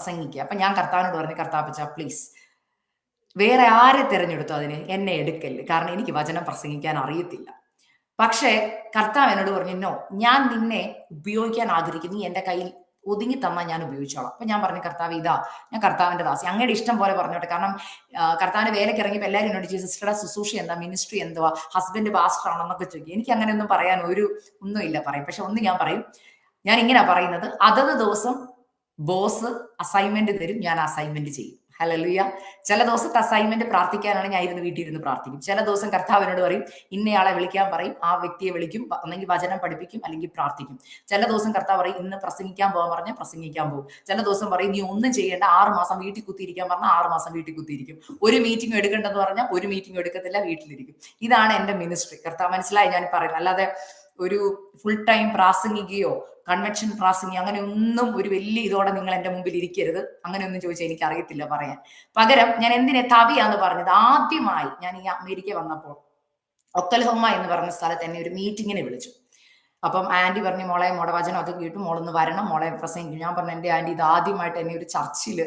പ്രസംഗിക്കുക. അപ്പൊ ഞാൻ കർത്താവിനോട് പറഞ്ഞു, കർത്താപ്പച്ച പ്ലീസ് വേറെ ആരെ തിരഞ്ഞെടുത്തു അതിന് എന്നെ എടുക്കല്ല്, കാരണം എനിക്ക് വചനം പ്രസംഗിക്കാൻ അറിയത്തില്ല. പക്ഷേ കർത്താവ് എന്നോട് പറഞ്ഞു, നോ, ഞാൻ നിന്നെ ഉപയോഗിക്കാൻ ആഗ്രഹിക്കുന്നു, നീ എന്റെ കയ്യിൽ ഒതുങ്ങി തന്നാൽ ഞാൻ ഉപയോഗിച്ചോളാം. അപ്പൊ ഞാൻ പറഞ്ഞു, കർത്താവ് ഇതാ ഞാൻ കർത്താവിന്റെ ദാസി, അങ്ങയുടെ ഇഷ്ടം പോലെ പറഞ്ഞോട്ടെ. കാരണം കർത്താവിന്റെ വേലയ്ക്ക് ഇറങ്ങിയപ്പോൾ എല്ലാവരും എന്നോട് ചോദിച്ചു, സിസ്റ്ററുടെ ശുശ്രൂഷ എന്താ, മിനിസ്ട്രി എന്തുവാ, ഹസ്ബൻഡ് പാസ്റ്റർ ആണെന്നൊക്കെ ചോദിക്കും. എനിക്ക് അങ്ങനെ ഒന്നും പറയാൻ ഒന്നുമില്ല പറയും. പക്ഷെ ഒന്ന് ഞാൻ പറയും, ഞാൻ ഇങ്ങനെ പറയുന്നത്, അതത് ദിവസം ബോസ് അസൈൻമെന്റ് തരും, ഞാൻ അസൈൻമെന്റ് ചെയ്യും. ഹല്ലേലൂയ. ചില ദിവസത്തെ അസൈൻമെന്റ് പ്രാർത്ഥിക്കാനാണ്, ഞാൻ ഇരുന്ന് വീട്ടിൽ ഇരുന്ന് പ്രാർത്ഥിക്കും. ചില ദിവസം കർത്താവിനോട് പറയും, ഇന്നയാളെ വിളിക്കാൻ പറയും, ആ വ്യക്തിയെ വിളിക്കും, ഒന്നെങ്കിൽ വചനം പഠിപ്പിക്കും അല്ലെങ്കിൽ പ്രാർത്ഥിക്കും. ചില ദിവസം കർത്താവ് പറയും, ഇന്ന് പ്രസംഗിക്കാൻ പോകാൻ പറഞ്ഞാൽ പ്രസംഗിക്കാൻ പോകും. ചില ദിവസം പറയും, നീ ഒന്നും ചെയ്യേണ്ട, 6 മാസം വീട്ടിൽ കുത്തിയിരിക്കാൻ പറഞ്ഞാൽ 6 മാസം വീട്ടിൽ കുത്തിയിരിക്കും. ഒരു മീറ്റിംഗ് എടുക്കേണ്ടെന്ന് പറഞ്ഞാൽ ഒരു മീറ്റിംഗ് എടുക്കത്തില്ല, വീട്ടിലിരിക്കും. ഇതാണ് എന്റെ മിനിസ്ട്രി. കർത്താവ് മനസ്സിലായി ഞാൻ പറയുന്നത്. അല്ലാതെ ഒരു ഫുൾ ടൈം പ്രാസംഗികയോ കൺവെൻഷൻ പ്രാസംഗി അങ്ങനെ ഒന്നും ഒരു വലിയ ഇതോടെ നിങ്ങൾ എന്റെ മുമ്പിൽ ഇരിക്കരുത്, അങ്ങനെയൊന്നും ചോദിച്ചാൽ എനിക്ക് അറിയത്തില്ല പറയാൻ. പകരം ഞാൻ എന്തിനെ തവിയാന്ന് പറഞ്ഞത്, ആദ്യമായി ഞാൻ ഈ അമേരിക്ക വന്നപ്പോൾ ഒക്കൽഹോമ എന്ന് പറഞ്ഞ സ്ഥലത്ത് എന്നെ ഒരു മീറ്റിങ്ങിന് വിളിച്ചു. അപ്പം ആന്റി പറഞ്ഞു, മോളെ മോടെ വചനം ഒക്കെ കേട്ടു, മോളൊന്ന് വരണം, മോളെ പ്രസംഗിക്കും. ഞാൻ പറഞ്ഞു, എന്റെ ആന്റി ഇത് ആദ്യമായിട്ട് എന്നെ ഒരു ചർച്ചിൽ,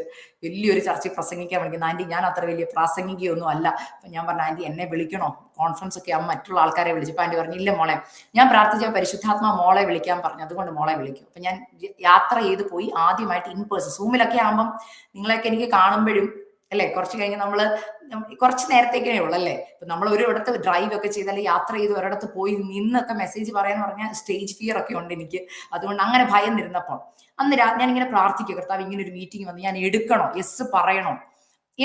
വലിയൊരു ചർച്ചിൽ പ്രസംഗിക്കാൻ വിളിക്കുന്നു. ആന്റി ഞാൻ അത്ര വലിയ പ്രാസംഗികയൊന്നും അല്ല. അപ്പൊ ഞാൻ പറഞ്ഞു, ആന്റി എന്നെ വിളിക്കണോ, കോൺഫറൻസ് ഒക്കെ ആകുമ്പോൾ മറ്റുള്ള ആൾക്കാരെ വിളിച്ചപ്പോൾ ആന്റി പറഞ്ഞു, ഇല്ല മോളെ, ഞാൻ പ്രാർത്ഥിച്ച പരിശുദ്ധാത്മാ മോളെ വിളിക്കാൻ പറഞ്ഞു, അതുകൊണ്ട് മോളെ വിളിക്കും. അപ്പൊ ഞാൻ യാത്ര ചെയ്ത് പോയി, ആദ്യമായിട്ട് ഇൻ പേഴ്സൺ. സൂമിലൊക്കെ ആകുമ്പം നിങ്ങളെയൊക്കെ എനിക്ക് കാണുമ്പോഴും അല്ലെ, കുറച്ച് കഴിഞ്ഞ് കുറച്ച് നേരത്തേക്കേ ഉള്ളൂ അല്ലേ. ഇപ്പൊ നമ്മൾ ഒരിടത്ത് ഡ്രൈവ് ഒക്കെ ചെയ്താൽ, യാത്ര ചെയ്ത് ഒരിടത്ത് പോയി നിന്നൊക്കെ മെസ്സേജ് പറയാന്ന് പറഞ്ഞാൽ സ്റ്റേജ് ഫിയർ ഒക്കെ ഉണ്ട് എനിക്ക്. അതുകൊണ്ട് അങ്ങനെ ഭയം നിരുന്നപ്പോൾ അന്ന് ഞാൻ ഇങ്ങനെ പ്രാർത്ഥിക്കും, കർത്താവ് ഇങ്ങനെ ഒരു മീറ്റിംഗ് വന്ന് ഞാൻ എടുക്കണോ, യെസ് പറയണോ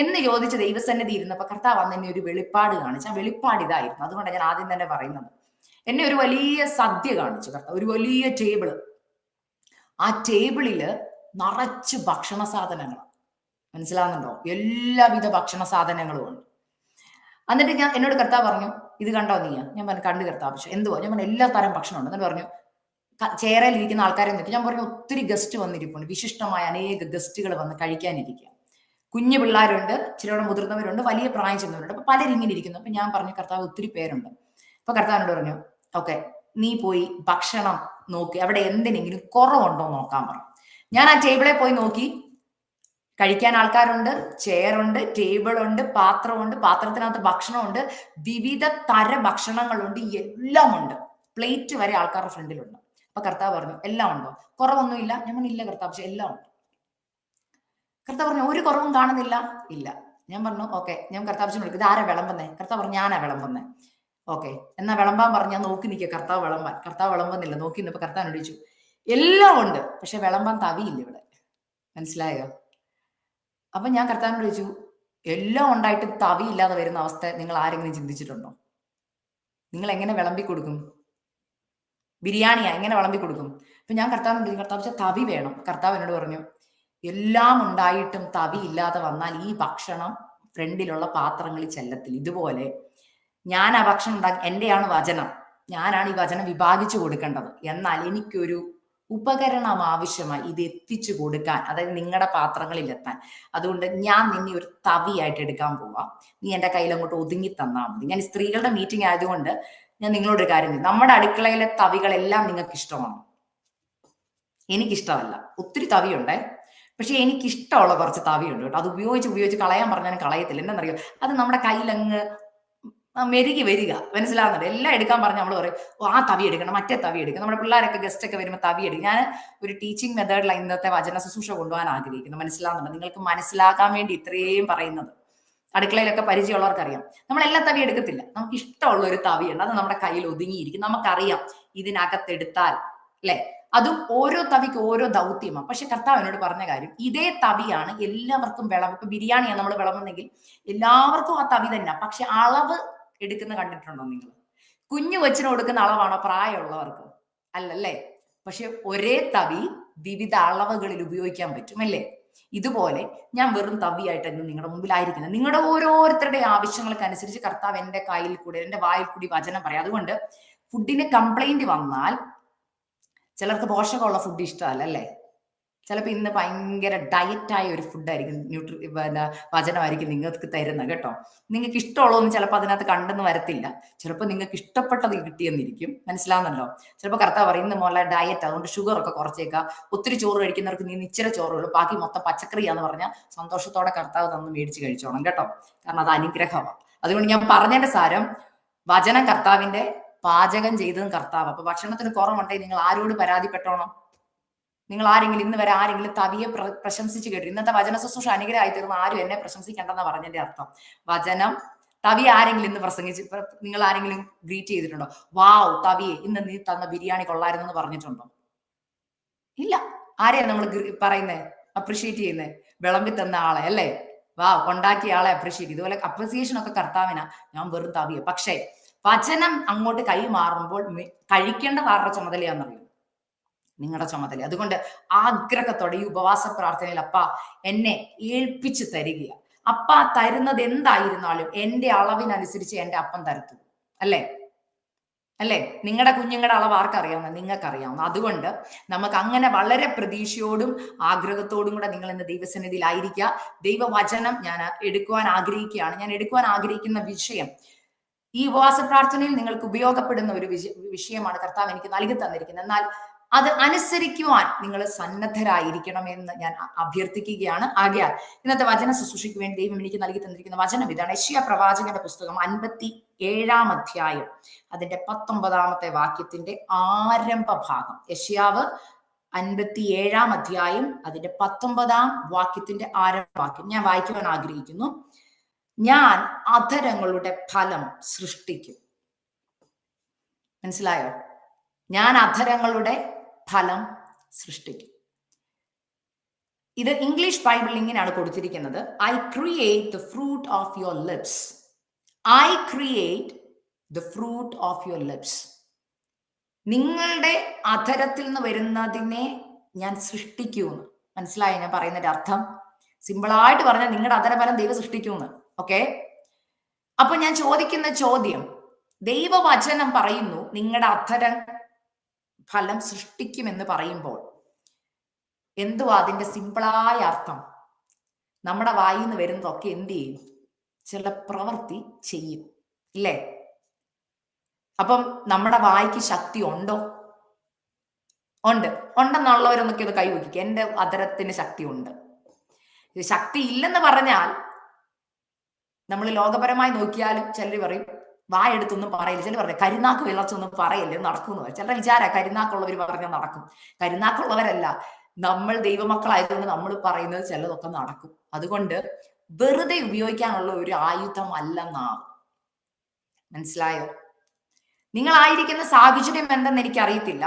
എന്ന് ചോദിച്ച് ദൈവസന്നിധി ഇരുന്നപ്പോ കർത്താവ് അന്ന് എന്നെ ഒരു വെളിപ്പാട് കാണിച്ചു. ആ വെളിപ്പാട് ഇതായിരുന്നു. അതുകൊണ്ട് ഞാൻ ആദ്യം തന്നെ പറയുന്നത്, എന്നെ ഒരു വലിയ സദ്യ കാണിച്ചു കർത്താവ്, ഒരു വലിയ ടേബിള്. ആ ടേബിളില് നിറച്ച് ഭക്ഷണ സാധനങ്ങൾ, മനസ്സിലാവുന്നുണ്ടോ, എല്ലാവിധ ഭക്ഷണ സാധനങ്ങളും ഉണ്ട്. എന്നിട്ട് എന്നോട് കർത്താവ് പറഞ്ഞു, ഇത് കണ്ടോ നീയാ? ഞാൻ പറഞ്ഞു, കണ്ടു കർത്താവ്. പക്ഷെ എന്തുവാ? ഞാൻ പറഞ്ഞു, എല്ലാ തരം ഭക്ഷണം ഉണ്ട്. എന്നിട്ട് പറഞ്ഞു, ചേരയിൽ ഇരിക്കുന്ന ആൾക്കാരെ നോക്കി. ഞാൻ പറഞ്ഞു, ഒത്തിരി ഗസ്റ്റ് വന്നിരിപ്പുണ്ട്, വിശിഷ്ടമായ അനേക ഗസ്റ്റുകൾ വന്ന് കഴിക്കാനിരിക്കുക. കുഞ്ഞു പിള്ളേരുണ്ട്, ചിലരുടെ മുതിർന്നവരുണ്ട്, വലിയ പ്രായം ചെന്നവരുണ്ട്. അപ്പൊ പലരും ഇങ്ങനെ ഇരിക്കുന്നു. അപ്പൊ ഞാൻ പറഞ്ഞു, കർത്താവ് ഒത്തിരി പേരുണ്ട്. അപ്പൊ കർത്താവിനോട് പറഞ്ഞു, ഓക്കെ, നീ പോയി ഭക്ഷണം നോക്കി അവിടെ എന്തിനെങ്കിലും കുറവുണ്ടോ നോക്കാൻ പറഞ്ഞു. ഞാൻ ആ ടേബിളിൽ പോയി നോക്കി, കഴിക്കാൻ ആൾക്കാരുണ്ട്, ചെയറുണ്ട്, ടേബിൾ ഉണ്ട്, പാത്രമുണ്ട്, പാത്രത്തിനകത്ത് ഭക്ഷണമുണ്ട്, വിവിധ തര ഭക്ഷണങ്ങളുണ്ട്, എല്ലാം ഉണ്ട്. പ്ലേറ്റ് വരെ ആൾക്കാരുടെ ഫ്രണ്ടിലുണ്ട്. അപ്പൊ കർത്താവ് പറഞ്ഞു, എല്ലാം ഉണ്ടോ, കുറവൊന്നുമില്ല? ഞാൻ പറഞ്ഞു, ഇല്ല കർത്താവ്, പക്ഷെ എല്ലാം ഉണ്ട്. കർത്താവ് പറഞ്ഞു, ഒരു കുറവും കാണുന്നില്ല? ഇല്ല. ഞാൻ പറഞ്ഞു, ഓക്കെ. ഞാൻ കർത്താവ് വിളിക്കും, ഇത് ആരാ വിളമ്പുന്നേ? കർത്താവ് പറഞ്ഞു, ഞാനാ വിളമ്പുന്നേ. ഓക്കെ, എന്നാ വിളമ്പാൻ പറഞ്ഞു. ഞാൻ നോക്കി നിൽക്കുക കർത്താവ് വിളമ്പാൻ. കർത്താവ് വിളമ്പുന്നില്ല. നോക്കി നിന്നപ്പോ കർത്താവ് ചോദിച്ചു, എല്ലാം ഉണ്ട്, പക്ഷെ വിളമ്പാൻ തവിയില്ല ഇവിടെ. മനസ്സിലായോ? അപ്പൊ ഞാൻ കർത്താവിനോട് ചോദിച്ചു, എല്ലാം ഉണ്ടായിട്ട് തവി ഇല്ലാതെ വരുന്ന അവസ്ഥ നിങ്ങൾ ആരെങ്കിലും ചിന്തിച്ചിട്ടുണ്ടോ? നിങ്ങൾ എങ്ങനെ വിളമ്പി കൊടുക്കും? ബിരിയാണിയാ, എങ്ങനെ വിളമ്പി കൊടുക്കും? അപ്പൊ ഞാൻ കർത്താവിനോട് ചോദിച്ചു, കർത്താവ് തവി വേണം. കർത്താവ് എന്നോട് പറഞ്ഞു, എല്ലാം ഉണ്ടായിട്ടും തവി ഇല്ലാതെ വന്നാൽ ഈ ഭക്ഷണം ഫ്രണ്ടിലുള്ള പാത്രങ്ങളിൽ ചെല്ലത്തില്ല. ഇതുപോലെ ഞാൻ ആ ഭക്ഷണം ഉണ്ടാക്കി, എന്റെയാണ് വചനം, ഞാനാണ് ഈ വചനം വിഭാഗിച്ചു കൊടുക്കേണ്ടത്. എന്നാൽ എനിക്കൊരു ഉപകരണം ആവശ്യമായി ഇത് എത്തിച്ചു കൊടുക്കാൻ, അതായത് നിങ്ങളുടെ പാത്രങ്ങളിൽ എത്താൻ. അതുകൊണ്ട് ഞാൻ നിന്നെ ഒരു തവിയായിട്ട് എടുക്കാൻ പോവാം, നീ എന്റെ കയ്യിൽ അങ്ങോട്ട് ഒതുങ്ങി തന്നാൽ മതി. ഞാൻ സ്ത്രീകളുടെ മീറ്റിംഗ് ആയതുകൊണ്ട് ഞാൻ നിങ്ങളോടൊരു കാര്യം ചെയ്യും, നമ്മുടെ അടുക്കളയിലെ തവികളെല്ലാം നിങ്ങൾക്ക് ഇഷ്ടമാണോ? എനിക്കിഷ്ടമല്ല. ഒത്തിരി തവിയുണ്ടേ, പക്ഷെ എനിക്കിഷ്ടമുള്ള കുറച്ച് തവിയുണ്ട് കേട്ടോ. അത് ഉപയോഗിച്ച് കളയാൻ പറഞ്ഞാലും കളയത്തില്ല. എന്താണെന്നറിയോ, അത് നമ്മുടെ കയ്യിലങ്ങ് മെരുകി വരിക, മനസ്സിലാവുന്നുണ്ട്. എല്ലാം എടുക്കാൻ പറഞ്ഞാൽ നമ്മൾ പറയും, ഓ ആ തവി എടുക്കണം, മറ്റേ തവി എടുക്കണം. നമ്മുടെ പിള്ളേരൊക്കെ ഗസ്റ്റ് ഒക്കെ വരുമ്പോൾ തവി എടുക്കും. ഞാൻ ഒരു ടീച്ചിങ് മെത്തേഡിലാണ് ഇന്നത്തെ വചന ശുശ്രൂഷ കൊണ്ടുപോകാൻ ആഗ്രഹിക്കുന്നത്, മനസ്സിലാവുന്നുണ്ട്. നിങ്ങൾക്ക് മനസ്സിലാക്കാൻ വേണ്ടി ഇത്രയും പറയുന്നത്. അടുക്കളയിലൊക്കെ പരിചയമുള്ളവർക്കറിയാം. നമ്മൾ എല്ലാ തവി എടുക്കത്തില്ല, നമുക്ക് ഇഷ്ടമുള്ള ഒരു തവിയുണ്ട്, അത് നമ്മുടെ കയ്യിൽ ഒതുങ്ങിയിരിക്കും. നമുക്കറിയാം ഇതിനകത്തെടുത്താൽ, അല്ലെ, അതും ഓരോ തവിക്ക് ഓരോ ദൗത്യമാണ്. പക്ഷെ കർത്താവ് എന്നോട് പറഞ്ഞ കാര്യം, ഇതേ തവിയാണ് എല്ലാവർക്കും വിളവ്. ഇപ്പൊ ബിരിയാണിയാണ് നമ്മൾ വിളമ്പുന്നെങ്കിൽ എല്ലാവർക്കും ആ തവി തന്നെ, പക്ഷെ അളവ് എടുക്കുന്ന കണ്ടിട്ടുണ്ടോ നിങ്ങൾ? കുഞ്ഞു കൊച്ചിന് കൊടുക്കുന്ന അളവാണോ പ്രായമുള്ളവർക്ക്? അല്ലല്ലേ. പക്ഷെ ഒരേ തവി വിവിധ അളവുകളിൽ ഉപയോഗിക്കാൻ പറ്റും, അല്ലേ? ഇതുപോലെ ഞാൻ വെറും തവിയായിട്ട് ഇന്ന് നിങ്ങളുടെ മുമ്പിലായിരിക്കുന്നത്. നിങ്ങളുടെ ഓരോരുത്തരുടെ ആവശ്യങ്ങൾക്ക് അനുസരിച്ച് കർത്താവ് എന്റെ കയ്യിൽ കൂടി, എന്റെ വായിൽ കൂടി വചനം പറയാം. അതുകൊണ്ട് ഫുഡിന് കംപ്ലൈന്റ് വന്നാൽ, ചിലർക്ക് പോഷകമുള്ള ഫുഡ് ഇഷ്ടമല്ല, അല്ലേ? ചിലപ്പോൾ ഇന്ന് ഭയങ്കര ഡയറ്റായ ഒരു ഫുഡായിരിക്കും, പിന്നെ വചനമായിരിക്കും നിങ്ങൾക്ക് തരുന്നത് കേട്ടോ. നിങ്ങൾക്ക് ഇഷ്ടമുള്ളതൊന്നും ചിലപ്പോൾ അതിനകത്ത് കണ്ടെന്ന് വരത്തില്ല. ചിലപ്പോൾ നിങ്ങൾക്ക് ഇഷ്ടപ്പെട്ടത് കിട്ടിയെന്നിരിക്കും. മനസ്സിലാവുന്നല്ലോ? ചിലപ്പോൾ കർത്താവ് പറയും ഇന്ന് മോളെ ഡയറ്റ്, അതുകൊണ്ട് ഷുഗർ ഒക്കെ കുറച്ചേക്കുക, ഒത്തിരി ചോറ് കഴിക്കുന്നവർക്ക് നീ ഇച്ചിരി ചോറുള്ളൂ, ബാക്കി മൊത്തം പച്ചക്കറിയാന്ന് പറഞ്ഞാൽ സന്തോഷത്തോടെ കർത്താവ് തന്ന് മേടിച്ച് കഴിച്ചോണം കേട്ടോ. കാരണം അത് അനുഗ്രഹമാണ്. അതുകൊണ്ട് ഞാൻ പറഞ്ഞതിന്റെ സാരം, വചനം കർത്താവിന്റെ, പാചകം ചെയ്തതും കർത്താവ്. അപ്പൊ ഭക്ഷണത്തിന് കുറവുണ്ടെങ്കിൽ നിങ്ങൾ ആരോട് പരാതിപ്പെട്ടോണം? നിങ്ങൾ ആരെങ്കിലും ഇന്ന് വരെ ആരെങ്കിലും തവിയെ പ്രശംസിച്ച് കേട്ടു? ഇന്നത്തെ വചന ശുശ്രൂഷ അനുഗ്രഹമായി തീർന്ന ആരും എന്നെ പ്രശംസിക്കേണ്ടെന്നാ പറഞ്ഞതിന്റെ അർത്ഥം. വചനം തവി ആരെങ്കിലും ഇന്ന് പ്രസംഗിച്ച്, നിങ്ങൾ ആരെങ്കിലും ഗ്രീറ്റ് ചെയ്തിട്ടുണ്ടോ? വാവ് തവിയെ, ഇന്ന് നീ തന്ന ബിരിയാണി കൊള്ളായിരുന്നു എന്ന് പറഞ്ഞിട്ടുണ്ടോ? ഇല്ല. ആരെയാ നമ്മൾ പറയുന്നത്, അപ്രിഷിയേറ്റ് ചെയ്യുന്നത്? വിളമ്പി തന്ന ആളെ അല്ലേ? വാ, ഉണ്ടാക്കിയ ആളെ അപ്രിഷിയേറ്റ്. ഇതുപോലെ അപ്രിസിയേഷൻ ഒക്കെ കർത്താവിനാ. ഞാൻ വെറും തവിയെ. പക്ഷേ വചനം അങ്ങോട്ട് കൈമാറുമ്പോൾ കഴിക്കേണ്ട ആരുടെ ചുമതലയാണെന്നറിയും? നിങ്ങളുടെ ചുമതല. അതുകൊണ്ട് ആഗ്രഹത്തോടെ ഈ ഉപവാസ പ്രാർത്ഥനയിൽ അപ്പ എന്നെ ഏൽപ്പിച്ചു തരിക. അപ്പ തരുന്നത് എന്തായിരുന്നാലും എന്റെ അളവിനനുസരിച്ച് എന്റെ അപ്പം തരത്തു. അല്ലേ? അല്ലേ? നിങ്ങളുടെ കുഞ്ഞുങ്ങളുടെ അളവ് ആർക്കറിയാവുന്ന? നിങ്ങൾക്കറിയാവുന്ന. അതുകൊണ്ട് നമുക്ക് അങ്ങനെ വളരെ പ്രതീക്ഷയോടും ആഗ്രഹത്തോടും കൂടെ നിങ്ങൾ ഇന്ന് ദൈവസന്നിധിയിലായിരിക്കുക. ദൈവവചനം ഞാൻ എടുക്കുവാൻ ആഗ്രഹിക്കുകയാണ്. ഞാൻ എടുക്കുവാൻ ആഗ്രഹിക്കുന്ന വിഷയം, ഈ ഉപവാസ പ്രാർത്ഥനയിൽ നിങ്ങൾക്ക് ഉപയോഗപ്പെടുന്ന ഒരു വിഷയമാണ് കർത്താവ് എനിക്ക് നൽകി തന്നിരിക്കുന്നത്. എന്നാൽ അത് അനുസരിക്കുവാൻ നിങ്ങൾ സന്നദ്ധരായിരിക്കണമെന്ന് ഞാൻ അഭ്യർത്ഥിക്കുകയാണ്. ആകയാൽ ഇന്നത്തെ വചന ശുശ്രൂഷയ്ക്ക് വേണ്ടി ദൈവം എനിക്ക് നൽകി തന്നിരിക്കുന്ന വചനം ഇതാണ്. യെശയ്യാ പ്രവാചകന്റെ പുസ്തകം 57 അധ്യായം അതിന്റെ 19 വാക്യത്തിന്റെ ആരംഭ ഭാഗം. യെശയ്യാവ് 57 അധ്യായം അതിന്റെ 19 വാക്യത്തിന്റെ ആരംഭ വാക്യം ഞാൻ വായിക്കുവാൻ ആഗ്രഹിക്കുന്നു. ഞാൻ അധരങ്ങളുടെ ഫലം സൃഷ്ടിക്കും. മനസ്സിലായോ? ഞാൻ അധരങ്ങളുടെ ഫലം സൃഷ്ടിക്കും. ഇത് ഇംഗ്ലീഷ് ബൈബിളിൽ ഇങ്ങനെയാണ് കൊടുത്തിരിക്കുന്നത്. I create the fruit of your lips. I create the fruit of your lips. നിങ്ങളുടെ അധരത്തിൽ നിന്ന് വരുന്നതിനെ ഞാൻ സൃഷ്ടിക്കുമെന്ന്. മനസ്സിലായോ ഞാൻ പറയുന്നതിന്റെ അർത്ഥം? സിമ്പിളായിട്ട് പറഞ്ഞാൽ നിങ്ങളുടെ അധരഫലം ദൈവം സൃഷ്ടിക്കുമെന്ന്. ഓക്കെ? അപ്പൊ ഞാൻ ചോദിക്കുന്ന ചോദ്യം, ദൈവവചനം പറയുന്നു നിങ്ങളുടെ അധര ഫലം സൃഷ്ടിക്കുമെന്ന് പറയുമ്പോൾ എന്തുവാ അതിന്റെ സിമ്പിളായ അർത്ഥം? നമ്മുടെ വായിൽ നിന്ന് വരുന്നതൊക്കെ എന്ത് ചെയ്യും? ചില പ്രവൃത്തി ചെയ്യും, ഇല്ലേ? അപ്പം നമ്മുടെ വായിക്ക് ശക്തി ഉണ്ടോ? ഉണ്ട്. ഉണ്ടെന്നുള്ളവരൊന്നൊക്കെ ഒന്ന് കൈവയ്ക്കുക. എന്റെ അധരത്തിന് ശക്തി ഉണ്ട്. ശക്തി ഇല്ലെന്ന് പറഞ്ഞാൽ നമ്മൾ ലോകപരമായി നോക്കിയാലും ചിലർ പറയും വായെടുത്തൊന്നും പറയില്ല. ചിലർ പറയും കരുനാക്ക് വിളച്ചൊന്നും പറയില്ലേ, നടക്കുന്നു. ചിലരുടെ വിചാര കരുനാക്കുള്ളവർ പറഞ്ഞാൽ നടക്കും. കരുനാക്കുള്ളവരല്ല, നമ്മൾ ദൈവമക്കളായതുകൊണ്ട് നമ്മൾ പറയുന്നത് ചിലതൊക്കെ നടക്കും. അതുകൊണ്ട് വെറുതെ ഉപയോഗിക്കാനുള്ള ഒരു ആയുധമല്ലെന്നാണ്. മനസ്സിലായോ? നിങ്ങളായിരിക്കുന്ന സാഹചര്യം എന്തെന്ന് എനിക്ക് അറിയത്തില്ല.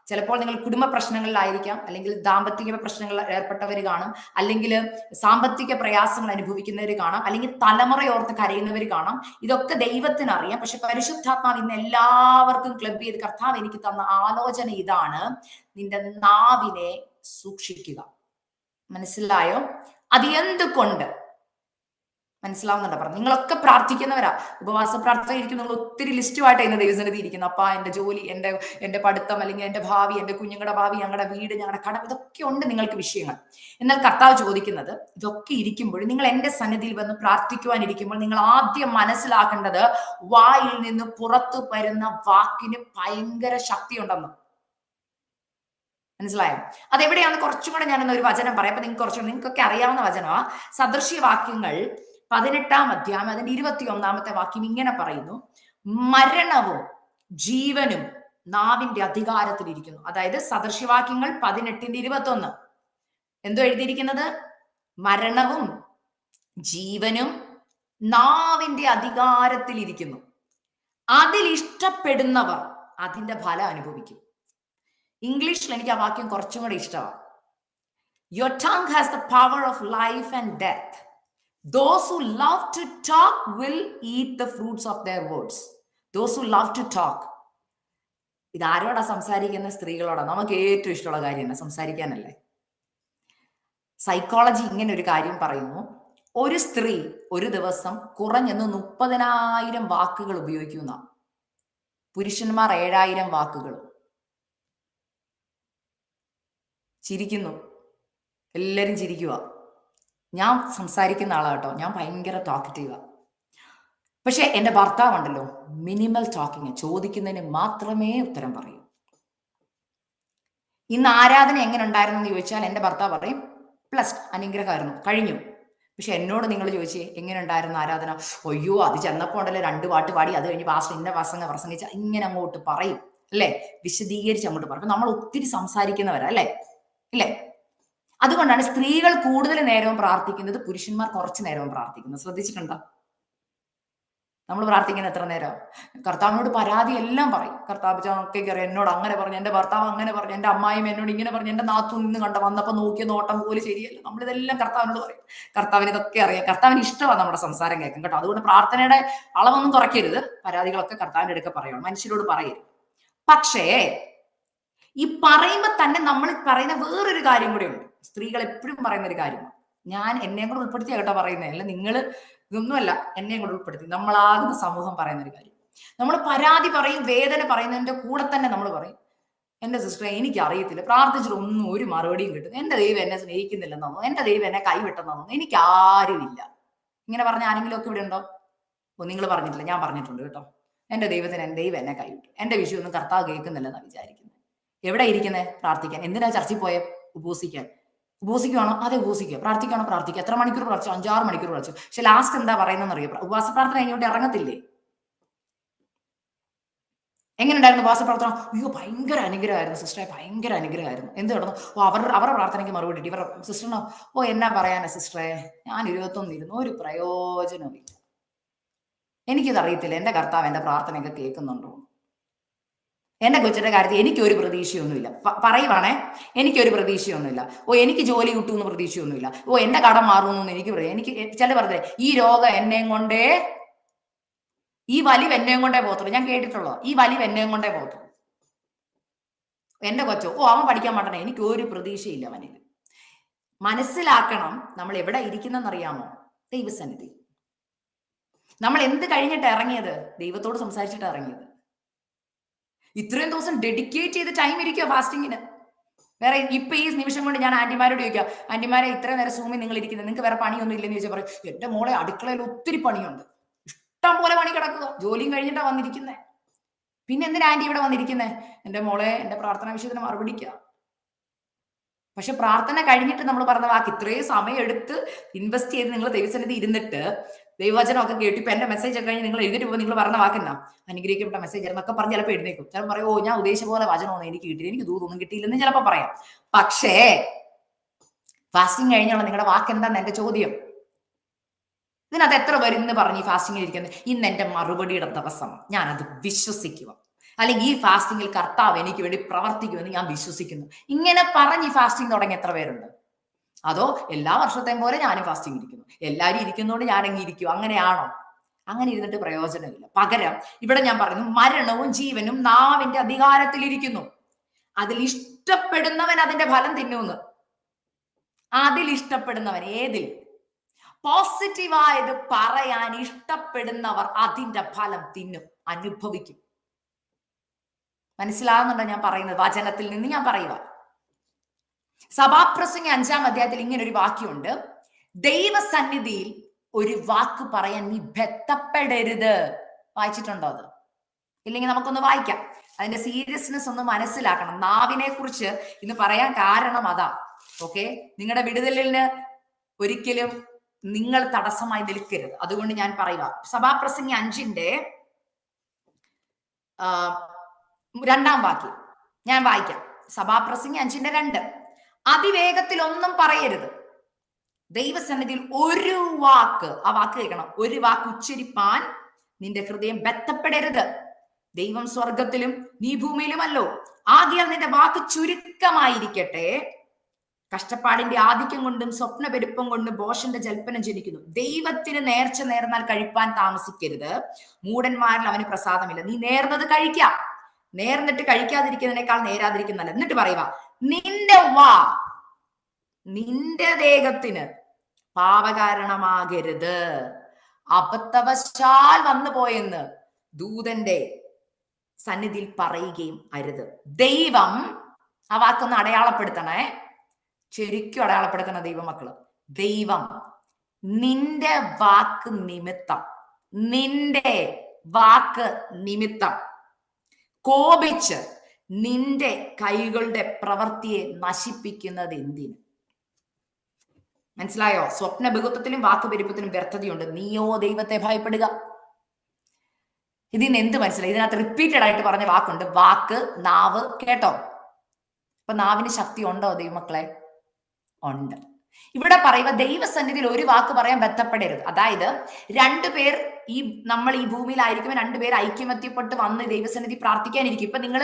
ചിലപ്പോൾ നിങ്ങൾ കുടുംബ പ്രശ്നങ്ങളിലായിരിക്കാം, അല്ലെങ്കിൽ ദാമ്പത്തിക പ്രശ്നങ്ങളിൽ ഏർപ്പെട്ടവർ കാണും, അല്ലെങ്കിൽ സാമ്പത്തിക പ്രയാസങ്ങൾ അനുഭവിക്കുന്നവർ കാണാം, അല്ലെങ്കിൽ തലമുറയോർത്ത് കരയുന്നവർ കാണാം. ഇതൊക്കെ ദൈവത്തിന് അറിയാം. പക്ഷെ പരിശുദ്ധാത്മാവ് ഇന്ന് എല്ലാവർക്കും ക്ലബ് ചെയ്ത് കർത്താവ് എനിക്ക് തന്ന ആലോചന ഇതാണ്: നിന്റെ നാവിനെ സൂക്ഷിക്കുക. മനസ്സിലായോ? അത് എന്തുകൊണ്ട്? മനസ്സിലാവുന്നുണ്ടോ? പറഞ്ഞു. നിങ്ങളൊക്കെ പ്രാർത്ഥിക്കുന്നവരാ, ഉപവാസ പ്രാർത്ഥന ഇരിക്കും. നിങ്ങൾ ഒത്തിരി ലിസ്റ്റുമായിട്ട് ഇന്ന് ദൈവസന്നിധി ഇരിക്കുന്നു. അപ്പ എന്റെ ജോലി, എന്റെ പഠിത്തം, അല്ലെങ്കിൽ എന്റെ ഭാവി, എന്റെ കുഞ്ഞുങ്ങളുടെ ഭാവി, ഞങ്ങളുടെ വീട്, ഞങ്ങളുടെ കടം, ഇതൊക്കെ ഉണ്ട് നിങ്ങൾക്ക് വിഷയങ്ങൾ. എന്നാൽ കർത്താവ് ചോദിക്കുന്നത്, ഇതൊക്കെ ഇരിക്കുമ്പോൾ നിങ്ങൾ എന്റെ സന്നിധിയിൽ വന്ന് പ്രാർത്ഥിക്കുവാനിരിക്കുമ്പോൾ നിങ്ങൾ ആദ്യം മനസ്സിലാക്കേണ്ടത് വായിൽ നിന്ന് പുറത്തു വരുന്ന വാക്കിന് ഭയങ്കര ശക്തി ഉണ്ടെന്ന്. മനസ്സിലായോ? അതെവിടെയാണെന്ന് കുറച്ചും കൂടെ ഞാനൊന്ന് ഒരു വചനം പറയാം. അപ്പൊ നിങ്ങൾക്കൊക്കെ അറിയാവുന്ന വചനമാ. സദൃശ്യവാക്യങ്ങൾ 18 അധ്യായം അതിന്റെ 21 വാക്യം ഇങ്ങനെ പറയുന്നു: മരണവും ജീവനും നാവിന്റെ അധികാരത്തിലിരിക്കുന്നു. അതായത് സദൃശ്യവാക്യങ്ങൾ 18:21 എന്തോ എഴുതിയിരിക്കുന്നത്? മരണവും ജീവനും നാവിന്റെ അധികാരത്തിലിരിക്കുന്നു. അതിൽ ഇഷ്ടപ്പെടുന്നവർ അതിന്റെ ഫലം അനുഭവിക്കും. ഇംഗ്ലീഷിൽ എനിക്ക് ആ വാക്യം കുറച്ചും കൂടെ ഇഷ്ടമാണ്. Your tongue has the power of life and death. Those who love to talk will eat the fruits of their words. Those who love to talk. ഇത് ആരോടാ സംസാരിക്കുന്ന? സ്ത്രീകളോടാ. നമുക്ക് ഏറ്റവും ഇഷ്ടമുള്ള കാര്യമാണ് സംസാരിക്കാനല്ലേ. സൈക്കോളജി ഇങ്ങനെ ഒരു കാര്യം പറയുന്നു: ഒരു സ്ത്രീ ഒരു ദിവസം കുറഞ്ഞെന്ന് 30,000 വാക്കുകൾ ഉപയോഗിക്കുന്ന, പുരുഷന്മാർ 7,000 വാക്കുകൾ. ചിരിക്കുന്നു. എല്ലാവരും ചിരിക്കുക. ഞാൻ സംസാരിക്കുന്ന ആളാട്ടോ, ഞാൻ ഭയങ്കര ടോക്കറ്റീവാ. പക്ഷെ എൻ്റെ ഭർത്താവുണ്ടല്ലോ, മിനിമൽ ടോക്കിങ്, ചോദിക്കുന്നതിന് മാത്രമേ ഉത്തരം പറയൂ. ഇന്ന് ആരാധന എങ്ങനെ ഉണ്ടായിരുന്നു എന്ന് ചോദിച്ചാൽ എൻ്റെ ഭർത്താവ് പറയും പ്ലസ് അനുഗ്രഹമായിരുന്നു, കഴിഞ്ഞു. പക്ഷെ എന്നോട് നിങ്ങൾ ചോദിച്ചേ എങ്ങനെ ഉണ്ടായിരുന്നു ആരാധന, അയ്യോ അത് ചെന്നപ്പോൾ ഉണ്ടല്ലോ 2 പാട്ട് പാടി, അത് കഴിഞ്ഞ് പാസ്റ്റർ ഇന്ന പ്രസംഗിച്ച ഇങ്ങനെ അങ്ങോട്ട് പറയും അല്ലേ, വിശദീകരിച്ച് അങ്ങോട്ട് പറയും. നമ്മൾ ഒത്തിരി സംസാരിക്കുന്നവരാ അല്ലേ ഇല്ലേ? അതുകൊണ്ടാണ് സ്ത്രീകൾ കൂടുതൽ നേരവും പ്രാർത്ഥിക്കുന്നത്, പുരുഷന്മാർ കുറച്ച് നേരവും പ്രാർത്ഥിക്കുന്നത്. ശ്രദ്ധിച്ചിട്ടുണ്ടോ? നമ്മൾ പ്രാർത്ഥിക്കുന്ന എത്ര നേരം? കർത്താവിനോട് പരാതി എല്ലാം പറയും. കർത്താവ് ഒക്കെ അറിയാം, എന്നോട് അങ്ങനെ പറഞ്ഞു, എൻ്റെ ഭർത്താവ് അങ്ങനെ പറഞ്ഞു, എൻ്റെ അമ്മായിയും എന്നോട് ഇങ്ങനെ പറഞ്ഞു, എൻ്റെ നാത്തു നിന്ന് കണ്ട വന്നപ്പോൾ നോക്കിയ നോട്ടം പോലും ശരിയല്ല. നമ്മളിതെല്ലാം കർത്താവിനോട് പറയും. കർത്താവിന് ഇതൊക്കെ അറിയാം. കർത്താവിന് ഇഷ്ടമാണ് നമ്മുടെ സംസാരം കേൾക്കും കേട്ടോ. അതുകൊണ്ട് പ്രാർത്ഥനയുടെ അളവൊന്നും കുറയ്ക്കരുത്. പരാതികളൊക്കെ കർത്താവിൻ്റെ അടുക്ക പറയണം, മനുഷ്യരോട് പറയരുത്. പക്ഷേ ഈ പറയുമ്പോൾ തന്നെ നമ്മൾ പറയുന്ന വേറൊരു കാര്യം കൂടെ ഉണ്ട്. സ്ത്രീകൾ എപ്പോഴും പറയുന്ന ഒരു കാര്യമാണ്, ഞാൻ എന്നെയും കൂടെ ഉൾപ്പെടുത്തിയ കേട്ടോ പറയുന്നത്, അല്ല നിങ്ങൾ ഇതൊന്നുമല്ല, എന്നെയും കൂടെ ഉൾപ്പെടുത്തി നമ്മളാകുന്ന സമൂഹം പറയുന്ന ഒരു കാര്യം. നമ്മൾ പരാതി പറയും, വേദന പറയുന്നതിന്റെ കൂടെ തന്നെ നമ്മൾ പറയും, എന്റെ സിസ്റ്ററെ എനിക്ക് അറിയത്തില്ല, പ്രാർത്ഥിച്ചിട്ട് ഒന്നും ഒരു മറുപടിയും കിട്ടുന്നു, എന്റെ ദൈവം എന്നെ സ്നേഹിക്കുന്നില്ലെന്നോ, എന്റെ ദൈവം എന്നെ കൈവിട്ടെന്നോ, എനിക്ക് ആരുമില്ല. ഇങ്ങനെ പറഞ്ഞ ആരെങ്കിലും ഒക്കെ ഇവിടെ ഉണ്ടോ? ഓ, നിങ്ങൾ പറഞ്ഞിട്ടില്ല, ഞാൻ പറഞ്ഞിട്ടുണ്ട് കേട്ടോ. എന്റെ ദൈവം എന്നെ കൈവിട്ടു, എന്റെ വിഷയമൊന്നും കർത്താവ് കേൾക്കുന്നില്ലെന്നാണ് വിചാരിക്കുന്നത്. എവിടെ ഇരിക്കുന്നത്? പ്രാർത്ഥിക്കാൻ. എന്തിനാ ചർച്ചിൽ പോയ? ഉപവസിക്കാൻ. ഉപവസിക്കുകയാണോ? അതെ ഉപവസിക്കുക. പ്രാർത്ഥിക്കുകയാണോ? പ്രാർത്ഥിക്കുക. എത്ര മണിക്കൂർ പ്രാർത്ഥിച്ചു? 5-6 മണിക്കൂർ പ്രാർത്ഥിച്ചു. പക്ഷെ ലാസ്റ്റ് എന്താ പറയുന്നതെന്ന് അറിയോ? ഉപവാസ പ്രാർത്ഥന കഴിഞ്ഞോട്ട് ഇറങ്ങത്തില്ലേ? എങ്ങനെ ഉണ്ടായിരുന്നു ഉപവാസ പ്രാർത്ഥന? അയ്യോ ഭയങ്കര അനുഗ്രഹമായിരുന്നു സിസ്റ്ററെ, ഭയങ്കര അനുഗ്രഹമായിരുന്നു. എന്ത് നടന്നു? ഓ അവരുടെ പ്രാർത്ഥനയ്ക്ക് മറുപടി കിട്ടി. ഇവരുടെ സിസ്റ്ററിനോ? ഓ എന്നാ പറയാനാ സിസ്റ്ററെ, ഞാൻ 21 ഇരുന്നു, ഒരു പ്രയോജനവും ഇല്ല. എനിക്കിത് അറിയത്തില്ല എന്റെ കർത്താവ് എന്റെ പ്രാർത്ഥനയൊക്കെ കേൾക്കുന്നുണ്ടോ. എന്റെ കൊച്ചിന്റെ കാര്യത്തിൽ എനിക്കൊരു പ്രതീക്ഷയൊന്നുമില്ല. പറയുവാണേ, എനിക്കൊരു പ്രതീക്ഷയൊന്നുമില്ല. ഓ എനിക്ക് ജോലി കിട്ടുമെന്ന് പ്രതീക്ഷയൊന്നുമില്ല. ഓ എന്റെ കടം മാറുമെന്നൊന്നും എനിക്ക് പറയാം. എനിക്ക് ചില പറഞ്ഞേ ഈ രോഗം എന്നെയും കൊണ്ടേ, ഈ വലിവ് എന്നെയും കൊണ്ടേ പോകത്തുള്ളൂ. ഞാൻ കേട്ടിട്ടുള്ളൂ, ഈ വലിവ് എന്നെയും കൊണ്ടേ പോകത്തുള്ളൂ. എന്റെ കൊച്ചോ, ഓ അവൻ പഠിക്കാൻ മാട്ടണേ, എനിക്ക് ഒരു പ്രതീക്ഷയില്ല അവനിൽ. മനസ്സിലാക്കണം നമ്മൾ എവിടെ ഇരിക്കുന്നെന്നറിയാമോ? ദൈവസന്നിധി. നമ്മൾ എന്ത് കഴിഞ്ഞിട്ട് ഇറങ്ങിയത്? ദൈവത്തോട് സംസാരിച്ചിട്ട് ഇറങ്ങിയത്. ഇത്രയും ദിവസം ഡെഡിക്കേറ്റ് ചെയ്ത് ടൈം ഇരിക്കുക ഫാസ്റ്റിങ്ങിന്. വേറെ ഇപ്പൊ ഈ നിമിഷം കൊണ്ട് ഞാൻ ആന്റിമാരോട് ചോദിക്കാം, ആന്റിമാരെ ഇത്രയും നേരം സൂമിൽ നിങ്ങൾ ഇരിക്കുന്നത്, നിങ്ങൾക്ക് വേറെ പണിയൊന്നും ഇല്ലെന്ന് ചോദിച്ചാൽ പറയും, എന്റെ മോളെ അടുക്കളയിൽ ഒത്തിരി പണിയുണ്ട്, ഇഷ്ടം പോലെ പണി കിടക്കുക, ജോലിയും കഴിഞ്ഞിട്ടാ വന്നിരിക്കുന്നത്. പിന്നെ എന്തിനാ ആന്റി ഇവിടെ വന്നിരിക്കുന്നത്? എന്റെ മോളെ എന്റെ പ്രാർത്ഥനാ വിഷയത്തിന് മറുപടിക്കുക. പക്ഷെ പ്രാർത്ഥന കഴിഞ്ഞിട്ട് നമ്മൾ പറഞ്ഞ വാക്ക്, ഇത്രയും സമയം എടുത്ത് ഇൻവെസ്റ്റ് ചെയ്ത് നിങ്ങൾ ദൈവസന്നിധി ഇരുന്നിട്ട് ദൈവവചനം ഒക്കെ കേട്ട് ഇപ്പൊ എന്റെ മെസ്സേജ് ഒക്കെ കഴിഞ്ഞ് നിങ്ങൾ എഴുതിട്ട് പോകുമ്പോൾ നിങ്ങൾ പറഞ്ഞ വാക്കെന്നാ? അനുഗ്രഹിക്കപ്പെട്ട മെസ്സേജ് എന്നൊക്കെ പറഞ്ഞ് ചിലപ്പോൾ എഴുന്നേക്കും. ചിലപ്പോൾ പറയും, ഓ ഞാൻ ഉദ്ദേശിച്ച പോലെ വചനമൊന്നും എനിക്ക് കിട്ടിയില്ല, എനിക്ക് ദൂതൊന്നും കിട്ടിയില്ലെന്ന് ചിലപ്പോൾ പറയാം. പക്ഷേ ഫാസ്റ്റിംഗ് കഴിഞ്ഞുള്ള നിങ്ങളുടെ വാക്ക് എന്താന്ന് എന്റെ ചോദ്യം. ഇതിനകത്ത് എത്ര പേര് ഇന്ന് പറഞ്ഞ് ഈ ഫാസ്റ്റിംഗ് ഇരിക്കുന്നത്, ഇന്ന് എന്റെ മറുപടിയുടെ ദിവസം, ഞാനത് വിശ്വസിക്കുക, അല്ലെങ്കിൽ ഈ ഫാസ്റ്റിംഗിൽ കർത്താവ് എനിക്ക് വേണ്ടി പ്രവർത്തിക്കുമെന്ന് ഞാൻ വിശ്വസിക്കുന്നു, ഇങ്ങനെ പറഞ്ഞ് ഈ ഫാസ്റ്റിംഗ് തുടങ്ങി എത്ര പേരുണ്ട്? അതോ എല്ലാ വർഷത്തെയും പോലെ ഞാനും ഫാസ്റ്റിംഗ് ഇരിക്കുന്നു, എല്ലാവരും ഇരിക്കുന്നതുകൊണ്ട് ഞാൻ അങ്ങ് ഇരിക്കും, അങ്ങനെയാണോ? അങ്ങനെ ഇരുന്നിട്ട് പ്രയോജനമില്ല. പകരം ഇവിടെ ഞാൻ പറയുന്നു, മരണവും ജീവനും നാവിന്റെ അധികാരത്തിലിരിക്കുന്നു, അതിൽ ഇഷ്ടപ്പെടുന്നവൻ അതിന്റെ ഫലം തിന്നുന്നു. അതിൽ ഇഷ്ടപ്പെടുന്നവൻ, ഏതിൽ? പോസിറ്റീവായത് പറയാൻ ഇഷ്ടപ്പെടുന്നവർ അതിന്റെ ഫലം തിന്നും, അനുഭവിക്കും. മനസ്സിലാകുന്നുണ്ടോ ഞാൻ പറയുന്നത്? വചനത്തിൽ നിന്ന് ഞാൻ പറയുക. സഭാപ്രസംഗി 5-ാം അധ്യായത്തിൽ ഇങ്ങനെ ഒരു വാക്യമുണ്ട്, ദൈവസന്നിധിയിൽ ഒരു വാക്ക് പറയാൻ നീ ബന്ധപ്പെടരുത്. വായിച്ചിട്ടുണ്ടോ അത്? ഇല്ലെങ്കിൽ നമുക്കൊന്ന് വായിക്കാം. അതിന്റെ സീരിയസ്നെസ് ഒന്ന് മനസ്സിലാക്കണം. നാവിനെ കുറിച്ച് ഇന്ന് പറയാൻ കാരണം അതാ. ഓക്കെ, നിങ്ങളുടെ വിടുതലിന് ഒരിക്കലും നിങ്ങൾ തടസ്സമായി നിൽക്കരുത്. അതുകൊണ്ട് ഞാൻ പറയുക, സഭാപ്രസംഗി 5-ന്റെ 2-ാം വാക്യം ഞാൻ വായിക്കാം. സഭാപ്രസംഗി 5-ന്റെ 2. അതിവേഗത്തിൽ ഒന്നും പറയരുത്, ദൈവസന്നിധിയിൽ ഒരു വാക്ക്, ആ വാക്ക് കേൾക്കണം, ഒരു വാക്ക് ഉച്ചരിപ്പാൻ നിന്റെ ഹൃദയം ബന്ധപ്പെടരുത്. ദൈവം സ്വർഗത്തിലും നീ ഭൂമിയിലുമല്ലോ, ആകയാൽ നിന്റെ വാക്ക് ചുരുക്കമായിരിക്കട്ടെ. കഷ്ടപ്പാടിന്റെ ആധിക്യം കൊണ്ടും സ്വപ്നപെരുപ്പം കൊണ്ടും ഭോഷന്റെ ജൽപ്പനം ജനിക്കുന്നു. ദൈവത്തിന് നേർച്ച നേർന്നാൽ കഴിപ്പാൻ താമസിക്കരുത്, മൂടന്മാരിൽ അവന് പ്രസാദമില്ല. നീ നേർന്നത് കഴിക്കാം, നേർന്നിട്ട് കഴിക്കാതിരിക്കുന്നതിനേക്കാൾ നേരാതിരിക്കുന്നല്ല. എന്നിട്ട് പറയുക, നിന്റെ വാ നിന്റെ ദേഹത്തിന് പാപകാരണമാകരുത്. അബദ്ധവശാൽ വന്നു പോയെന്ന് ദൂതന്റെ സന്നിധിയിൽ പറയുകയും അരുത്. ദൈവം, ആ വാക്കൊന്ന് അടയാളപ്പെടുത്തണേ, ശരിക്കും അടയാളപ്പെടുത്തുന്ന ദൈവമക്കള്. ദൈവം നിന്റെ വാക്ക് നിമിത്തം, നിന്റെ വാക്ക് നിമിത്തം കോപിച്ച് നിന്റെ കൈകളുടെ പ്രവൃത്തിയെ നശിപ്പിക്കുന്നത് എന്തിന്? മനസ്സിലായോ? സ്വപ്ന ബഹുത്വത്തിലും വാക്ക് പെരുപ്പത്തിലും വ്യർത്ഥതയുണ്ട്. നീയോ ദൈവത്തെ ഭയപ്പെടുക. ഇതിന് എന്ത് മനസ്സിലായി? ഇതിനകത്ത് റിപ്പീറ്റഡ് ആയിട്ട് പറഞ്ഞ വാക്കുണ്ട്, വാക്ക്, നാവ്. കേട്ടോ? അപ്പൊ നാവിന് ശക്തി ഉണ്ടോ ദൈവമക്കളെ? ഉണ്ട്. ഇവിടെ പറയുക ദൈവസന്നിധിയിൽ ഒരു വാക്ക് പറയാൻ ബന്ധപ്പെടരുത്. അതായത് രണ്ടുപേർ നമ്മൾ ഈ ഭൂമിയിലായിരിക്കുമ്പോൾ രണ്ടുപേർ ഐക്യമത്യപ്പെട്ട് വന്ന് ദൈവസന്നിധി പ്രാർത്ഥിക്കാനിരിക്കും. ഇപ്പൊ നിങ്ങൾ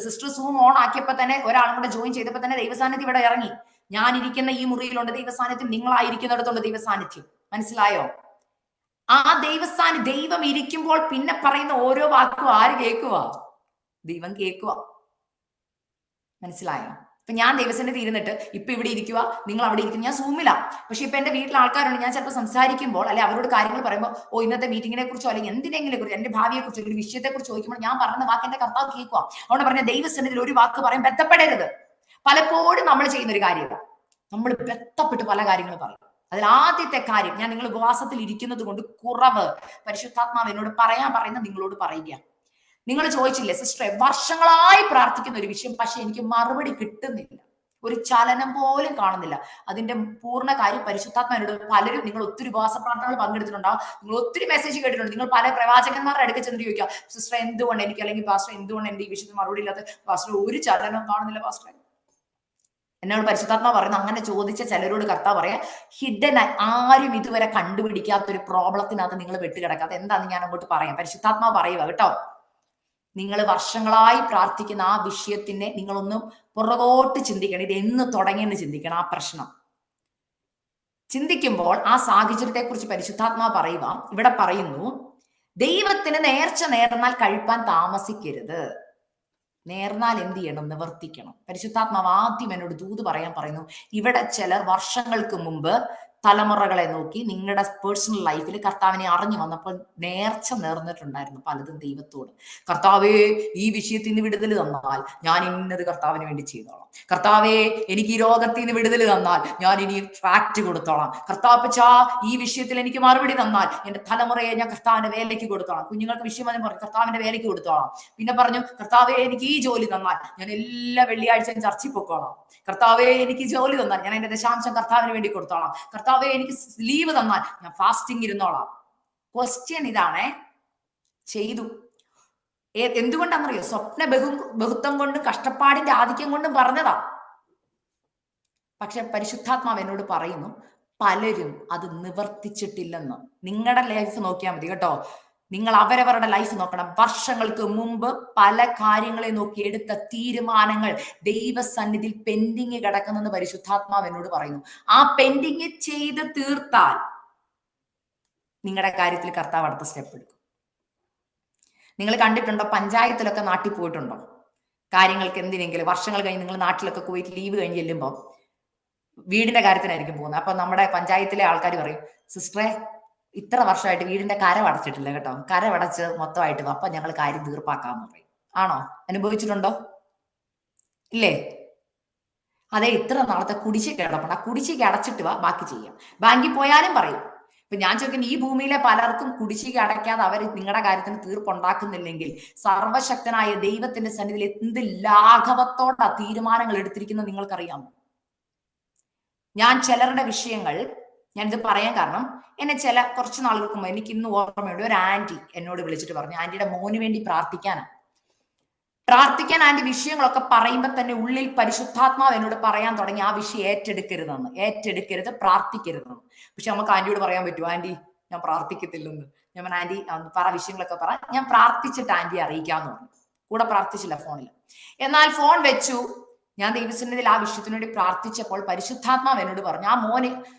സിസ്റ്റർ സൂം ഓൺ ആക്കിയപ്പോ തന്നെ ഒരാളും കൂടെ ജോയിൻ ചെയ്തപ്പോ തന്നെ ദൈവസാന്നിധ്യം ഇവിടെ ഇറങ്ങി. ഞാൻ ഇരിക്കുന്ന ഈ മുറിയിലുണ്ട് ദൈവസാന്നിധ്യം, നിങ്ങളായിരിക്കുന്നിടത്തുണ്ട് ദൈവസാന്നിധ്യം. മനസ്സിലായോ? ആ ദൈവം ഇരിക്കുമ്പോൾ പിന്നെ പറയുന്ന ഓരോ വാക്കും ആര് കേൾക്കുക? ദൈവം കേൾക്കുക. മനസ്സിലായോ? ഇപ്പൊ ഞാൻ ദൈവസന്നിധി ഇരുന്നിട്ട് ഇപ്പൊ ഇവിടെ ഇരിക്കുക, നിങ്ങൾ അവിടെ ഇരിക്കും, ഞാൻ സൂമില്ല. പക്ഷെ ഇപ്പൊ എന്റെ വീട്ടിൽ ആൾക്കാരുണ്ട്, ഞാൻ ചിലപ്പോൾ സംസാരിക്കുമ്പോൾ അല്ലെ അവരോട് കാര്യങ്ങൾ പറയുമ്പോൾ, ഓ ഇന്നത്തെ മീറ്റിങ്ങിനെ കുറിച്ചോ അല്ലെങ്കിൽ എന്തിനെങ്കിലും കുറിച്ച്, എന്റെ ഭാവിയെ കുറിച്ചോ ഒരു വിഷയത്തെ കുറിച്ച് ചോദിക്കുമ്പോൾ ഞാൻ പറഞ്ഞ വാക്ക് എന്റെ കർത്താവ് കേൾക്കുക. അതുകൊണ്ട് പറഞ്ഞ ദൈവസന്നിധിയിൽ ഒരു വാക്ക് പറയാൻ ബന്ധപ്പെടരുത്. പലപ്പോഴും നമ്മൾ ചെയ്യുന്ന ഒരു കാര്യമാണ്, നമ്മൾ ബന്ധപ്പെട്ട് പല കാര്യങ്ങൾ പറയും. അതിൽ ആദ്യത്തെ കാര്യം, ഞാൻ നിങ്ങൾ ഉപവാസത്തിൽ ഇരിക്കുന്നത് കൊണ്ട് കുറവ് പരിശുദ്ധാത്മാവ് എന്നോട് പറയുന്ന നിങ്ങളോട് പറയുക. നിങ്ങൾ ചോദിച്ചില്ലേ സിസ്റ്ററെ, വർഷങ്ങളായി പ്രാർത്ഥിക്കുന്ന ഒരു വിഷയം, പക്ഷെ എനിക്ക് മറുപടി കിട്ടുന്നില്ല, ഒരു ചലനം പോലും കാണുന്നില്ല. അതിന്റെ പൂർണ്ണ കാര്യം പരിശുദ്ധാത്മാവിനോട് പലരും, നിങ്ങൾ ഒത്തിരി ഉപവാസ പ്രാർത്ഥനകൾ പങ്കെടുത്തിട്ടുണ്ടാവും, നിങ്ങൾ ഒത്തിരി മെസ്സേജ് കേട്ടിട്ടുണ്ട്, നിങ്ങൾ പല പ്രവാചകന്മാരുടെ അടുത്ത് ചെന്ന് ചോദിക്കുക, സിസ്റ്റർ എന്തുകൊണ്ട് എനിക്ക്, അല്ലെങ്കിൽ പാസ്റ്റർ എന്തുകൊണ്ട് എന്റെ ഈ വിഷയത്തിന് മറുപടി ഇല്ലാത്ത, പാസ്റ്റർ ഒരു ചലനം കാണുന്നില്ല പാസ്റ്റർ. എന്നോട് പരിശുദ്ധാത്മാ പറയുന്നു, അങ്ങനെ ചോദിച്ച ചിലരോട് കർത്താവ് പറയാ, ഹിഡൻ ആരും ഇതുവരെ കണ്ടുപിടിക്കാത്ത ഒരു പ്രോബ്ലത്തിനകത്ത് നിങ്ങൾ വെട്ടുകിടക്കാത്ത എന്താന്ന് ഞാൻ അങ്ങോട്ട് പറയാം. പരിശുദ്ധാത്മാവ് പറയുക കേട്ടോ, നിങ്ങൾ വർഷങ്ങളായി പ്രാർത്ഥിക്കുന്ന ആ വിഷയത്തിനെ നിങ്ങളൊന്നും പുറകോട്ട് ചിന്തിക്കണം. ഇത് എന്ന് തുടങ്ങിയെന്ന് ചിന്തിക്കണം. ആ പ്രശ്നം ചിന്തിക്കുമ്പോൾ ആ സാഹചര്യത്തെ കുറിച്ച് പരിശുദ്ധാത്മാവ് പറയുക. ഇവിടെ പറയുന്നു, ദൈവത്തിന് നേർച്ച നേർന്നാൽ കഴിപ്പാൻ താമസിക്കരുത്. നേർന്നാൽ എന്ത് ചെയ്യണം? നിവർത്തിക്കണം. പരിശുദ്ധാത്മാവ് ആദ്യം എന്നോട് ദൂത് പറയാൻ പറയുന്നു, ഇവിടെ ചിലർ വർഷങ്ങൾക്ക് മുമ്പ് തലമുറകളെ നോക്കി നിങ്ങളുടെ പേഴ്സണൽ ലൈഫിൽ കർത്താവിനെ അറിഞ്ഞു വന്നപ്പോൾ നേർച്ച നേർന്നിട്ടുണ്ടായിരുന്നു പലതും ദൈവത്തോട്. കർത്താവേ ഈ വിഷയത്തിൽ നിന്ന് വിടുതൽ തന്നാൽ ഞാൻ ഇന്നത് കർത്താവിന് വേണ്ടി ചെയ്തോളാം. കർത്താവേ എനിക്ക് ഈ രോഗത്തിൽ നിന്ന് വിടുതൽ തന്നാൽ ഞാൻ ഇനി ട്രാക്ട് കൊടുത്തോളാം. കർത്താപ്പച്ചാ ഈ വിഷയത്തിൽ എനിക്ക് മറുപടി തന്നാൽ എന്റെ തലമുറയെ ഞാൻ കർത്താവിന്റെ വേലയ്ക്ക് കൊടുത്തോളാം. കുഞ്ഞുങ്ങൾക്ക് വിഷയം പറഞ്ഞു, കർത്താവിന്റെ വേലയ്ക്ക് കൊടുത്തോളാം. പിന്നെ പറഞ്ഞു, കർത്താവേ എനിക്ക് ഈ ജോലി തന്നാൽ ഞാൻ എല്ലാ വെള്ളിയാഴ്ചയും ചർച്ചിൽ പൊക്കോളാം. കർത്താവേ എനിക്ക് ജോലി തന്നാൽ ഞാൻ എന്റെ ദശാംശം കർത്താവിന് വേണ്ടി കൊടുത്തോളാം. കർത്താവേ എനിക്ക് ലീവ് തന്നാൽ ഞാൻ ഫാസ്റ്റിംഗ് ഇരുന്നോളാം. ക്വസ്റ്റ്യൻ ഇതാണേ, ചെയ്തു. എന്തുകൊണ്ടാണെന്നറിയോ? സ്വപ്ന ബഹുത്വം കൊണ്ടും കഷ്ടപ്പാടിന്റെ ആധിക്യം കൊണ്ടും പറഞ്ഞതാ. പക്ഷെ പരിശുദ്ധാത്മാവ് എന്നോട് പറയുന്നു, പലരും അത് നിവർത്തിച്ചിട്ടില്ലെന്ന്. നിങ്ങളുടെ ലൈഫ് നോക്കിയാൽ മതി കേട്ടോ, നിങ്ങൾ അവരവരുടെ ലൈഫ് നോക്കണം. വർഷങ്ങൾക്ക് മുമ്പ് പല കാര്യങ്ങളെ നോക്കി എടുത്ത തീരുമാനങ്ങൾ ദൈവസന്നിധിയിൽ പെൻഡിങ് കിടക്കുന്നെന്ന് പരിശുദ്ധാത്മാവ് എന്നോട് പറയുന്നു. ആ പെൻഡിങ് ചെയ്ത് തീർത്താൽ നിങ്ങളുടെ കാര്യത്തിൽ കർത്താവ് അടുത്ത സ്റ്റെപ്പ് എടുക്കും. നിങ്ങൾ കണ്ടിട്ടുണ്ടോ, പഞ്ചായത്തിലൊക്കെ നാട്ടിൽ പോയിട്ടുണ്ടോ? കാര്യങ്ങൾക്ക് എന്തിനെങ്കിലും വർഷങ്ങൾ കഴിഞ്ഞ് നിങ്ങൾ നാട്ടിലൊക്കെ പോയിട്ട് ലീവ് കഴിഞ്ഞ് ചെല്ലുമ്പോൾ വീടിന്റെ കാര്യത്തിനായിരിക്കും പോകുന്നത്. അപ്പൊ നമ്മുടെ പഞ്ചായത്തിലെ ആൾക്കാർ പറയും, സിസ്റ്ററെ ഇത്ര വർഷമായിട്ട് വീടിന്റെ കരവടച്ചിട്ടില്ല കേട്ടോ, കരവടച്ച് മൊത്തമായിട്ട് അപ്പൊ ഞങ്ങൾ കാര്യം തീർപ്പാക്കാന്ന് പറയും. ആണോ? അനുഭവിച്ചിട്ടുണ്ടോ? ഇല്ലേ? അതെ, ഇത്ര നാളത്തെ കുടിശ്ശിക കിടപ്പുണ്ട്, ആ കുടിശ്ശിക അടച്ചിട്ട് വാ, ബാക്കി ചെയ്യാം. ബാങ്കിൽ പോയാലും പറയും. ഇപ്പൊ ഞാൻ ചോദിക്കുന്നു, ഈ ഭൂമിയിലെ പലർക്കും കുടിശ്ശിക അടയ്ക്കാതെ അവർ നിങ്ങളുടെ കാര്യത്തിന് തീർപ്പുണ്ടാക്കുന്നില്ലെങ്കിൽ സർവശക്തനായ ദൈവത്തിന്റെ സന്നിധിയിൽ എന്ത് ലാഘവത്തോടെ തീരുമാനങ്ങൾ എടുത്തിരിക്കുന്നത് നിങ്ങൾക്കറിയാമോ? ഞാൻ ചിലരുടെ വിഷയങ്ങൾ ഞാനിത് പറയാൻ കാരണം, എന്നെ കുറച്ച് നാളുകൾക്ക് മുമ്പ്, എനിക്ക് ഇന്ന് ഓർമ്മയുണ്ട്, ഒരു ആന്റി എന്നോട് വിളിച്ചിട്ട് പറഞ്ഞു, ആന്റിയുടെ മോന് വേണ്ടി പ്രാർത്ഥിക്കാൻ ആന്റി വിഷയങ്ങളൊക്കെ പറയുമ്പോൾ തന്നെ ഉള്ളിൽ പരിശുദ്ധാത്മാവ് എന്നോട് പറയാൻ തുടങ്ങി, ആ വിഷയം ഏറ്റെടുക്കരുത്, പ്രാർത്ഥിക്കരുതെന്ന്. പക്ഷെ നമുക്ക് ആന്റിയോട് പറയാൻ പറ്റുമോ, ആന്റി ഞാൻ പ്രാർത്ഥിക്കത്തില്ലെന്ന്? ഞാൻ പറഞ്ഞു, ആന്റി പറ, വിഷയങ്ങളൊക്കെ പറ, ഞാൻ പ്രാർത്ഥിച്ചിട്ട് ആന്റി അറിയിക്കാന്ന് പറഞ്ഞു. കൂടെ പ്രാർത്ഥിച്ചില്ല ഫോണിൽ. എന്നാൽ ഫോൺ വെച്ചു, ഞാൻ ദൈവസന്നിധിയിൽ ആ വിഷയത്തിനു വേണ്ടി പ്രാർത്ഥിച്ചപ്പോൾ പരിശുദ്ധാത്മാവ് എന്നോട് പറഞ്ഞു, ആ മോന്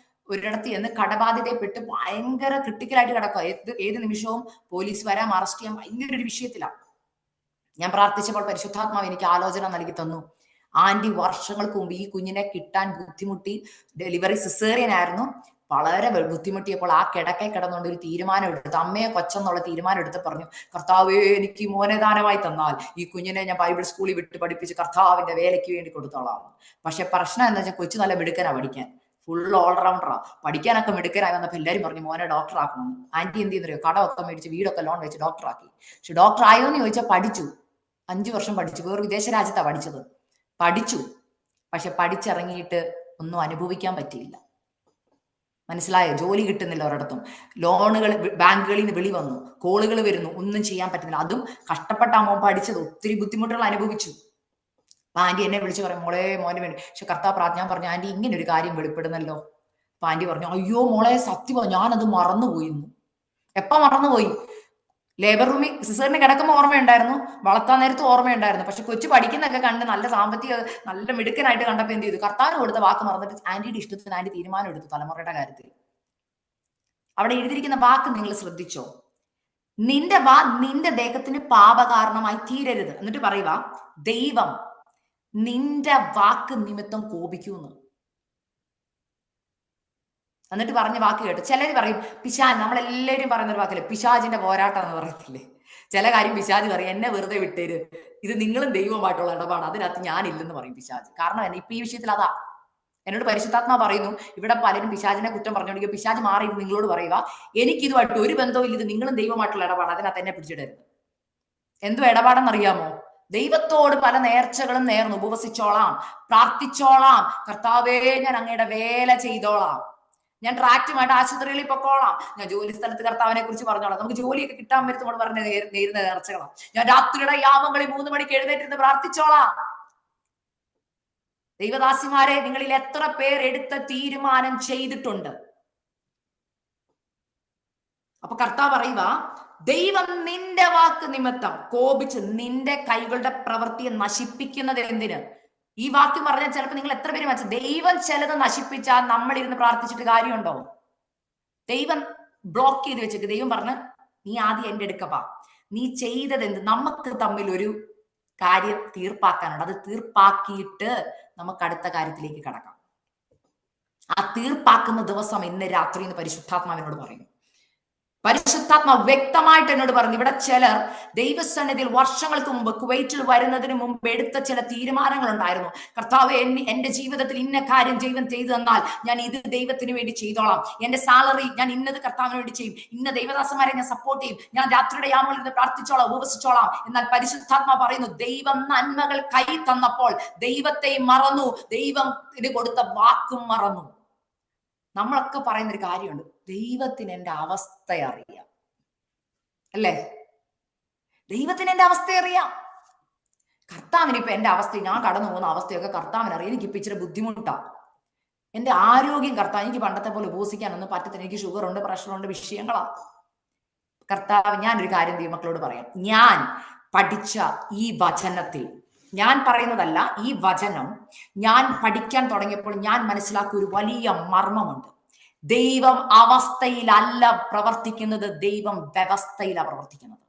ഒരിടത്ത് എന്ന് കടബാധ്യതപ്പെട്ട് ഭയങ്കര ക്രിട്ടിക്കലായിട്ട് കിടക്കുക, ഏത് നിമിഷവും പോലീസ് വരാം, അറസ്റ്റ് ചെയ്യാൻ, ഭയങ്കര ഒരു വിഷയത്തിലാണ്. ഞാൻ പ്രാർത്ഥിച്ചപ്പോൾ പരിശുദ്ധാത്മാവ് എനിക്ക് ആലോചന നൽകി തന്നു. ആന്റി വർഷങ്ങൾക്ക് മുമ്പ് ഈ കുഞ്ഞിനെ കിട്ടാൻ ബുദ്ധിമുട്ടി, ഡെലിവറി സിസേറിയൻ ആയിരുന്നു, വളരെ ബുദ്ധിമുട്ടിയപ്പോൾ ആ കിടക്കെ കിടന്നുകൊണ്ട് ഒരു തീരുമാനം എടുത്തു. അമ്മയെ കൊച്ചെന്നുള്ള തീരുമാനം എടുത്ത് പറഞ്ഞു, കർത്താവേ എനിക്ക് മോനെ ദാനമായി തന്നാൽ ഈ കുഞ്ഞിനെ ഞാൻ ബൈബിൾ സ്കൂളിൽ വിട്ട് പഠിപ്പിച്ച് കർത്താവിന്റെ വേലയ്ക്ക് വേണ്ടി കൊടുത്തോളാം. പക്ഷെ പ്രശ്നം എന്താ വെച്ചാൽ കൊച്ചു നല്ല മിടുക്കനാ പഠിക്കാൻ, ഫുൾ ഓൾറൗണ്ടറാ. പഠിക്കാനൊക്കെ മിടുക്കനായി വന്നപ്പോൾ എല്ലാവരും പറഞ്ഞു മോനെ ഡോക്ടർ ആക്കണം. ആന്റി എന്ത് ചെയ്യുന്നറിയോ, കടമൊക്കെ മേടിച്ച് വീടൊക്കെ ലോൺ വെച്ച് ഡോക്ടർ ആക്കി. പക്ഷെ ഡോക്ടർ ആയോ എന്ന് ചോദിച്ചാൽ പഠിച്ചു, 5 വർഷം പഠിച്ചു, വേറെ വിദേശ രാജ്യത്താണ് പഠിച്ചത്. പഠിച്ചു, പക്ഷെ പഠിച്ചിറങ്ങിയിട്ട് ഒന്നും അനുഭവിക്കാൻ പറ്റിയില്ല. മനസ്സിലായോ? ജോലി കിട്ടുന്നില്ല ഒരിടത്തും, ലോണുകൾ ബാങ്കുകളിൽ നിന്ന് വിളി വന്നു, കോളുകൾ വരുന്നു, ഒന്നും ചെയ്യാൻ പറ്റുന്നില്ല. അതും കഷ്ടപ്പെട്ട മോൻ പഠിച്ചത്, ഒത്തിരി ബുദ്ധിമുട്ടുകൾ അനുഭവിച്ചു. അപ്പൊ ആന്റി എന്നെ വിളിച്ച് പറയും, മോനെ വേണ്ടി. പക്ഷെ കർത്താവ് പ്രാർത്ഥന പറഞ്ഞു, ആന്റി ഇങ്ങനെ ഒരു കാര്യം വെളിപ്പെടുന്നല്ലോ. അപ്പൊ ആന്റി പറഞ്ഞു, അയ്യോ മോളെ സത്യമോ, ഞാനത് മറന്നുപോയിരുന്നു. എപ്പ മറന്നുപോയി? ലേബർ റൂമിൽ സിസേറിന് കിടക്കുമ്പോൾ ഓർമ്മയുണ്ടായിരുന്നു, വളർത്താൻ നേരത്ത് ഓർമ്മയുണ്ടായിരുന്നു. പക്ഷെ കൊച്ചു പഠിക്കുന്നൊക്കെ കണ്ട് നല്ല സാമ്പത്തിക നല്ല മിടുക്കനായിട്ട് കണ്ടപ്പോൾ എന്ത് ചെയ്തു? കർത്താവിന് കൊടുത്ത വാക്ക് മറന്നിട്ട് ആന്റിയുടെ ഇഷ്ടത്തിന് ആന്റി തീരുമാനം എടുത്തു തലമുറയുടെ കാര്യത്തിൽ. അവിടെ എഴുതിയിരിക്കുന്ന വാക്ക് നിങ്ങൾ ശ്രദ്ധിച്ചോ? നിന്റെ ദേഹത്തിന് പാപകാരണമായി തീരരുത്. എന്നിട്ട് പറയുക, ദൈവം നിന്റെ വാക്ക് നിമിത്തം കോപിക്കുന്നു. എന്നിട്ട് പറഞ്ഞ വാക്ക് കേട്ടു. ചിലർ പറയും പിശാജ്, നമ്മളെല്ലാവരും പറയുന്ന ഒരു വാക്കല്ലേ പിശാജിന്റെ പോരാട്ടം എന്ന് പറയത്തില്ലേ? ചില കാര്യം പിശാജ് പറയും, എന്നെ വെറുതെ വിട്ടേര്, ഇത് നിങ്ങളും ദൈവമായിട്ടുള്ള ഇടപാട്, അതിനകത്ത് ഞാനില്ലെന്ന് പറയും പിശാജ്. കാരണം എന്നെ ഇപ്പൊ ഈ വിഷയത്തിൽ അതാ എന്നോട് പരിശുദ്ധാത്മാ പറയുന്നു, ഇവിടെ പലരും പിശാജിനെ കുറ്റം പറഞ്ഞുകൊണ്ടിരിക്കുക. പിശാജ് മാറി നിങ്ങളോട് പറയുക, എനിക്കിതുമായിട്ട് ഒരു ബന്ധവും ഇല്ല, ഇത് നിങ്ങളും ദൈവമായിട്ടുള്ള ഇടപാട്, അതിനകത്ത് എന്നെ പിടിച്ചിടരുത്. എന്തോ ഇടപാടെന്നറിയാമോ? ദൈവത്തോട് പല നേർച്ചകളും നേർന്നു, ഉപവസിച്ചോളാം, പ്രാർത്ഥിച്ചോളാം, കർത്താവേ ഞാൻ അങ്ങയുടെ വേല ചെയ്തോളാം, ഞാൻ ട്രാക്റ്റുമായിട്ട് ആശുപത്രികളിൽ പൊക്കോളാം, ഞാൻ ജോലി സ്ഥലത്ത് കർത്താവിനെ കുറിച്ച് പറഞ്ഞോളാം. നമുക്ക് ജോലിയൊക്കെ കിട്ടാൻ പറ്റും, നമ്മൾ പറഞ്ഞ നേരുന്ന നേർച്ചകളാണ്. ഞാൻ രാത്രിയുടെ യാമങ്ങളിൽ 3 മണിക്ക് എഴുന്നേറ്റിരുന്ന് പ്രാർത്ഥിച്ചോളാം. ദൈവദാസിമാരെ, നിങ്ങളിൽ എത്ര പേർ എടുത്ത തീരുമാനം ചെയ്തിട്ടുണ്ട്? അപ്പൊ കർത്താവ് പറയുക, ദൈവം നിന്റെ വാക്ക് നിമിത്തം കോപിച്ച് നിന്റെ കൈകളുടെ പ്രവൃത്തിയെ നശിപ്പിക്കുന്നത് എന്തിന്? ഈ വാക്യം പറഞ്ഞാൽ ചിലപ്പോൾ നിങ്ങൾ എത്ര പേര് മനസ്സിൽ, ദൈവം ചിലത് നശിപ്പിച്ചാൽ നമ്മൾ ഇരുന്ന് പ്രാർത്ഥിച്ചിട്ട് കാര്യമുണ്ടോ? ദൈവം ബ്ലോക്ക് ചെയ്ത് വെച്ചിട്ട് ദൈവം പറഞ്ഞ്, നീ ആദ്യം എന്റെ അടുക്കപ്പാ, നീ ചെയ്തത് എന്ത്? നമുക്ക് തമ്മിൽ ഒരു കാര്യം തീർപ്പാക്കാനുണ്ട്, അത് തീർപ്പാക്കിയിട്ട് നമുക്ക് അടുത്ത കാര്യത്തിലേക്ക് കടക്കാം. ആ തീർപ്പാക്കുന്ന ദിവസം ഇന്ന് രാത്രി എന്ന് പരിശുദ്ധാത്മാവിനോട് പറയും. പരിശുദ്ധാത്മാ വ്യക്തമായിട്ട് എന്നോട് പറഞ്ഞു, ഇവിടെ ചിലർ ദൈവസന്നിധിയിൽ വർഷങ്ങൾക്ക് മുമ്പ് കുവൈറ്റിൽ വരുന്നതിന് മുമ്പ് എടുത്ത ചില തീരുമാനങ്ങൾ ഉണ്ടായിരുന്നു. കർത്താവ് എന്റെ ജീവിതത്തിൽ ഇന്ന കാര്യം ദൈവം ചെയ്തു തന്നാൽ ഞാൻ ഇത് ദൈവത്തിന് വേണ്ടി ചെയ്തോളാം, എന്റെ സാലറി ഞാൻ ഇന്നത് കർത്താവിന് വേണ്ടി ചെയ്യും, ഇന്ന ദൈവദാസന്മാരെ ഞാൻ സപ്പോർട്ട് ചെയ്യും, ഞാൻ രാത്രിയുടെ യാമങ്ങളിൽ നിന്ന് പ്രാർത്ഥിച്ചോളാം, ഉപവസിച്ചോളാം. എന്നാൽ പരിശുദ്ധാത്മാ പറയുന്നു, ദൈവം നന്മകൾ കൈ തന്നപ്പോൾ ദൈവത്തെ മറന്നു, ദൈവത്തിന് കൊടുത്ത വാക്കും മറന്നു. നമ്മളൊക്കെ പറയുന്ന ഒരു കാര്യമുണ്ട്, ദൈവത്തിന് എന്റെ അവസ്ഥ അറിയാം, അല്ലേ? ദൈവത്തിന് എന്റെ അവസ്ഥ അറിയാം. കർത്താവിന് ഇപ്പൊ എന്റെ അവസ്ഥ, ഞാൻ കടന്നു പോകുന്ന അവസ്ഥയൊക്കെ കർത്താവിന് അറിയാം. എനിക്കിപ്പോ ഇച്ചിരി ബുദ്ധിമുട്ടാ, എന്റെ ആരോഗ്യം കർത്താവ്, എനിക്ക് പണ്ടത്തെ പോലെ ഉപസിക്കാനൊന്നും പറ്റത്തില്ല, എനിക്ക് ഷുഗർ ഉണ്ട്, പ്രഷർ ഉണ്ട്, വിഷയങ്ങളാ. കർത്താവ്, ഞാനൊരു കാര്യം ദൈവമക്കളോട് പറയാം, ഞാൻ പഠിച്ച ഈ വചനത്തിൽ, ഞാൻ പറയുന്നതല്ല, ഈ വചനം ഞാൻ പഠിക്കാൻ തുടങ്ങിയപ്പോൾ ഞാൻ മനസ്സിലാക്കിയ ഒരു വലിയ മർമ്മമുണ്ട്. ദൈവം അവസ്ഥയിലല്ല പ്രവർത്തിക്കുന്നത്, ദൈവം വ്യവസ്ഥയിലാണ് പ്രവർത്തിക്കുന്നത്.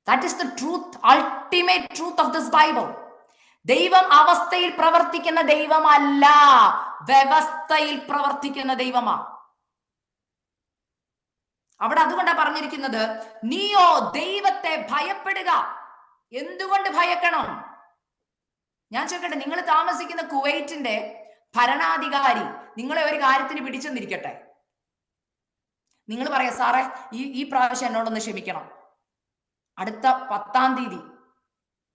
That is the truth, ultimate truth of this Bible. ദൈവം അവസ്ഥയിൽ പ്രവർത്തിക്കുന്ന ദൈവമല്ല, വ്യവസ്ഥയിൽ പ്രവർത്തിക്കുന്ന ദൈവമാ. അവിടെ അതുകൊണ്ടാണ് പറഞ്ഞിരിക്കുന്നത്, നീയോ ദൈവത്തെ ഭയപ്പെടുക. എന്തുകൊണ്ട് ഭയക്കണം? ഞാൻ ചോദിക്കട്ടെ, നിങ്ങൾ താമസിക്കുന്ന കുവൈറ്റിന്റെ ഭരണാധികാരി നിങ്ങളെ ഒരു കാര്യത്തിന് പിടിച്ചെന്നിരിക്കട്ടെ, നിങ്ങൾ പറയാം, സാറേ ഈ പ്രാവശ്യം എന്നോടൊന്ന് ക്ഷമിക്കണം, അടുത്ത 10-ാം തീയതി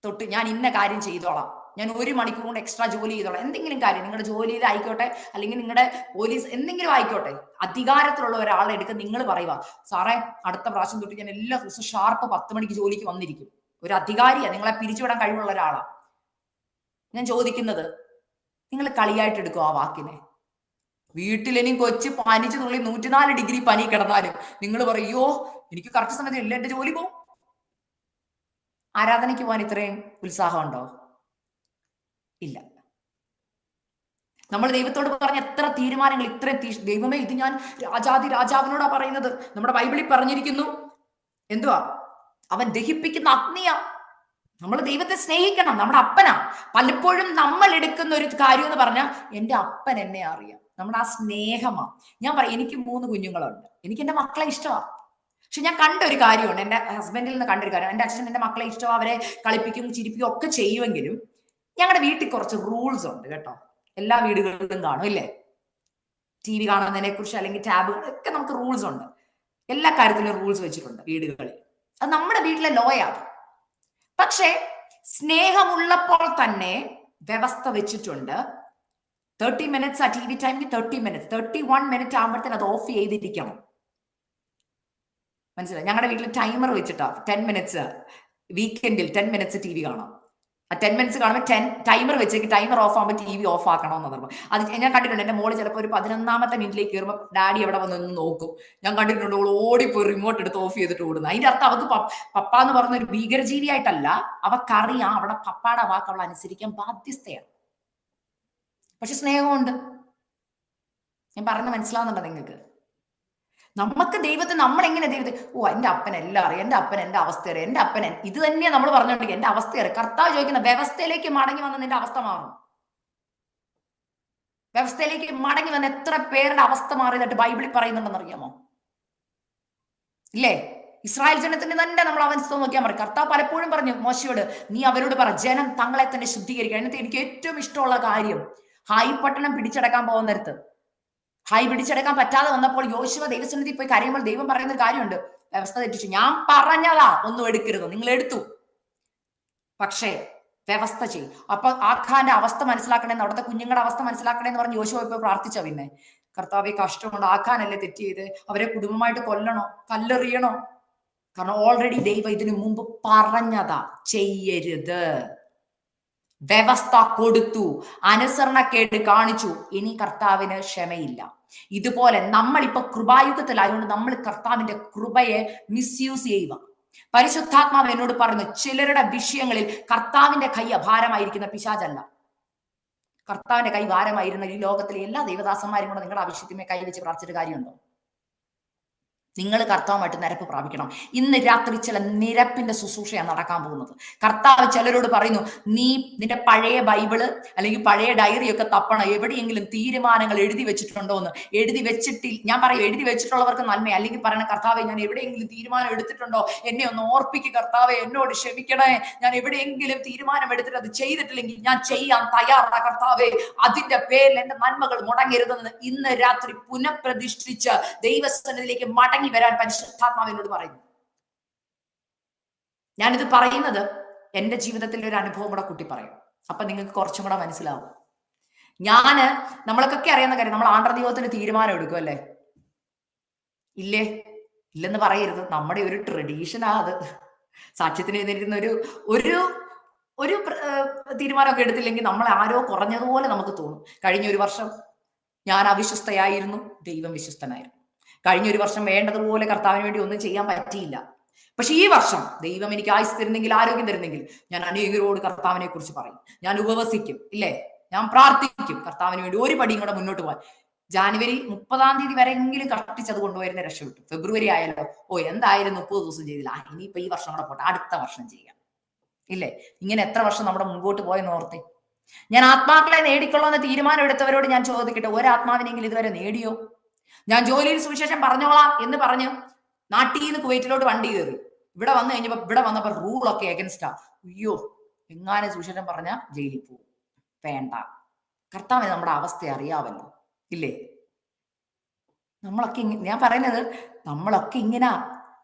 തൊട്ട് ഞാൻ ഇന്ന കാര്യം ചെയ്തോളാം, ഞാൻ 1 മണിക്കൂർ കൊണ്ട് എക്സ്ട്രാ ജോലി ചെയ്തോളാം, എന്തെങ്കിലും കാര്യം നിങ്ങളുടെ ജോലിയിൽ ആയിക്കോട്ടെ, അല്ലെങ്കിൽ നിങ്ങളുടെ പോലീസ് എന്തെങ്കിലും ആയിക്കോട്ടെ, അധികാരത്തിലുള്ള ഒരാളെ എടുക്കുക, നിങ്ങൾ പറയുക, സാറേ അടുത്ത പ്രാവശ്യം തൊട്ട് ഞാൻ എല്ലാ ദിവസവും ഷാർപ്പ് 10 മണിക്ക് ജോലിക്ക് വന്നിരിക്കും. ഒരു അധികാരിയാ, നിങ്ങളെ പിരിച്ചുവിടാൻ കഴിവുള്ള ഒരാളാ. ഞാൻ ചോദിക്കുന്നത്, നിങ്ങൾ കളിയായിട്ട് എടുക്കും ആ വാക്കിനെ? വീട്ടിലെനിയും കൊച്ചു പനിച്ചു തുള്ളി 104 ഡിഗ്രി പനി കിടന്നാലും നിങ്ങൾ പറയോ, എനിക്ക് കറക്റ്റ് സമയത്ത് ഇല്ല, എന്റെ ജോലി പോവും. ആരാധനയ്ക്ക് പോകാൻ ഇത്രയും ഉത്സാഹമുണ്ടോ? ഇല്ല. നമ്മൾ ദൈവത്തോട് പറഞ്ഞ എത്ര തീരുമാനങ്ങൾ, ഇത്രയും ദൈവമേ, ഇത് ഞാൻ രാജാതി രാജാവിനോടാ പറയുന്നത്. നമ്മുടെ ബൈബിളിൽ പറഞ്ഞിരിക്കുന്നു, എന്തുവാ? അവൻ ദഹിപ്പിക്കുന്ന അഗ്നിയാ. നമ്മൾ ദൈവത്തെ സ്നേഹിക്കണം, നമ്മുടെ അപ്പനാ. പലപ്പോഴും നമ്മൾ എടുക്കുന്ന ഒരു കാര്യം എന്ന് പറഞ്ഞാൽ, എന്റെ അപ്പൻ എന്നെ അറിയാം, നമ്മുടെ ആ സ്നേഹമാണ്. ഞാൻ പറയും, എനിക്ക് 3 കുഞ്ഞുങ്ങളുണ്ട്. എനിക്ക് എൻ്റെ മക്കളെ ഇഷ്ടമാണ്. പക്ഷെ ഞാൻ കണ്ട ഒരു കാര്യമുണ്ട്, എൻ്റെ ഹസ്ബൻഡിൽ നിന്ന് കണ്ടൊരു കാര്യം. എൻ്റെ അച്ഛൻ എൻ്റെ മക്കളെ ഇഷ്ടമാണ്, അവരെ കളിപ്പിക്കും ചിരിപ്പിക്കും ഒക്കെ ചെയ്യുമെങ്കിലും ഞങ്ങളുടെ വീട്ടിൽ കുറച്ച് റൂൾസ് ഉണ്ട് കേട്ടോ. എല്ലാ വീടുകളിലും കാണും ഇല്ലേ? ടി വി കാണുന്നതിനെ കുറിച്ച് അല്ലെങ്കിൽ ടാബുകളൊക്കെ നമുക്ക് റൂൾസ് ഉണ്ട്. എല്ലാ കാര്യത്തിലും റൂൾസ് വെച്ചിട്ടുണ്ട് വീടുകളിൽ. അത് നമ്മുടെ വീട്ടിലെ ലോയാണ്. പക്ഷേ സ്നേഹമുള്ളപ്പോൾ തന്നെ വ്യവസ്ഥ വെച്ചിട്ടുണ്ട്. 30 മിനിറ്റ്സ് ആ ടി വി ടൈമിൽ 30 മിനിറ്റ്സ് 31 മിനിറ്റ് ആകുമ്പോഴത്തേന് അത് ഓഫ് ചെയ്തിരിക്കണം. മനസ്സിലായി? ഞങ്ങളുടെ വീട്ടിൽ ടൈമർ വെച്ചിട്ടാ 10 മിനിറ്റ്സ് വീക്കെൻഡിൽ 10 മിനിറ്റ്സ് ടി വി കാണാം. ആ 10 മിനിറ്റ്സ് കാണുമ്പോൾ 10 ടൈമർ വെച്ചേക്ക്, ടൈമർ ഓഫ് ആകുമ്പോൾ ടി വി ഓഫ് ആക്കണമെന്ന് പറഞ്ഞു. അത് ഞാൻ കണ്ടിട്ടുണ്ട്. എൻ്റെ മോള് ചിലപ്പോൾ ഒരു 11ാമത്തെ മിനിറ്റിലേക്ക് കയറുമ്പോൾ ഡാഡി എവിടെ വന്ന് നോക്കും. ഞാൻ കണ്ടിട്ടുണ്ട് ഓൾ ഓടിപ്പോയി റിമോട്ട് എടുത്ത് ഓഫ് ചെയ്തിട്ട് ഓടുന്നു. അതിന്റെ അർത്ഥം അവർക്ക് പപ്പ എന്ന് പറഞ്ഞ ഒരു ഭീകരജീവിയായിട്ടല്ല, അവക്കറിയാം അവളുടെ പപ്പാടെ വാക്ക് അവൾ അനുസരിക്കാൻ ബാധ്യസ്ഥയാണ്. പക്ഷെ സ്നേഹമുണ്ട്. ഞാൻ പറയുന്നത് മനസ്സിലാവുന്നുണ്ടോ നിങ്ങൾക്ക്? നമുക്ക് ദൈവത്തെ നമ്മൾ എങ്ങനെ ദൈവത്തെ എൻ്റെ അപ്പൻ എല്ലാം അറിയാം, എൻ്റെ അപ്പൻ എൻ്റെ അവസ്ഥ അറിയാം, എൻ്റെ അപ്പൻ ഇത് തന്നെയാണ് നമ്മൾ പറഞ്ഞുകൊണ്ടിരിക്കുക, എൻ്റെ അവസ്ഥ അറിയാം. കർത്താവ് ചോദിക്കുന്ന വ്യവസ്ഥയിലേക്ക് മടങ്ങി വന്ന നിന്റെ അവസ്ഥ മാറും. വ്യവസ്ഥയിലേക്ക് മടങ്ങി വന്ന എത്ര പേരുടെ അവസ്ഥ മാറിയതായിട്ട് ബൈബിളിൽ പറയുന്നുണ്ടെന്ന് അറിയാമോ? ഇല്ലേ? ഇസ്രായേൽ ജനത്തിന് തന്നെ നമ്മൾ അവസ്ഥ നോക്കിയാൽ മതി. കർത്താവ് പലപ്പോഴും പറഞ്ഞു മോശയോട്, നീ അവരോട് പറ ജനം തങ്ങളെ തന്നെ ശുദ്ധീകരിക്കുക. എന്നിട്ട് എനിക്ക് ഏറ്റവും ഇഷ്ടമുള്ള കാര്യം, ഹായ് പട്ടണം പിടിച്ചടക്കാൻ പോകുന്നിടത്ത് ഹായ് പിടിച്ചെടുക്കാൻ പറ്റാതെ വന്നപ്പോൾ യോശുവ ദൈവസന്നിധി പോയി കരയുമ്പോൾ ദൈവം പറയുന്ന ഒരു കാര്യമുണ്ട്, വ്യവസ്ഥ തെറ്റിച്ചു. ഞാൻ പറഞ്ഞതാ ഒന്നും എടുക്കരുത്, നിങ്ങൾ എടുത്തു, പക്ഷേ വ്യവസ്ഥ ചെയ്യും. അപ്പൊ ആഖാന്റെ അവസ്ഥ മനസ്സിലാക്കണേന്ന്, അവിടുത്തെ കുഞ്ഞുങ്ങളുടെ അവസ്ഥ മനസ്സിലാക്കണേന്ന് പറഞ്ഞ് യോശുവ പോയി പ്രാർത്ഥിച്ച. പിന്നെ കർത്താവെ കഷ്ടമുണ്ട്, ആഖാനല്ലേ തെറ്റ് ചെയ്ത്, അവരെ കുടുംബമായിട്ട് കൊല്ലണോ, കല്ലെറിയണോ? കാരണം ഓൾറെഡി ദൈവം ഇതിനു മുമ്പ് പറഞ്ഞതാ ചെയ്യരുത്. വ്യവസ്ഥ കൊടുത്തു, അനുസരണക്കേട് കാണിച്ചു, ഇനി കർത്താവിന് ക്ഷമയില്ല. ഇതുപോലെ നമ്മളിപ്പോ കൃപായുഗത്തിലായതുകൊണ്ട് നമ്മൾ കർത്താവിന്റെ കൃപയെ മിസ്യൂസ് ചെയ്യുക. പരിശുദ്ധാത്മാവ് എന്നോട് പറഞ്ഞു, ചിലരുടെ വിഷയങ്ങളിൽ കർത്താവിന്റെ കൈ അഭാരമായിരിക്കുന്ന പിശാചല്ല. കർത്താവിന്റെ കൈ ഭാരമായിരുന്ന ഈ ലോകത്തിലെ എല്ലാ ദൈവദാസന്മാരും കൂടെ നിങ്ങളുടെ ആവശ്യത്തിന്മേൽ കൈവച്ച് പ്രാർത്ഥിച്ചിട്ട് കാര്യമുണ്ടോ? നിങ്ങൾ കർത്താവുമായിട്ട് നിരപ്പ് പ്രാപിക്കണം. ഇന്ന് രാത്രി ചില നിരപ്പിന്റെ ശുശ്രൂഷയാണ് നടക്കാൻ പോകുന്നത്. കർത്താവ് ചിലരോട് പറയുന്നു, നീ നിന്റെ പഴയ ബൈബിള് അല്ലെങ്കിൽ പഴയ ഡയറി ഒക്കെ തപ്പണം, എവിടെയെങ്കിലും തീരുമാനങ്ങൾ എഴുതി വെച്ചിട്ടുണ്ടോ എന്ന്. എഴുതി വെച്ചിട്ടില്ല, ഞാൻ പറയും എഴുതി വെച്ചിട്ടുള്ളവർക്ക് നന്മ. അല്ലെങ്കിൽ പറയണ കർത്താവെ ഞാൻ എവിടെയെങ്കിലും തീരുമാനം എടുത്തിട്ടുണ്ടോ, എന്നെ ഒന്ന് ഓർപ്പിക്കുക കർത്താവെ, എന്നോട് ക്ഷമിക്കണേ, ഞാൻ എവിടെയെങ്കിലും തീരുമാനം എടുത്തിട്ട് അത് ചെയ്തിട്ടില്ലെങ്കിൽ ഞാൻ ചെയ്യാൻ തയ്യാറാണ് കർത്താവെ, അതിന്റെ പേരിൽ എന്റെ നന്മകൾ മുടങ്ങരുതെന്ന് ഇന്ന് രാത്രി പുനഃപ്രതിഷ്ഠിച്ച് ദൈവസന്നിധിയിലേക്ക് മടങ്ങി വരാൻ പരിശുദ്ധാത്മാവിനോട് പറയുന്നു. ഞാനിത് പറയുന്നത് എന്റെ ജീവിതത്തിലെ ഒരു അനുഭവം കൂടെ കൂട്ടി പറയും, അപ്പൊ നിങ്ങൾക്ക് കുറച്ചും കൂടെ മനസ്സിലാവും. നമ്മൾക്കൊക്കെ അറിയുന്ന കാര്യം, നമ്മൾ ആണ്ടർദൈവത്തിന് തീരുമാനം എടുക്കും അല്ലേ? ഇല്ലേ? ഇല്ലെന്ന് പറയരുത്, നമ്മുടെ ഒരു ട്രഡീഷനാ അത്. സാക്ഷ്യത്തിന് എഴുന്നേൽക്കുന്ന ഒരു ഒരു തീരുമാനമൊക്കെ എടുത്തില്ലെങ്കിൽ നമ്മൾ ആരോ കുറഞ്ഞതുപോലെ നമുക്ക് തോന്നും. കഴിഞ്ഞ ഒരു വർഷം ഞാൻ അവിശ്വസ്തയായിരുന്നു, ദൈവം വിശ്വസ്തനായിരുന്നു. കഴിഞ്ഞ ഒരു വർഷം വേണ്ടതുപോലെ കർത്താവിന് വേണ്ടി ഒന്നും ചെയ്യാൻ പറ്റിയില്ല. പക്ഷെ ഈ വർഷം ദൈവം എനിക്ക് ആയുസ് തരുന്നെങ്കിൽ, ആരോഗ്യം തരുന്നെങ്കിൽ, ഞാൻ അനേകരോട് കർത്താവിനെ കുറിച്ച് പറയും, ഞാൻ ഉപവസിക്കും, ഇല്ലേ, ഞാൻ പ്രാർത്ഥിക്കും കർത്താവിന് വേണ്ടി ഒരു പടിയും കൂടെ മുന്നോട്ട് പോകാൻ. ജാനുവരി 30-ാം തീയതി വരെയെങ്കിലും കഷ്ടിച്ചത് കൊണ്ടുവരുന്ന രക്ഷപ്പെട്ടു. ഫെബ്രുവരി ആയല്ലോ, എന്തായാലും 30 ദിവസം ചെയ്തില്ല, ഇനിയിപ്പോ ഈ വർഷം കൂടെ പോട്ടെ, അടുത്ത വർഷം ചെയ്യാം, ഇല്ലേ? ഇങ്ങനെ എത്ര വർഷം നമ്മുടെ മുമ്പോട്ട് പോയെന്ന് ഓർത്തേ. ഞാൻ ആത്മാക്കളെ നേടിക്കൊള്ളുന്ന തീരുമാനം എടുത്തവരോട് ഞാൻ ചോദിക്കട്ടെ, ഒരാത്മാവിനെങ്കിലും ഇതുവരെ നേടിയോ? ഞാൻ ജോലിയിൽ സുവിശേഷം പറഞ്ഞോളാം എന്ന് പറഞ്ഞ് നാട്ടിൽ നിന്ന് കുവൈറ്റിലോട്ട് വണ്ടി കയറി. ഇവിടെ വന്നപ്പോ റൂളൊക്കെ എഗൻസ്റ്റാ. അയ്യോ, എങ്ങാനും സുവിശേഷം പറഞ്ഞ ജയിലിൽ പോകും, വേണ്ട. കർത്താവിന് നമ്മുടെ അവസ്ഥ അറിയാവല്ലോ, ഇല്ലേ? ഞാൻ പറയുന്നത് നമ്മളൊക്കെ ഇങ്ങനെ.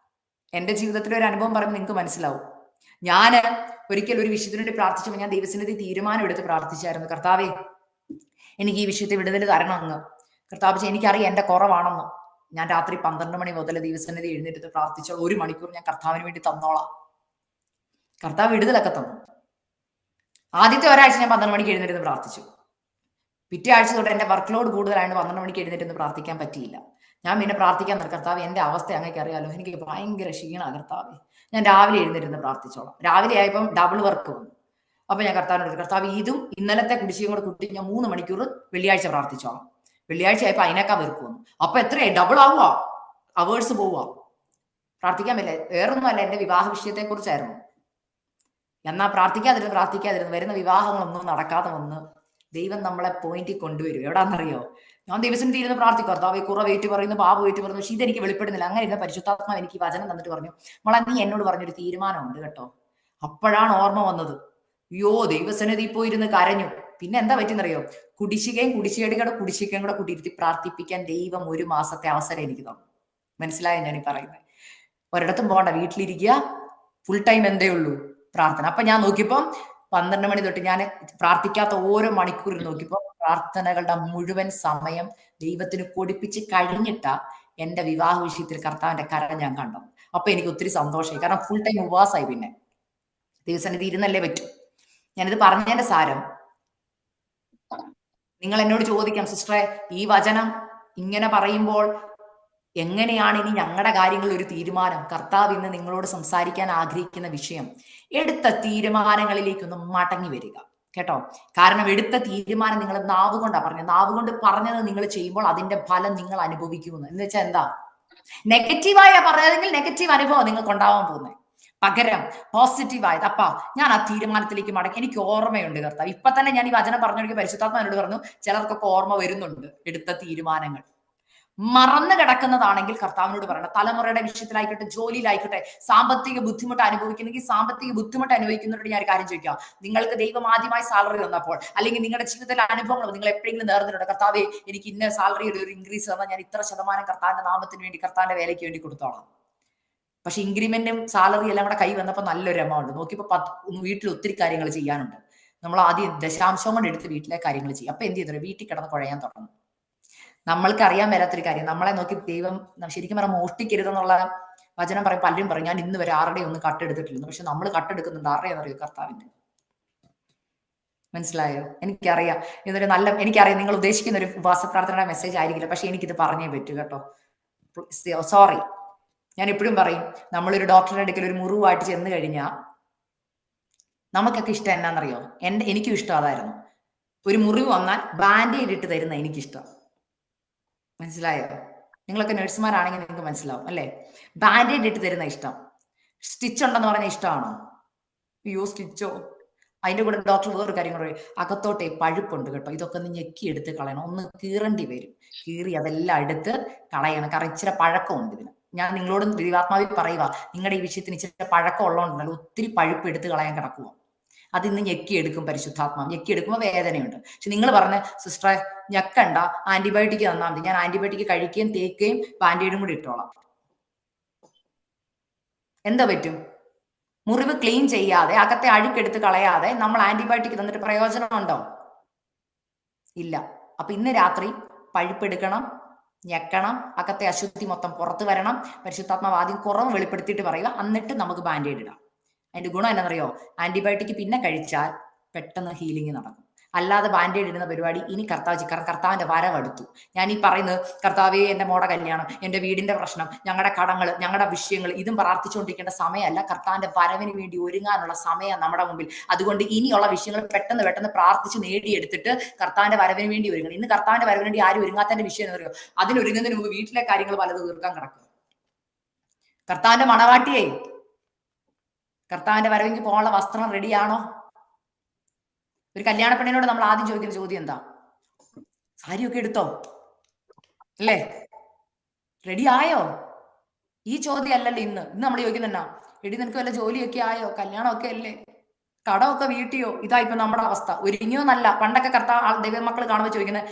എന്റെ ജീവിതത്തിലെ ഒരു അനുഭവം പറയുമ്പോൾ നിങ്ങൾക്ക് മനസ്സിലാവും. ഞാൻ ഒരിക്കൽ ഒരു വിഷയത്തിന് വേണ്ടി പ്രാർത്ഥിച്ചപ്പോൾ ഞാൻ ദൈവസന്നിധി തീരുമാനം എടുത്ത് പ്രാർത്ഥിച്ചായിരുന്നു, കർത്താവേ എനിക്ക് ഈ വിഷയത്തെ വിടുതൽ തരണം അങ്ങ്. കർത്താവ് എനിക്കറിയാം എന്റെ കുറവാണെന്ന്. ഞാൻ രാത്രി 12 മണി മുതൽ ദൈവസന്നിധി എഴുന്നേറ്റ് പ്രാർത്ഥിച്ച 1 മണിക്കൂർ ഞാൻ കർത്താവിന് വേണ്ടി തന്നോളാം. കർത്താവ് വിടുതലൊക്കെ തന്നു. ആദ്യത്തെ ഒരാഴ്ച ഞാൻ 12 മണിക്ക് എഴുന്നേറ്റ് പ്രാർത്ഥിച്ചു. പിറ്റേ ആഴ്ച തൊട്ട് എന്റെ വർക്ക് ലോഡ് കൂടുതലായതുകൊണ്ട് 12 മണിക്ക് എഴുന്നേറ്റ് പ്രാർത്ഥിക്കാൻ പറ്റിയില്ല. ഞാൻ പിന്നെ പ്രാർത്ഥിക്കാൻ നിർത്തി, കർത്താവ് എന്റെ അവസ്ഥ അങ്ങേക്ക് അറിയാലോ, എനിക്ക് ഭയങ്കര ക്ഷീണമാണ് കർത്താവ്, ഞാൻ രാവിലെ എഴുന്നേറ്റ് പ്രാർത്ഥിച്ചോളാം. രാവിലെ ആയപ്പം ഡബിൾ വർക്ക് വന്നു. അപ്പൊ ഞാൻ കർത്താവിനോട്, കർത്താവ് ഇതും ഇന്നലത്തെ കുടിശ്ശികയും കൂടെ കൂട്ടി ഞാൻ 3 മണിക്കൂർ വെള്ളിയാഴ്ച പ്രാർത്ഥിച്ചോളാം. വെള്ളിയാഴ്ച ആയപ്പോ അതിനേക്കാൾ വെറുക്ക് വന്നു. അപ്പൊ എത്രയായി, ഡബിൾ ആവുക, അവേഴ്സ് പോവുക, പ്രാർത്ഥിക്കാൻ പറ്റില്ല. വേറൊന്നുമല്ല, എന്റെ വിവാഹ വിഷയത്തെ കുറിച്ചായിരുന്നു. എന്നാ പ്രാർത്ഥിക്കാതിരുന്ന് വരുന്ന വിവാഹങ്ങളൊന്നും നടക്കാതെ വന്ന് ദൈവം നമ്മളെ പോയിന്റിൽ കൊണ്ടുവരും. എവിടാന്നറിയോ? ഞാൻ ദിവസം തീരുന്ന പ്രാർത്ഥിക്കും, കർത്താവേ കുറ വെയിറ്റ് പറയുന്നു, പാപ വെയിറ്റ് പറയുന്നു, പക്ഷെ ഇതെനിക്ക് വെളിപ്പെടുന്നില്ല. അങ്ങനെ ഇരുന്ന പരിശുദ്ധാത്മാവ് എനിക്ക് ഈ വചനം തന്നിട്ട് പറഞ്ഞു, മോളെ നീ എന്നോട് പറഞ്ഞൊരു തീരുമാനമുണ്ട് കേട്ടോ. അപ്പോഴാണ് ഓർമ്മ വന്നത്. അയ്യോ, ദൈവസന്നിധി പോയിരുന്ന് കരഞ്ഞു. പിന്നെ എന്താ പറ്റിയെന്നറിയോ? കുടിശ്ശികയും കൂടെ കൂട്ടിയിരുത്തി പ്രാർത്ഥിപ്പിക്കാൻ ദൈവം 1 മാസത്തെ അവസരം എനിക്ക് തന്നു. മനസ്സിലായോ ഞാൻ ഈ പറയുന്നത്? ഒരിടത്തും പോകണ്ട, വീട്ടിലിരിക്കുക, ഫുൾ ടൈം എന്തേ ഉള്ളൂ? പ്രാർത്ഥന. അപ്പൊ ഞാൻ നോക്കിയപ്പോ 12 മണി തൊട്ട് ഞാൻ പ്രാർത്ഥിക്കാത്ത ഓരോ മണിക്കൂറിൽ നോക്കിയപ്പോ പ്രാർത്ഥനകളുടെ മുഴുവൻ സമയം ദൈവത്തിന് കൊടുപ്പിച്ച് കഴിഞ്ഞിട്ടാ എന്റെ വിവാഹ വിഷയത്തിൽ കർത്താവിന്റെ കരം ഞാൻ കണ്ടത്. അപ്പൊ എനിക്ക് ഒത്തിരി സന്തോഷമായി. കാരണം ഫുൾ ടൈം ഉപവാസമായി. പിന്നെ ദൈവസന്നിധി ഇരുന്നല്ലേ പറ്റൂ. ഞാനിത് പറഞ്ഞതിന്റെ സാരം, നിങ്ങൾ എന്നോട് ചോദിക്കാം, സിസ്റ്ററെ ഈ വചനം ഇങ്ങനെ പറയുമ്പോൾ എങ്ങനെയാണ് ഇനി ഞങ്ങളുടെ കാര്യങ്ങളിൽ ഒരു തീരുമാനം? കർത്താവ് ഇന്ന് നിങ്ങളോട് സംസാരിക്കാൻ ആഗ്രഹിക്കുന്ന വിഷയം, എടുത്ത തീരുമാനങ്ങളിലേക്കൊന്ന് മടങ്ങി വരിക കേട്ടോ. കാരണം എടുത്ത തീരുമാനം നിങ്ങൾ നാവ് കൊണ്ടാ പറഞ്ഞത്. നാവ് കൊണ്ട് പറഞ്ഞത് നിങ്ങൾ ചെയ്യുമ്പോൾ അതിന്റെ ഫലം നിങ്ങൾ അനുഭവിക്കുമെന്ന്. എന്ന് വെച്ചാൽ എന്താ? നെഗറ്റീവായ പറഞ്ഞതെങ്കിൽ നെഗറ്റീവ് അനുഭവം നിങ്ങൾക്ക് ഉണ്ടാവാൻ പോകുന്നത്. പകരം പോസിറ്റീവായത്, അപ്പാ ഞാൻ ആ തീരുമാനത്തിലേക്ക് മടങ്ങി. എനിക്ക് ഓർമ്മയുണ്ട് കർത്താവ്. ഇപ്പൊ തന്നെ ഞാൻ ഈ വചനം പറഞ്ഞൊക്കെ പരിശുദ്ധാത്മാവിനോട് പറഞ്ഞു, ചിലർക്കൊക്കെ ഓർമ്മ വരുന്നുണ്ട് എടുത്ത തീരുമാനങ്ങൾ. മറന്നു കിടക്കുന്നതാണെങ്കിൽ കർത്താവിനോട് പറയണം. തലമുറയുടെ വിഷയത്തിലായിക്കോട്ടെ, ജോലിയിലായിക്കോട്ടെ, സാമ്പത്തിക ബുദ്ധിമുട്ട് അനുഭവിക്കുന്നെങ്കിൽ സാമ്പത്തിക ബുദ്ധിമുട്ട് അനുഭവിക്കുന്നവരോട് ഞാൻ കാര്യം ചോദിക്കാം. നിങ്ങൾക്ക് ദൈവം ആദ്യമായി സാലറി തന്നപ്പോൾ, അല്ലെങ്കിൽ നിങ്ങളുടെ ജീവിതത്തിലെ അനുഭവങ്ങൾ നിങ്ങൾ എപ്പോഴെങ്കിലും നേർന്നിട്ടുണ്ട്, കർത്താവേ എനിക്ക് ഇന്ന സാലറിയുടെ ഒരു ഇൻക്രീസ് തന്നാൽ ഞാൻ ഇത്ര ശതമാനം കർത്താവിന്റെ നാമത്തിന് വേണ്ടി, കർത്താവിന്റെ വേലയ്ക്ക് വേണ്ടി കൊടുത്തോളാം. പക്ഷെ ഇൻക്രിമെന്റും സാലറി എല്ലാം കൂടെ കൈ വന്നപ്പോൾ നല്ലൊരു എമൗണ്ട് നോക്കിയപ്പോൾ വീട്ടിൽ ഒത്തിരി കാര്യങ്ങൾ ചെയ്യാനുണ്ട്. നമ്മൾ ആദ്യം ദശാംശം കൊണ്ട് എടുത്ത് വീട്ടിലെ കാര്യങ്ങൾ ചെയ്യും. അപ്പൊ എന്ത് ചെയ്തു? വീട്ടിൽ കിടന്ന് കുഴയാൻ തുടങ്ങും. നമ്മൾക്ക് അറിയാൻ മേലാത്തൊരു കാര്യം, നമ്മളെ നോക്കി ദൈവം ശരിക്കും പറഞ്ഞാൽ മോഷ്ടിക്കരുതെന്നുള്ള വചനം പറയും. പലരും പറയും ഞാൻ ഇന്ന് വരെ ആരുടെയും ഒന്നും കട്ടെടുത്തിട്ടില്ല. പക്ഷെ നമ്മൾ കട്ടെടുക്കുന്നുണ്ട്. ആരുടെയെന്നറിയോ? കർത്താവിന്റെ. മനസ്സിലായോ? എനിക്കറിയാം ഇതൊരു നല്ല, എനിക്കറിയാം നിങ്ങൾ ഉദ്ദേശിക്കുന്ന ഒരു ഉപവാസ പ്രാർത്ഥനയുടെ മെസ്സേജ് ആയിരിക്കില്ല. പക്ഷെ എനിക്കിത് പറഞ്ഞേ പറ്റൂ കേട്ടോ. സോറി. ഞാൻ എപ്പോഴും പറയും, നമ്മളൊരു ഡോക്ടറുടെ അടുക്കൽ ഒരു മുറിവായിട്ട് ചെന്ന് കഴിഞ്ഞാൽ നമുക്കൊക്കെ ഇഷ്ടം എന്നാന്നറിയോ? എനിക്കും ഇഷ്ടം അതായിരുന്നു. ഒരു മുറിവ് വന്നാൽ ബാൻഡേജ് ഇട്ട് തരുന്ന എനിക്കിഷ്ടം. മനസ്സിലായോ? നിങ്ങളൊക്കെ നഴ്സുമാരാണെങ്കിൽ നിങ്ങൾക്ക് മനസ്സിലാവും അല്ലേ? ബാൻഡേജ് ഇട്ട് തരുന്ന ഇഷ്ടം. സ്റ്റിച്ച് ഉണ്ടെന്ന് പറഞ്ഞ ഇഷ്ടമാണോ? അയ്യോ സ്റ്റിച്ചോ? അതിന്റെ കൂടെ ഡോക്ടർ വേറൊരു കാര്യം കൂടെ പറയും, അകത്തോട്ടെ പഴുപ്പുണ്ട് കേട്ടോ, ഇതൊക്കെ ഒന്ന് ഞെക്കി എടുത്ത് കളയണം, ഒന്ന് കീറേണ്ടി വരും, കീറി അതെല്ലാം എടുത്ത് കളയണം, കാരണം ഇച്ചിരി പഴക്കമുണ്ട് ഇതിന്. ഞാൻ നിങ്ങളോട് ദൈവാത്മാവിൽ പറയുക, നിങ്ങളുടെ ഈ വിഷയത്തിന് ഇച്ചിരി പഴക്കം ഉള്ളതുകൊണ്ടല്ലോ ഒത്തിരി പഴുപ്പ് എടുത്ത് കളയാൻ കിടക്കുക. അത് ഇന്ന് ഞെക്കിയെടുക്കും പരിശുദ്ധാത്മാവ്. ഞെക്കിയെടുക്കുമ്പോൾ വേദനയുണ്ട്. പക്ഷെ നിങ്ങൾ പറഞ്ഞ സിസ്റ്ററെ ഞെക്കണ്ട, ആന്റിബയോട്ടിക് തന്നാൽ മതി, ഞാൻ ആന്റിബയോട്ടിക് കഴിക്കുകയും തേക്കുകയും ബാൻഡേഡും കൂടി ഇട്ടോളാം. എന്താ പറ്റും? മുറിവ് ക്ലീൻ ചെയ്യാതെ, അകത്തെ അഴുക്കെടുത്ത് കളയാതെ നമ്മൾ ആന്റിബയോട്ടിക് തന്നിട്ട് പ്രയോജനമുണ്ടോ? ഇല്ല. അപ്പൊ ഇന്ന് രാത്രി പഴുപ്പെടുക്കണം, ഞെക്കണം, അകത്തെ അശുദ്ധി മൊത്തം പുറത്തു വരണം. പരിശുദ്ധാത്മാവ് ആദ്യം കുറവ് വെളിപ്പെടുത്തിയിട്ട് പറയുക, എന്നിട്ട് നമുക്ക് ബാൻഡേഡ് ഇടാം. അതിന്റെ ഗുണം എന്നാണെന്നറിയോ? ആന്റിബയോട്ടിക് പിന്നെ കഴിച്ചാൽ പെട്ടെന്ന് ഹീലിംഗ് നടക്കും. അല്ലാതെ ബാൻഡേഡ് ഇടുന്ന പരിപാടി ഇനി കർത്താവ്, കാരണം കർത്താവിന്റെ വരവെടുത്തു. ഞാൻ ഈ പറയുന്നത്, കർത്താവേ എന്റെ മോടെ കല്യാണം, എന്റെ വീടിന്റെ പ്രശ്നം, ഞങ്ങളുടെ കടങ്ങൾ, ഞങ്ങളുടെ വിഷയങ്ങൾ, ഇതും പ്രാർത്ഥിച്ചുകൊണ്ടിരിക്കേണ്ട സമയമല്ല. കർത്താവിന്റെ വരവിന് വേണ്ടി ഒരുങ്ങാനുള്ള സമയം നമ്മുടെ മുമ്പിൽ. അതുകൊണ്ട് ഇനിയുള്ള വിഷയങ്ങൾ പെട്ടെന്ന് പെട്ടെന്ന് പ്രാർത്ഥിച്ച് നേടിയെടുത്തിട്ട് കർത്താവിന്റെ വരവിന് വേണ്ടി ഒരുങ്ങണം. ഇന്ന് കർത്താവിന്റെ വരവിന് വേണ്ടി ആരും ഒരുങ്ങാത്തതിന്റെ വിഷയം എന്ന് പറയുമോ? അതിനൊരുങ്ങുന്നതിന് മുമ്പ് വീട്ടിലെ കാര്യങ്ങൾ പലത് തീർക്കാൻ കിടക്കും. കർത്താവിന്റെ മണവാട്ടിയെ, കർത്താവിന്റെ വരവിലേക്ക് പോകാനുള്ള വസ്ത്രം റെഡിയാണോ? ഒരു കല്യാണ പെണ്ണിനോട് നമ്മൾ ആദ്യം ചോദിക്കുന്ന ചോദ്യം എന്താ? സാരിയൊക്കെ എടുത്തോ? അല്ലേ? റെഡി ആയോ? ഈ ചോദ്യം അല്ലല്ലോ ഇന്ന്. നമ്മൾ ചോദിക്കുന്നുണ്ടാ, എടി നിനക്ക് വല്ല ജോലിയൊക്കെ ആയോ? കല്യാണമൊക്കെ അല്ലേ? കടമൊക്കെ വീട്ടിയോ? ഇതാ ഇപ്പൊ നമ്മുടെ അവസ്ഥ. ഒരുങ്ങിയോ എന്നല്ല. പണ്ടൊക്കെ ദൈവമക്കൾ കാണുമ്പോൾ ചോദിക്കുന്നത്,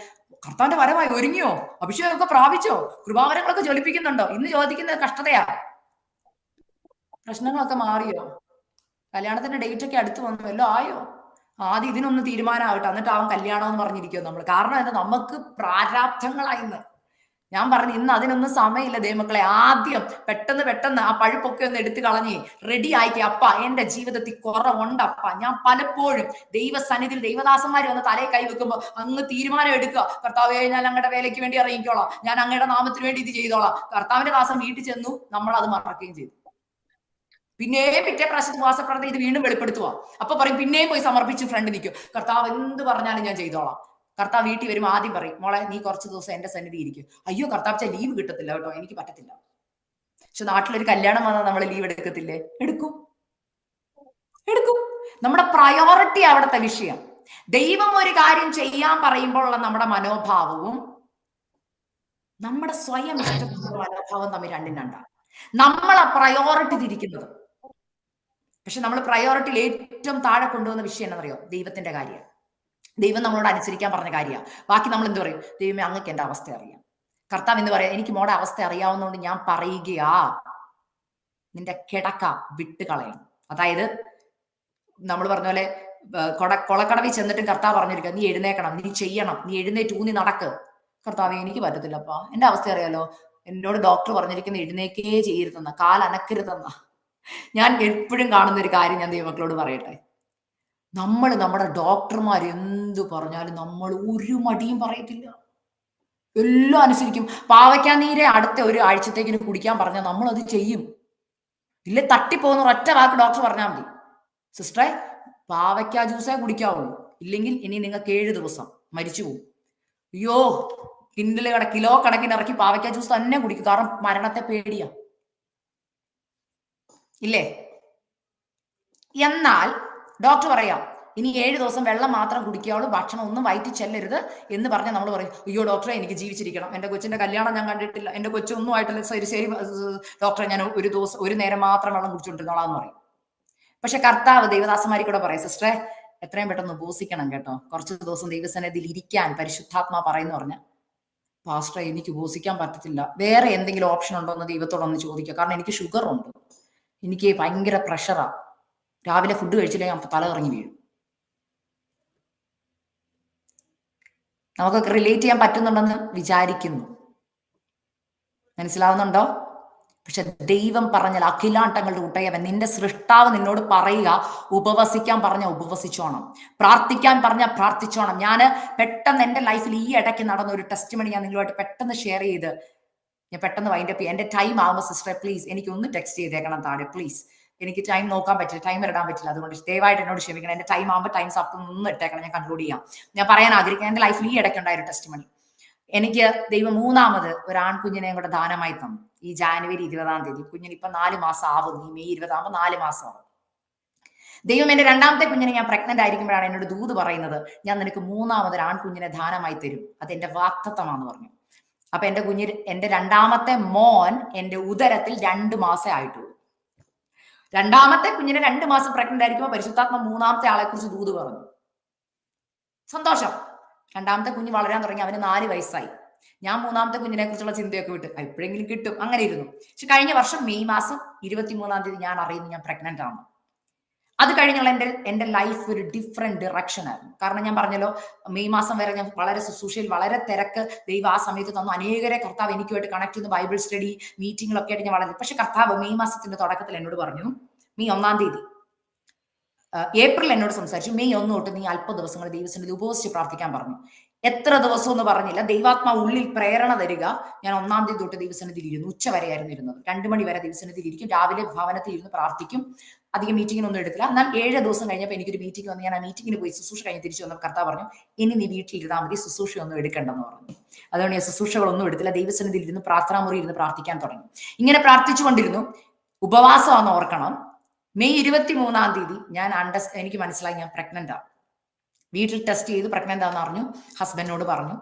കർത്താവിന്റെ വരവായി ഒരുങ്ങിയോ? അഭിഷേകമൊക്കെ പ്രാപിച്ചോ? കൃപാവരങ്ങളൊക്കെ ജ്വലിപ്പിക്കുന്നുണ്ടോ? ഇന്ന് ചോദിക്കുന്നത് കഷ്ടതയാ. പ്രശ്നങ്ങളൊക്കെ മാറിയോ? കല്യാണത്തിന്റെ ഡേറ്റ് ഒക്കെ അടുത്ത് വന്നു, എല്ലാം ആയോ? ആദ്യം ഇതിനൊന്ന് തീരുമാനമാകട്ടെ, എന്നിട്ട് അവൻ കല്യാണം എന്ന് പറഞ്ഞിരിക്കും നമ്മൾ. കാരണം എന്താ? നമുക്ക് പ്രാരാബ്ധങ്ങളായിന്ന്. ഞാൻ പറഞ്ഞു ഇന്ന് അതിനൊന്നും സമയമില്ല ദൈവമക്കളെ. ആദ്യം പെട്ടെന്ന് പെട്ടെന്ന് ആ പഴുപ്പൊക്കെ ഒന്ന് എടുത്തു കളഞ്ഞ് റെഡി ആയിക്കേ. അപ്പ എന്റെ ജീവിതത്തിൽ കുറവുണ്ടപ്പ. ഞാൻ പലപ്പോഴും ദൈവസന്നിധിയിൽ ദൈവദാസന്മാർ വന്ന് തലയെ കൈവെക്കുമ്പോൾ അങ്ങ് തീരുമാനം എടുക്കുക, കർത്താവേ ഞാൻ അങ്ങയുടെ വേലയ്ക്ക് വേണ്ടി ഇറങ്ങിക്കോളാം, ഞാൻ അങ്ങയുടെ നാമത്തിന് വേണ്ടി ഇത് ചെയ്തോളാം. കർത്താവിന്റെ ദാസൻ വീട്ടിൽ ചെന്നു, നമ്മൾ അത് മറക്കുകയും ചെയ്തു. പിന്നെയും പിറ്റേ പ്രാവശ്യത്തെ ഉപവാസപ്രാർത്ഥന ഇത് വീണ്ടും വെളിപ്പെടുത്തുക. അപ്പൊ പറയും പിന്നെയും പോയി സമർപ്പിച്ച് ഫ്രണ്ട് നിൽക്കും, കർത്താവ് എന്ത് പറഞ്ഞാലും ഞാൻ ചെയ്തോളാം. കർത്താവ് വീട്ടിൽ വരുമ്പോൾ ആദ്യം പറയും, മോളെ നീ കുറച്ച് ദിവസം എന്റെ സന്നിധി ഇരിക്കും. അയ്യോ കർത്താവ് ലീവ് കിട്ടത്തില്ല കേട്ടോ, എനിക്ക് പറ്റത്തില്ല. പക്ഷെ നാട്ടിലൊരു കല്യാണം വന്നാൽ നമ്മൾ ലീവ് എടുക്കത്തില്ലേ? എടുക്കും, എടുക്കും. നമ്മുടെ പ്രയോറിറ്റി അവിടുത്തെ വിഷയം. ദൈവം ഒരു കാര്യം ചെയ്യാൻ പറയുമ്പോഴുള്ള നമ്മുടെ മനോഭാവവും നമ്മുടെ സ്വയം ഇഷ്ടത്തിലുള്ള മനോഭാവം തമ്മിൽ രണ്ടും രണ്ടാണ്. നമ്മളാ പ്രയോറിറ്റി തിരിക്കുന്നത്. പക്ഷെ നമ്മൾ പ്രയോറിറ്റിയിൽ ഏറ്റവും താഴെ കൊണ്ടുവന്ന വിഷയം എന്നറിയോ? ദൈവത്തിന്റെ കാര്യമാണ്. ദൈവം നമ്മളോട് അനുസരിക്കാൻ പറഞ്ഞ കാര്യമാണ്. ബാക്കി നമ്മൾ എന്ത് പറയും? ദൈവമേ അങ്ങക്ക് എന്റെ അവസ്ഥ അറിയാം. കർത്താവ് എന്ന് പറയാം, എനിക്ക് മോടെ അവസ്ഥ അറിയാവുന്നതുകൊണ്ട് ഞാൻ പറയുകയാ, നിന്റെ കിടക്ക വിട്ട് കളയണം. അതായത് നമ്മൾ പറഞ്ഞ പോലെ കൊളക്കടവിൽ ചെന്നിട്ടും കർത്താവ് പറഞ്ഞിരിക്കുക, നീ എഴുന്നേക്കണം, നീ ചെയ്യണം, നീ എഴുന്നേറ്റ് ഊന്നി നടക്ക്. കർത്താവ് എനിക്ക് പറ്റത്തില്ലപ്പാ, എന്റെ അവസ്ഥ അറിയാലോ, എന്നോട് ഡോക്ടർ പറഞ്ഞിരിക്കുന്ന എഴുന്നേക്കേ ചെയ്യരുതെന്ന, കാൽ അനക്കരുതെന്ന. ഞാൻ എപ്പോഴും കാണുന്ന ഒരു കാര്യം ഞാൻ ദൈവമക്കളോട് പറയട്ടെ, നമ്മൾ നമ്മുടെ ഡോക്ടർമാർ എന്ത് പറഞ്ഞാലും നമ്മൾ ഒരു മടിയും പറയത്തില്ല, എല്ലാം അനുസരിക്കും. പാവയ്ക്കാ നീരെ അടുത്ത ഒരു ആഴ്ചത്തേക്കിന് കുടിക്കാൻ പറഞ്ഞാൽ നമ്മൾ അത് ചെയ്യും. ഇല്ല തട്ടിപ്പോകുന്ന ഒരൊറ്റ വാക്ക് ഡോക്ടർ പറഞ്ഞാൽ മതി, സിസ്റ്ററെ പാവയ്ക്ക ജ്യൂസേ കുടിക്കാവുള്ളൂ, ഇല്ലെങ്കിൽ ഇനി നിങ്ങൾക്ക് 7 ദിവസം മരിച്ചു പോകും. അയ്യോ, കിലോ കണക്കിന് ഇറക്കി പാവയ്ക്ക ജ്യൂസ് തന്നെ കുടിക്കും, കാരണം മരണത്തെ പേടിയാ, ഇല്ലേ? എന്നാൽ ഡോക്ടർ പറയാം, ഇനി 7 ദിവസം വെള്ളം മാത്രം കുടിക്കാവുള്ളൂ, ഭക്ഷണം ഒന്നും വയറ്റി ചെല്ലരുത് എന്ന് പറഞ്ഞാൽ നമ്മൾ പറയും, അയ്യോ ഡോക്ടറെ എനിക്ക് ജീവിച്ചിരിക്കണം, എന്റെ കൊച്ചിന്റെ കല്യാണം ഞാൻ കണ്ടിട്ടില്ല, എന്റെ കൊച്ചൊന്നും ആയിട്ടില്ല, ശരി ശരി ഡോക്ടറെ ഞാൻ ഒരു ദിവസം ഒരു നേരം മാത്രം വെള്ളം കുടിച്ചുകൊണ്ടിരുന്നോളാന്ന് പറയും. പക്ഷെ കർത്താവ് ദൈവദാസന്മാരി കൂടെ പറയും, സിസ്റ്ററെ എത്രയും പെട്ടെന്ന് ഉപവസിക്കണം കേട്ടോ, കുറച്ച് ദിവസം ദൈവസന്നിധിയിൽ ഇരിക്കാൻ പരിശുദ്ധാത്മാ പറയുന്നു പറഞ്ഞ, പാസ്റ്ററെ എനിക്ക് ഉപവസിക്കാൻ പറ്റത്തില്ല, വേറെ എന്തെങ്കിലും ഓപ്ഷൻ ഉണ്ടോ എന്ന് ദൈവത്തോടൊന്ന് ചോദിക്കുക, കാരണം എനിക്ക് ഷുഗർ ഉണ്ട്, എനിക്ക് ഭയങ്കര പ്രഷറാ, രാവിലെ ഫുഡ് കഴിച്ചില്ലെങ്കിൽ നമുക്ക് തല ഇറങ്ങി വീഴും. നമുക്കൊക്കെ റിലേറ്റ് ചെയ്യാൻ പറ്റുന്നുണ്ടെന്ന് വിചാരിക്കുന്നു, മനസ്സിലാവുന്നുണ്ടോ? പക്ഷെ ദൈവം പറഞ്ഞാൽ അഖിലാണ്ടങ്ങളുടെ ഉടയവൻ നിന്റെ സൃഷ്ടാവ് നിന്നോട് പറയുക, ഉപവസിക്കാൻ പറഞ്ഞ ഉപവസിച്ചോണം, പ്രാർത്ഥിക്കാൻ പറഞ്ഞ പ്രാർത്ഥിച്ചോണം. ഞാൻ പെട്ടെന്ന് എൻ്റെ ലൈഫിൽ ഈ ഇടയ്ക്ക് നടന്ന ഒരു ടെസ്റ്റ് മണി ഞാൻ നിങ്ങളുമായിട്ട് പെട്ടെന്ന് ഷെയർ ചെയ്ത് ഞാൻ പെട്ടെന്ന് വൈൻഡപ്പ് ചെയ്യാം. എൻ്റെ ടൈം ആകുമ്പോൾ സിസ്റ്ററെ പ്ലീസ് എനിക്ക് ഒന്ന് ടെക്സ്റ്റ് ചെയ്തേക്കണം താഴെ പ്ലീസ്, എനിക്ക് ടൈം നോക്കാൻ പറ്റില്ല, ടൈമർ ഇടാൻ പറ്റില്ല, അതുകൊണ്ട് ദയവായിട്ട് എന്നോട് ക്ഷമിക്കണം. എൻ്റെ ടൈം ആകുമ്പോൾ ടൈംസ് അപ്പം ഒന്ന് ഇട്ടേക്കണം, ഞാൻ കൺക്ലൂഡ് ചെയ്യാം. ഞാൻ പറയാൻ ആഗ്രഹിക്കുന്നത് എൻ്റെ ലൈഫിൽ ഈ ഇടയ്ക്കുണ്ടായ ഒരു ടെസ്റ്റ് മണി, എനിക്ക് ദൈവം 3ാമത് ഒരു ആൺകുഞ്ഞിനെയും കൂടെ ദാനമായി തന്നു. ഈ ജാനുവരി 20-ാം തീയതി കുഞ്ഞിന് ഇപ്പൊ 4 മാസം ആവുന്നു, ഈ മെയ് 20 ആകുമ്പോൾ 4 മാസം ആവും. ദൈവം എന്റെ 2ാമത്തെ കുഞ്ഞിനെ ഞാൻ പ്രഗ്നന്റ് ആയിരിക്കുമ്പോഴാണ് എന്നോട് ദൂത് പറയുന്നത്, ഞാൻ നിനക്ക് 3ാമത് ഒരു ആൺകുഞ്ഞിനെ ദാനമായി തരും, അത് എന്റെ വാക്തത്വമാണെന്ന് പറഞ്ഞു. അപ്പൊ എന്റെ 2ാമത്തെ മോൻ എന്റെ ഉദരത്തിൽ 2 മാസേ ആയിട്ടുള്ളൂ. 2ാമത്തെ കുഞ്ഞിനെ 2 മാസം പ്രഗ്നന്റ് ആയിരിക്കുമ്പോൾ പരിശുദ്ധാത്മ 3ാമത്തെ ആളെ കുറിച്ച് ദൂത് പറഞ്ഞു. സന്തോഷം. 2ാമത്തെ കുഞ്ഞ് വളരാൻ തുടങ്ങി, അവന് 4 വയസ്സായി. ഞാൻ 3ാമത്തെ കുഞ്ഞിനെ കുറിച്ചുള്ള ചിന്തയൊക്കെ വിട്ട് എപ്പോഴെങ്കിലും കിട്ടും അങ്ങനെ ഇരുന്നു. പക്ഷെ കഴിഞ്ഞ വർഷം മെയ് മാസം 23-ാം തീയതി ഞാൻ അറിയുന്നു ഞാൻ പ്രഗ്നന്റ് ആണ്. അത് കഴിഞ്ഞുള്ള എൻ്റെ ലൈഫ് ഒരു ഡിഫറെന്റ് ഡിറക്ഷൻ ആയിരുന്നു. കാരണം ഞാൻ പറഞ്ഞല്ലോ, മെയ് മാസം വരെ ഞാൻ വളരെ ശുശ്രൂഷയിൽ വളരെ തിരക്ക്, ദൈവം ആ സമയത്ത് തന്നു, അനേകരെ കർത്താവ് എനിക്കുമായിട്ട് കണക്ട് ചെയ്യുന്ന ബൈബിൾ സ്റ്റഡി മീറ്റിങ്ങിലൊക്കെ ആയിട്ട് ഞാൻ വളരെ. പക്ഷെ കർത്താവ് മെയ് മാസത്തിന്റെ തുടക്കത്തിൽ എന്നോട് പറഞ്ഞു, മെയ് 1-ാം തീയതി ഏപ്രിൽ എന്നോട് സംസാരിച്ചു, മെയ് 1 തൊട്ട് നീ അല്പ ദിവസങ്ങൾ ദൈവസന്നിധി ഉപവസിച്ച് പ്രാർത്ഥിക്കാൻ പറഞ്ഞു. എത്ര ദിവസം എന്ന് പറഞ്ഞില്ല, ദൈവാത്മാ ഉള്ളിൽ പ്രേരണ തരിക. ഞാൻ 1-ാം തീയതി തൊട്ട് ദൈവസന്നിധിയിൽ ഇരുന്നു, ഉച്ച വരെയായിരുന്നു ഇരുന്നത്, 2 മണി വരെ ദൈവസന്നിധിയിൽ ഇരിക്കും, രാവിലെ ഭവനത്തിൽ ഇരുന്ന് പ്രാർത്ഥിക്കും, അധികം മീറ്റിങ്ങിനൊന്നും എടുത്തില്ല. എന്നാൽ 7 ദിവസം കഴിഞ്ഞപ്പോൾ എനിക്കൊരു മീറ്റിംഗ് വന്ന് ഞാൻ ആ മീറ്റിങ്ങിന് പോയി ശുശ്രൂഷ കഴിഞ്ഞ് തിരിച്ചു വന്നപ്പോൾ കർത്താവ് പറഞ്ഞു, ഇനി നീ വീട്ടിലിരുന്നാൽ മതി, ശുശ്രൂഷയൊന്നും എടുക്കണ്ടെന്ന് പറഞ്ഞു. അതുകൊണ്ട് ഞാൻ ശുശ്രൂഷകളൊന്നും എടുത്തില്ല, ദൈവസന്നിധിയിൽ ഇരുന്ന് പ്രാർത്ഥനാ മുറി ഇരുന്ന് പ്രാർത്ഥിക്കാൻ തുടങ്ങി. ഇങ്ങനെ പ്രാർത്ഥിച്ചുകൊണ്ടിരുന്നു. ഉപവാസമാണെന്ന് ഓർക്കണം. മെയ് 23-ാം തീയതി ഞാൻ എനിക്ക് മനസ്സിലായി ഞാൻ പ്രഗ്നന്റ് ആണ്. വീട്ടിൽ ടെസ്റ്റ് ചെയ്ത് പ്രഗ്നന്റ് ആണെന്ന് അറിഞ്ഞു, ഹസ്ബൻഡിനോട് പറഞ്ഞു.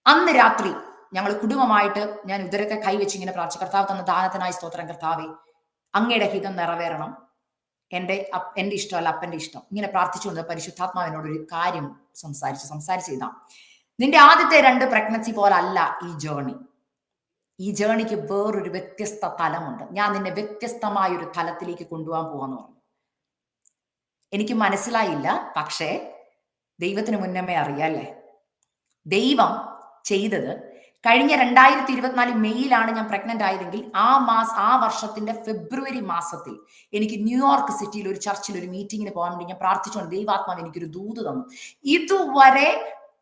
അന്ന് രാത്രി ഞങ്ങൾ കുടുംബമായിട്ട് ഞാൻ ഉദരത്തെ കൈവച്ച് ഇങ്ങനെ പ്രാർത്ഥിച്ചു, കർത്താവ് തന്ന ദാനത്തിനായി സ്തോത്രം കർത്താവേ, അങ്ങയുടെ ഹിതം നിറവേറണം, എൻ്റെ ഇഷ്ടമല്ല അപ്പന്റെ ഇഷ്ടം. ഇങ്ങനെ പ്രാർത്ഥിച്ചുകൊണ്ട് പരിശുദ്ധാത്മാവിനോടൊരു കാര്യം സംസാരിച്ചതാ, നിന്റെ ആദ്യത്തെ 2 പ്രഗ്നൻസി പോലല്ല ഈ ജേർണി. ഈ ജേർണിക്ക് വേറൊരു വ്യത്യസ്ത തലമുണ്ട്, ഞാൻ നിന്നെ വ്യത്യസ്തമായ ഒരു തലത്തിലേക്ക് കൊണ്ടുപോകാൻ പോവാന്ന് പറഞ്ഞു. എനിക്ക് മനസ്സിലായില്ല, പക്ഷേ ദൈവത്തിന് മുന്നമേ അറിയാല്ലേ. ദൈവം ചെയ്തത്, കഴിഞ്ഞ 2024 മെയ്യിലാണ് ഞാൻ പ്രഗ്നന്റ് ആയതെങ്കിൽ ആ വർഷത്തിന്റെ ഫെബ്രുവരി മാസത്തിൽ എനിക്ക് ന്യൂയോർക്ക് സിറ്റിയിൽ ഒരു ചർച്ചിൽ ഒരു മീറ്റിങ്ങിന് പോകാൻ വേണ്ടി ഞാൻ പ്രാർത്ഥിച്ചുകൊണ്ട് ദൈവാത്മാവ് എനിക്കൊരു ദൂത് തന്നു. ഇതുവരെ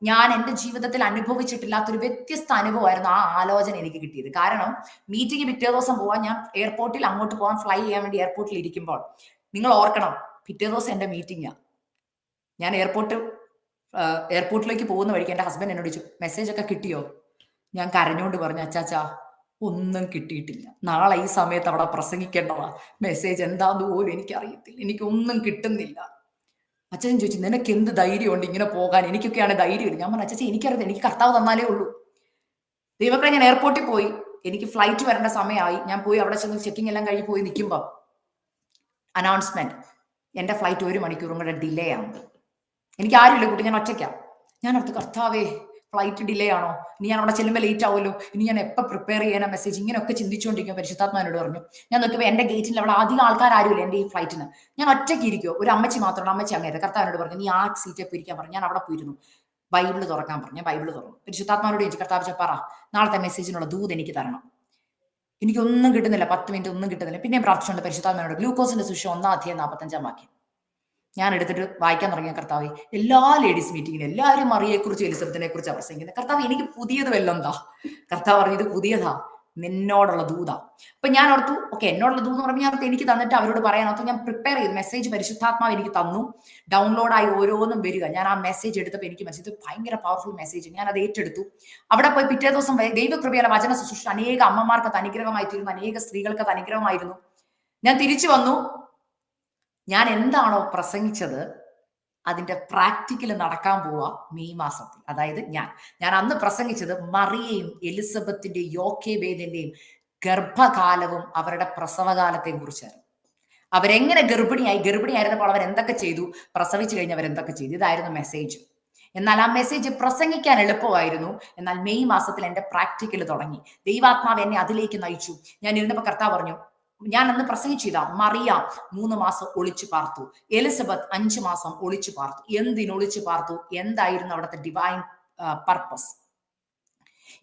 ഞാൻ എൻ്റെ ജീവിതത്തിൽ അനുഭവിച്ചിട്ടില്ലാത്തൊരു വ്യത്യസ്ത അനുഭവമായിരുന്നു ആ ആലോചന എനിക്ക് കിട്ടിയത്. കാരണം മീറ്റിംഗ് പിറ്റേ ദിവസം പോകാൻ ഞാൻ എയർപോർട്ടിൽ അങ്ങോട്ട് പോകാൻ ഫ്ലൈ ചെയ്യാൻ വേണ്ടി എയർപോർട്ടിൽ ഇരിക്കുമ്പോൾ, നിങ്ങൾ ഓർക്കണം പിറ്റേ ദിവസം എൻ്റെ മീറ്റിംഗാ. ഞാൻ എയർപോർട്ടിലേക്ക് പോകുന്ന വഴിക്ക് എൻ്റെ ഹസ്ബൻഡ് എന്നോട് ചോദിച്ചു, മെസ്സേജ് ഒക്കെ കിട്ടിയോ? ഞാൻ കരഞ്ഞോണ്ട് പറഞ്ഞു, അച്ചാച്ചാ ഒന്നും കിട്ടിയിട്ടില്ല, നാളെ ഈ സമയത്ത് അവിടെ പ്രസംഗിക്കേണ്ടതാ, മെസ്സേജ് എന്താന്ന് പോലും എനിക്കറിയത്തില്ല, എനിക്കൊന്നും കിട്ടുന്നില്ല. അച്ഛൻ ചോദിച്ചു, നിനക്ക് എന്ത് ധൈര്യമുണ്ട് ഇങ്ങനെ പോകാൻ? എനിക്കൊക്കെയാണ് ധൈര്യമില്ല. ഞാൻ പറഞ്ഞു, അച്ഛൻ എനിക്കറിയാം, എനിക്ക് കർത്താവ് തന്നാലേ ഉള്ളൂ. ദൈവമക്കളെ, ഞാൻ എയർപോർട്ടിൽ പോയി. എനിക്ക് ഫ്ലൈറ്റ് വരേണ്ട സമയമായി. ഞാൻ പോയി അവിടെ ചെന്ന് ചെക്കിംഗ് എല്ലാം കഴിഞ്ഞ് പോയി നിൽക്കുമ്പോൾ അനൗൺസ്മെന്റ്, എന്റെ ഫ്ലൈറ്റ് 1 മണിക്കൂറും കൂടെ ഡിലേ ആണ്. എനിക്ക് ആരുമില്ല കൂട്ടി, ഞാൻ ഒറ്റയ്ക്കാം. ഞാൻ ഓർത്ത്, കർത്താവേ, ഫ്ലൈറ്റ് ഡിലേ ആണോ? ഇനി ഞാൻ അവിടെ ചെല്ലുമ്പോൾ ലേറ്റ് ആവുമല്ലോ, ഇനി ഞാൻ എപ്പോൾ പ്രിപ്പയർ ചെയ്യാനാ മെസ്സേജ്? ഇങ്ങനെയൊക്കെ ചിന്തിച്ചുകൊണ്ടിരിക്കും. പരിശുദ്ധാത്മാവിനോട് പറഞ്ഞു. ഞാൻ നോക്കിയപ്പോൾ എന്റെ ഗേറ്റിൽ അവിടെ അധികം ആൾക്കാർ ആരുമില്ല എൻ്റെ ഈ ഫ്ലൈറ്റിന്. ഞാൻ ഒറ്റയ്ക്ക് ഇരിക്കുമോ, ഒരു അമ്മച്ചി മാത്രമാണ്. അമ്മച്ചി അങ്ങേര് കർത്താവിനോട് പറഞ്ഞു, നീ ആ സീറ്റിൽ പോയിരിക്കാൻ പറഞ്ഞു. ഞാൻ അവിടെ പോയിരുന്നു. ബൈബിൾ തുറക്കാൻ പറഞ്ഞു. ഞാൻ ബൈബിൾ തുറന്നു. പരിശുദ്ധാത്മാവിനോട് ചോദിച്ചു, കർത്താവ് പറ, നാളത്തെ മെസ്സേജിനുള്ള ദൂത് എനിക്ക് തരണം. എനിക്കൊന്നും കിട്ടുന്നില്ല, 10 മിനിറ്റ് ഒന്നും കിട്ടുന്നില്ല. പിന്നെ പ്രാർത്ഥിച്ചുകൊണ്ട് പരിശുദ്ധാത്മാവിനോട്, ഗ്ലൂക്കോസിന്റെ സുവിശേഷം 1-45 വാക്യം ഞാൻ എടുത്തിട്ട് വായിക്കാൻ തുടങ്ങിയ. കർത്താവ്, എല്ലാ ലേഡീസ് മീറ്റിങ്ങിലും എല്ലാവരും മറിയെക്കുറിച്ച് എലിസബത്തിനെ കുറിച്ച് പ്രസംഗിക്കുന്നത്. കർത്താവ്, എനിക്ക് പുതിയത് വല്ലതും എന്താ? കർത്താവ് പറഞ്ഞു, ഇത് പുതിയതാ, നിന്നോടുള്ള ദൂതാ. അപ്പൊ ഞാൻ ഓർത്തു, ഓക്കെ, എന്നോടുള്ള ദൂത് എന്ന് പറയുമ്പോൾ ഞാൻ ഓർത്ത് എനിക്ക് തന്നിട്ട് അവരോട് പറയാൻ ഓർത്തു. ഞാൻ പ്രിപ്പയർ ചെയ്തു. മെസ്സേജ് പരിശുദ്ധാത്മാവ് എനിക്ക് തന്നു. ഡൗൺലോഡായി ഓരോന്നും വരിക. ഞാൻ ആ മെസ്സേജ് എടുത്തപ്പോൾ എനിക്ക് മനസ്സിൽ, ഇത് ഭയങ്കര പവർഫുൾ മെസ്സേജ്. ഞാൻ അത് ഏറ്റെടുത്തു. അവിടെ പോയി പിറ്റേ ദിവസം ദൈവകൃപയാലെ വചന ശുശ്രൂഷ അനേക അമ്മമാർക്ക് അത് അനുഗ്രഹമായി തീരുന്നു. അനേക സ്ത്രീകൾക്ക് അത് അനുഗ്രഹമായിരുന്നു. ഞാൻ തിരിച്ചു വന്നു. ഞാൻ എന്താണോ പ്രസംഗിച്ചത് അതിന്റെ പ്രാക്ടിക്കൽ നടക്കാൻ പോവാ മെയ് മാസത്തിൽ. അതായത് ഞാൻ അന്ന് പ്രസംഗിച്ചത് മറിയയും എലിസബത്തിന്റെ യോക്കേബേദിന്റെയും ഗർഭകാലവും അവരുടെ പ്രസവകാലത്തെയും കുറിച്ചായിരുന്നു. അവരെങ്ങനെ ഗർഭിണിയായിരുന്നപ്പോൾ അവർ എന്തൊക്കെ ചെയ്തു, പ്രസവിച്ചു കഴിഞ്ഞ് അവരെന്തൊക്കെ ചെയ്തു, ഇതായിരുന്നു മെസ്സേജ്. എന്നാൽ ആ മെസ്സേജ് പ്രസംഗിക്കാൻ എളുപ്പമായിരുന്നു. എന്നാൽ മെയ് മാസത്തിൽ എന്റെ പ്രാക്ടിക്കൽ തുടങ്ങി. ദൈവാത്മാവ് എന്നെ അതിലേക്ക് നയിച്ചു. ഞാൻ ഇരുന്നപ്പോൾ കർത്താവ് പറഞ്ഞു, ഞാൻ അന്ന് പ്രസംഗിച്ചിതാ, മറിയ 3 മാസം ഒളിച്ചു പാർത്തു, എലിസബത്ത് 5 മാസം ഒളിച്ചു പാർത്തു. എന്തിനൊളിച്ചു പാർത്തു? എന്തായിരുന്നു അവിടുത്തെ ഡിവൈൻ പർപ്പസ്?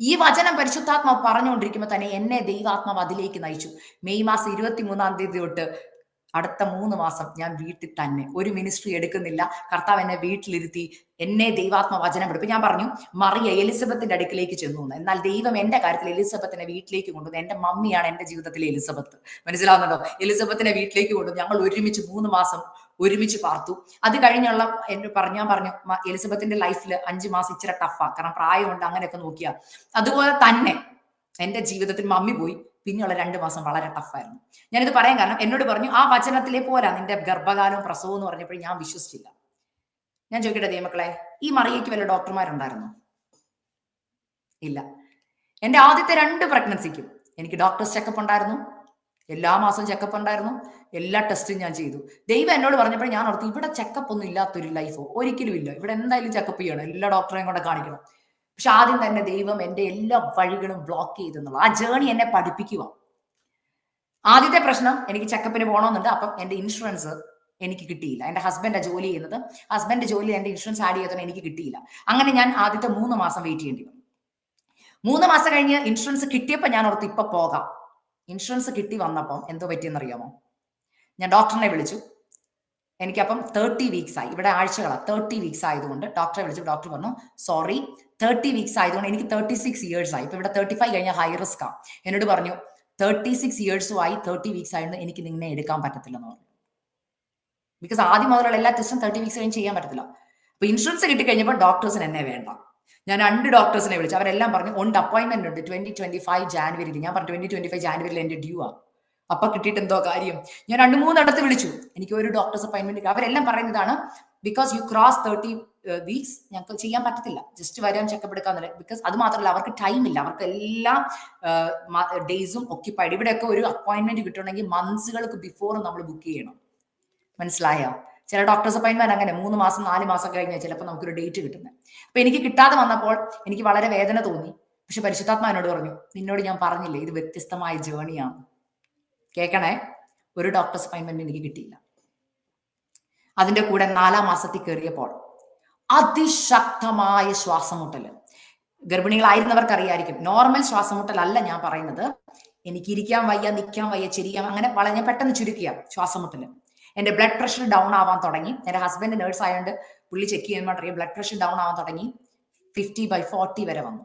ഈ വചനം പരിശുദ്ധാത്മാവ് പറഞ്ഞുകൊണ്ടിരിക്കുമ്പോൾ തന്നെ എന്നെ ദൈവാത്മാവ് അതിലേക്ക് നയിച്ചു. മെയ് മാസം 23 തീയതി തൊട്ട് അടുത്ത 3 മാസം ഞാൻ വീട്ടിൽ തന്നെ, ഒരു മിനിസ്ട്രി എടുക്കുന്നില്ല. കർത്താവ് എന്നെ വീട്ടിലിരുത്തി എന്നെ ദൈവാത്മ വചനം പഠിപ്പിക്കും. ഞാൻ പറഞ്ഞു, മറിയ എലിസബത്തിന്റെ അടുക്കിലേക്ക് ചെന്നു. എന്നാൽ ദൈവം എന്റെ കാര്യത്തിൽ എലിസബത്തിനെ വീട്ടിലേക്ക് കൊണ്ടുവന്നു. എന്റെ മമ്മിയാണ് എന്റെ ജീവിതത്തിലെ എലിസബത്ത്. മനസ്സിലാവുന്നുണ്ടോ? എലിസബത്തിനെ വീട്ടിലേക്ക് കൊണ്ടുവന്നു. ഞങ്ങൾ ഒരുമിച്ച് 3 മാസം ഒരുമിച്ച് പാർത്തു. അത് കഴിഞ്ഞുള്ള ഞാൻ പറഞ്ഞു, എലിസബത്തിന്റെ ലൈഫിൽ 5 മാസം ഇച്ചിരി ടഫാ, കാരണം പ്രായമുണ്ട്, അങ്ങനെയൊക്കെ നോക്കിയാ. അതുപോലെ തന്നെ എന്റെ ജീവിതത്തിൽ മമ്മി പോയി. പിന്നെയുള്ള 2 മാസം വളരെ ടഫായിരുന്നു. ഞാനിത് പറയാൻ കാരണം, എന്നോട് പറഞ്ഞു, ആ വചനത്തിലെ പോലെ നിന്റെ ഗർഭകാലവും പ്രസവവും എന്ന് പറഞ്ഞപ്പോൾ ഞാൻ വിശ്വസിച്ചില്ല. ഞാൻ ചോദിക്കട്ടെ ദൈവമക്കളെ, ഈ മറിയയ്ക്ക് വല്ല ഡോക്ടർമാരുണ്ടായിരുന്നു? ഇല്ല. എന്റെ ആദ്യത്തെ 2 പ്രഗ്നൻസിക്കും എനിക്ക് ഡോക്ടേഴ്സ് ചെക്കപ്പ് ഉണ്ടായിരുന്നു. എല്ലാ മാസവും ചെക്കപ്പ് ഉണ്ടായിരുന്നു. എല്ലാ ടെസ്റ്റും ഞാൻ ചെയ്തു. ദൈവം എന്നോട് പറഞ്ഞപ്പോൾ ഞാൻ ഓർത്തു, ഇവിടെ ചെക്കപ്പ് ഒന്നും ഇല്ലാത്തൊരു ലൈഫോ ഒരിക്കലും ഇല്ല. ഇവിടെ എന്തായാലും ചെക്കപ്പ് ചെയ്യണം, എല്ലാ ഡോക്ടറെയും കൂടെ കാണിക്കണം. പക്ഷെ ആദ്യം തന്നെ ദൈവം എന്റെ എല്ലാ വഴികളും ബ്ലോക്ക് ചെയ്തെന്നുള്ള ആ ജേണി എന്നെ പഠിപ്പിക്കുക. ആദ്യത്തെ പ്രശ്നം, എനിക്ക് ചെക്കപ്പിന് പോകണമെന്നുണ്ട്. അപ്പം എന്റെ ഇൻഷുറൻസ് എനിക്ക് കിട്ടിയില്ല. എന്റെ ഹസ്ബൻഡ് ജോലി ചെയ്യുന്നത്. ഹസ്ബൻഡ് ജോലി എന്റെ ഇൻഷുറൻസ് ആഡ് ചെയ്തത് എനിക്ക് കിട്ടിയില്ല. അങ്ങനെ ഞാൻ ആദ്യത്തെ 3 മാസം വെയിറ്റ് ചെയ്യേണ്ടി വന്നു. 3 മാസം കഴിഞ്ഞ് ഇൻഷുറൻസ് കിട്ടിയപ്പോൾ ഞാൻ ഓർത്ത് ഇപ്പൊ പോകാം. ഇൻഷുറൻസ് കിട്ടി വന്നപ്പം എന്തോ പറ്റിയെന്നറിയാമോ? ഞാൻ ഡോക്ടറിനെ വിളിച്ചു. എനിക്കപ്പം 30 വീക്സ് ആയി. ഇവിടെ ആഴ്ചകളാണ്. 30 വീക്സ് ആയതുകൊണ്ട് ഡോക്ടറെ വിളിച്ചു. ഡോക്ടർ പറഞ്ഞു, സോറി, 30 വീക്സ് ആയതുകൊണ്ട് എനിക്ക് 36 ഇയേഴ്സ് ആയി. ഇപ്പൊ ഇവിടെ 35 കഴിഞ്ഞാൽ ഹൈ റിസ്ക് ആണ്. എന്നോട് പറഞ്ഞു, 36 ഇയേഴ്സും ആയി, 30 വീക്സ് ആയതുകൊണ്ട് എനിക്ക് നിന്നെ എടുക്കാൻ പറ്റത്തില്ലെന്ന് പറഞ്ഞു. ബിക്കോസ് ആദ്യം മുതലുള്ള എല്ലാ ടെസ്റ്റും 30 വീക്സ് കഴിഞ്ഞ് ചെയ്യാൻ പറ്റത്തില്ല. അപ്പൊ ഇൻഷുറൻസ് കിട്ടിക്കഴിഞ്ഞപ്പോൾ ഡോക്ടേഴ്സിന് എന്നെ വേണ്ട. ഞാൻ 2 ഡോക്ടേഴ്സിനെ വിളിച്ചു. അവരെല്ലാം പറഞ്ഞു, ഉണ്ട്, അപ്പോയിന്റ്മെന്റ് ഉണ്ട് 2025 ജാനുവരിയിൽ. ഞാൻ പറഞ്ഞു 2025 ജാനുവരിയിൽ എന്റെ ഡ്യൂ ആ. അപ്പൊ കിട്ടിയിട്ട് എന്തോ കാര്യം. ഞാൻ 2-3 ഇടത്ത് വിളിച്ചു. എനിക്ക് ഒരു ഡോക്ടേഴ്സ് അപ്പോയിന്റ്മെന്റ്. അവരെല്ലാം പറയുന്നതാണ്, ബിക്കോസ് യു ക്രോസ് 30 വീക്സ് ഞങ്ങൾക്ക് ചെയ്യാൻ പറ്റത്തില്ല. ജസ്റ്റ് വരാൻ ചെക്കപ്പ് എടുക്കാന്നില്ല. ബിക്കോസ് അത് മാത്രമല്ല, അവർക്ക് ടൈം ഇല്ല. അവർക്ക് എല്ലാ ഡേയ്സും ഒക്യുപ്പൈഡ്. ഇവിടെയൊക്കെ ഒരു അപ്പോയിന്റ്മെന്റ് കിട്ടണമെങ്കിൽ മന്ത്സുകൾക്ക് ബിഫോർ നമ്മൾ ബുക്ക് ചെയ്യണം. മനസ്സിലായോ? ചില ഡോക്ടേഴ്സ് അപ്പോയിന്റ്മെന്റ് അങ്ങനെ 3 മാസം 4 മാസം കഴിഞ്ഞാൽ ചിലപ്പോൾ നമുക്കൊരു ഡേറ്റ് കിട്ടുന്നത്. അപ്പൊ എനിക്ക് കിട്ടാതെ വന്നപ്പോൾ എനിക്ക് വളരെ വേദന തോന്നി. പക്ഷെ പരിശുദ്ധാത്മാ എന്നോട് പറഞ്ഞു, നിന്നോട് ഞാൻ പറഞ്ഞില്ലേ ഇത് വ്യത്യസ്തമായ ജേണിയാണ്. കേൾക്കണേ, ഒരു ഡോക്ടേഴ്സ് അപ്പോയിന്റ്മെന്റ് എനിക്ക് കിട്ടിയില്ല. അതിന്റെ കൂടെ 4-ാം മാസത്തിൽ കയറിയപ്പോൾ അതിശക്തമായ ശ്വാസമുട്ടല്. ഗർഭിണികളായിരുന്നവർക്ക് അറിയായിരിക്കും. നോർമൽ ശ്വാസമുട്ടൽ അല്ല ഞാൻ പറയുന്നത്. എനിക്ക് ഇരിക്കാൻ വയ്യ, നിൽക്കാൻ വയ്യ, ചിരിക്കാൻ, അങ്ങനെ വളരെ ഞാൻ പെട്ടെന്ന് ചുരുക്കിയ ശ്വാസമുട്ടല്. എന്റെ ബ്ലഡ് പ്രഷർ ഡൗൺ ആവാൻ തുടങ്ങി. എന്റെ ഹസ്ബൻഡ് നേഴ്സ് ആയതുകൊണ്ട് പുള്ളി ചെക്ക് ചെയ്യുമ്പോൾ അറിയാം ബ്ലഡ് പ്രഷർ ഡൗൺ ആവാൻ തുടങ്ങി. 50/40 വരെ വന്നു.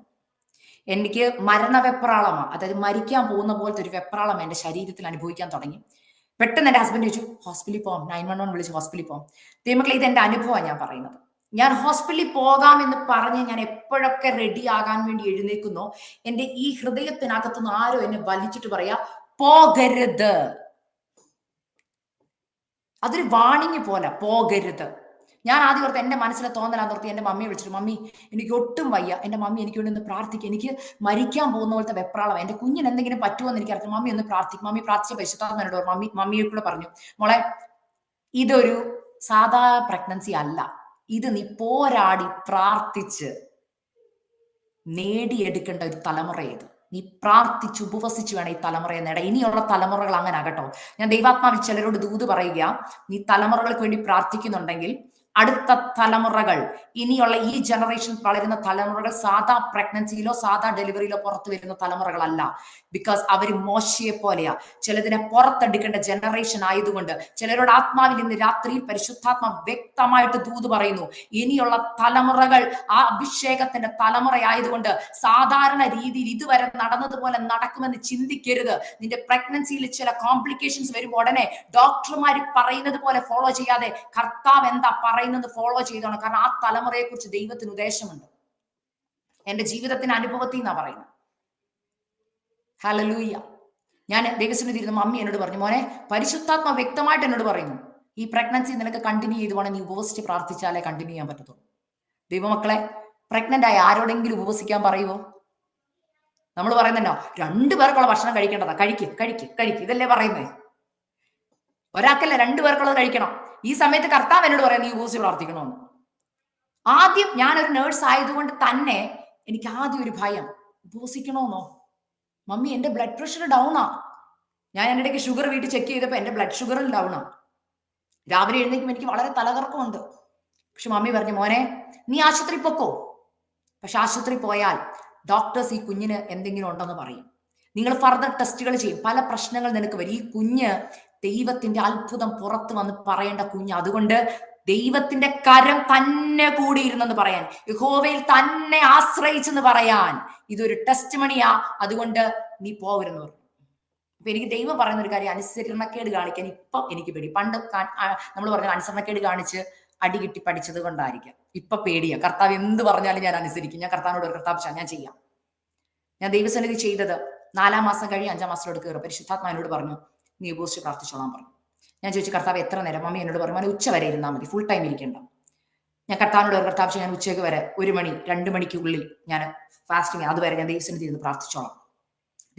എനിക്ക് മരണവെപ്രാളമാണ്, അതായത് മരിക്കാൻ പോകുന്ന പോലത്തെ ഒരു വെപ്രാളം എന്റെ ശരീരത്തിൽ അനുഭവിക്കാൻ തുടങ്ങി. പെട്ടെന്ന് എന്റെ ഹസ്ബൻഡ് ചോദിച്ചു, ഹോസ്പിറ്റലിൽ പോകാം, 911 വിളിച്ച് ഹോസ്പിറ്റലിൽ പോകാം. ദൈവമക്കളെ, ഇത് എന്റെ അനുഭവമാണ് ഞാൻ പറയുന്നത്. ഞാൻ ഹോസ്പിറ്റലിൽ പോകാമെന്ന് പറഞ്ഞ് ഞാൻ എപ്പോഴൊക്കെ റെഡി ആകാൻ വേണ്ടി എഴുന്നേക്കുന്നോ, എന്റെ ഈ ഹൃദയത്തിനകത്തുനിന്ന് ആരോ എന്നെ വലിച്ചിട്ട് പറയാ, പോകരുത്. അതൊരു വാണിംഗ് പോലെ, പോകരുത്. ഞാൻ ആദ്യം ഓർത്ത് എൻ്റെ മനസ്സിലെ തോന്നലാന്ന് ഓർത്ത് എൻ്റെ മമ്മിയെ വിളിച്ചിട്ട്, മമ്മി എനിക്ക് ഒട്ടും വയ്യ, എൻ്റെ മമ്മി എനിക്ക് വേണ്ടി ഒന്ന് പ്രാർത്ഥിക്കുക, എനിക്ക് മരിക്കാൻ പോകുന്ന പോലത്തെ വെപ്രാളം, എൻ്റെ കുഞ്ഞിന് എന്തെങ്കിലും പറ്റുമോ എന്ന് എനിക്കറിയാം, മമ്മി ഒന്ന് പ്രാർത്ഥിക്കും. മമ്മി പ്രാർത്ഥിച്ച പരിശുദ്ധാത്മാവിനോട് പറഞ്ഞു. മമ്മിയെ കൂടെ പറഞ്ഞു, മോളെ ഇതൊരു സാധാ പ്രഗ്നൻസി അല്ല, ഇത് നീ പോരാടി പ്രാർത്ഥിച്ച് നേടിയെടുക്കേണ്ട ഒരു തലമുറ ഇത്. നീ പ്രാർത്ഥിച്ച് ഉപവസിച്ച് വേണം ഈ തലമുറയെ നേടാൻ. ഇനിയുള്ള തലമുറകൾ അങ്ങനെ ആകട്ടോ. ഞാൻ ദൈവാത്മാവിൽ ചിലരോട് ദൂത് പറയുക, നീ തലമുറകൾക്ക് വേണ്ടി പ്രാർത്ഥിക്കുന്നുണ്ടെങ്കിൽ അടുത്ത തലമുറകൾ, ഇനിയുള്ള ഈ ജനറേഷൻ വളരുന്ന തലമുറകൾ സാധാ പ്രഗ്നൻസിയിലോ സാധാ ഡെലിവറിയിലോ പുറത്തു വരുന്ന തലമുറകളല്ല. ബിക്കോസ് അവർ മോശയെ പോലെയാ. ചിലതിനെ പുറത്തെടുക്കേണ്ട ജനറേഷൻ ആയതുകൊണ്ട് ചിലരോട് ആത്മാവിൽ ഇന്ന് രാത്രിയിൽ പരിശുദ്ധാത്മ വ്യക്തമായിട്ട് ദൂത് പറയുന്നു, ഇനിയുള്ള തലമുറകൾ ആ അഭിഷേകത്തിന്റെ തലമുറയായതുകൊണ്ട് സാധാരണ രീതിയിൽ ഇതുവരെ നടന്നതുപോലെ നടക്കുമെന്ന് ചിന്തിക്കരുത്. നിന്റെ പ്രഗ്നൻസിയിൽ ചില കോംപ്ലിക്കേഷൻസ് വരുമ്പോൾ ഉടനെ ഡോക്ടർമാർ പറയുന്നത് പോലെ ഫോളോ ചെയ്യാതെ കർത്താവ് എന്താ പറയുന്നത് ഫോളോ ചെയ്തോണം. കാരണം ആ തലമുറയെ കുറിച്ച് ദൈവത്തിന് ഉദ്ദേശമുണ്ട്. എന്റെ ജീവിതത്തിന്റെ അനുഭവത്തിൽ നിന്നാ പറയുന്നത്. ഹല്ലേലൂയ. ഞാൻ ദൈവസന്നിധിയിൽ ഇരുന്ന മമ്മി എന്നോട് പറഞ്ഞു, മോനെ പരിശുദ്ധാത്മ വ്യക്തമായിട്ട് എന്നോട് പറയുന്നു, ഈ പ്രഗ്നൻസി നിനക്ക് കണ്ടിന്യൂ ചെയ്തുവാണെങ്കിൽ നീ ഉപവസിച്ച് പ്രാർത്ഥിച്ചാലേ കണ്ടിന്യൂ ചെയ്യാൻ പറ്റത്തുള്ളൂ. ദൈവമക്കളെ, പ്രഗ്നന്റ് ആയി ആരോടെങ്കിലും ഉപവസിക്കാൻ പറയുമോ? നമ്മൾ പറയുന്നുണ്ടോ 2 പേർക്കുള്ള ഭക്ഷണം കഴിക്കേണ്ടതാ, കഴിക്കും ഇതല്ലേ പറയുന്നേ? ഒരാൾക്കല്ല 2 പേർക്കുള്ളത് കഴിക്കണം. ഈ സമയത്ത് കർത്താവ് എന്നോട് പറയാം, നീ ഉപവസിച്ച് പ്രാർത്ഥിക്കണമെന്ന്. ആദ്യം ഞാനൊരു നേഴ്സ് ആയതുകൊണ്ട് തന്നെ എനിക്ക് ആദ്യം ഒരു ഭയം, ഉപവസിക്കണമെന്നോ? മമ്മി എന്റെ ബ്ലഡ് പ്രഷർ ഡൗണാ. ഞാൻ എൻ്റെ ഇടയ്ക്ക് ഷുഗർ വീട്ടിൽ ചെക്ക് ചെയ്തപ്പോൾ എന്റെ ബ്ലഡ് ഷുഗറും ഡൗണാ. രാവിലെ എഴുന്നേൽക്കുമ്പോൾ എനിക്ക് വളരെ തലകറക്കമുണ്ട്. പക്ഷെ മമ്മി പറഞ്ഞു, മോനെ നീ ആശുപത്രി പൊക്കോ. പക്ഷെ ആശുപത്രി പോയാൽ ഡോക്ടേഴ്സ് ഈ കുഞ്ഞിന് എന്തെങ്കിലും ഉണ്ടെന്ന് പറയും. നിങ്ങൾ ഫർദർ ടെസ്റ്റുകൾ ചെയ്യും, പല പ്രശ്നങ്ങൾ നിനക്ക് വരും. ഈ കുഞ്ഞ് ദൈവത്തിന്റെ അത്ഭുതം പുറത്ത് വന്ന് പറയേണ്ട കുഞ്ഞ്. അതുകൊണ്ട് ദൈവത്തിന്റെ കരം തന്നെ കൂടിയിരുന്നെന്ന് പറയാൻ, യഹോവയിൽ തന്നെ ആശ്രയിച്ചെന്ന് പറയാൻ ഇതൊരു ടെസ്റ്റ് മണിയാ. അതുകൊണ്ട് നീ പോകരുതെന്ന് പറഞ്ഞു. അപ്പൊ എനിക്ക് ദൈവം പറയുന്ന ഒരു കാര്യം, അനുസരണക്കേട് കാണിക്കാൻ ഇപ്പം എനിക്ക് പേടി. പണ്ട് നമ്മൾ പറഞ്ഞ അനുസരണക്കേട് കാണിച്ച് അടി കിട്ടി പഠിച്ചത് കൊണ്ടായിരിക്കാം ഇപ്പൊ പേടിയാ. കർത്താവ് എന്ത് പറഞ്ഞാലും ഞാൻ അനുസരിക്കും. ഞാൻ കർത്താവിനോട് ഒരു കർത്താവ് ഞാൻ ചെയ്യാം. ഞാൻ ദൈവസന്നിധി ചെയ്തത് 4-ാം മാസം കഴിഞ്ഞ് 5-ാം മാസത്തോട് കയറും. പരിശുദ്ധാത്മാവിനോട് പറഞ്ഞു, നീ ഉപവസിച്ച് പ്രാർത്ഥിച്ചോളാൻ പറഞ്ഞു. ഞാൻ ചോദിച്ചു, കർത്താവ് എത്ര നേരം? മമ്മി എന്നോട് പറഞ്ഞു, മോനെ ഉച്ച വരെ ഇരുന്നാൽ മതി, ഫുൾ ടൈം ഇരിക്കേണ്ട. ഞാൻ കർത്താവിനോട് ഒരു കർത്താവ് ഞാൻ ഉച്ചയ്ക്ക് വരെ 1 മണി 2 മണിക്കുള്ളിൽ ഞാൻ ഫാസ്റ്റിങ്, അതുവരെ ഞാൻ ദൈവസന്നിധി ഇരുന്ന് പ്രാർത്ഥിച്ചോളാം.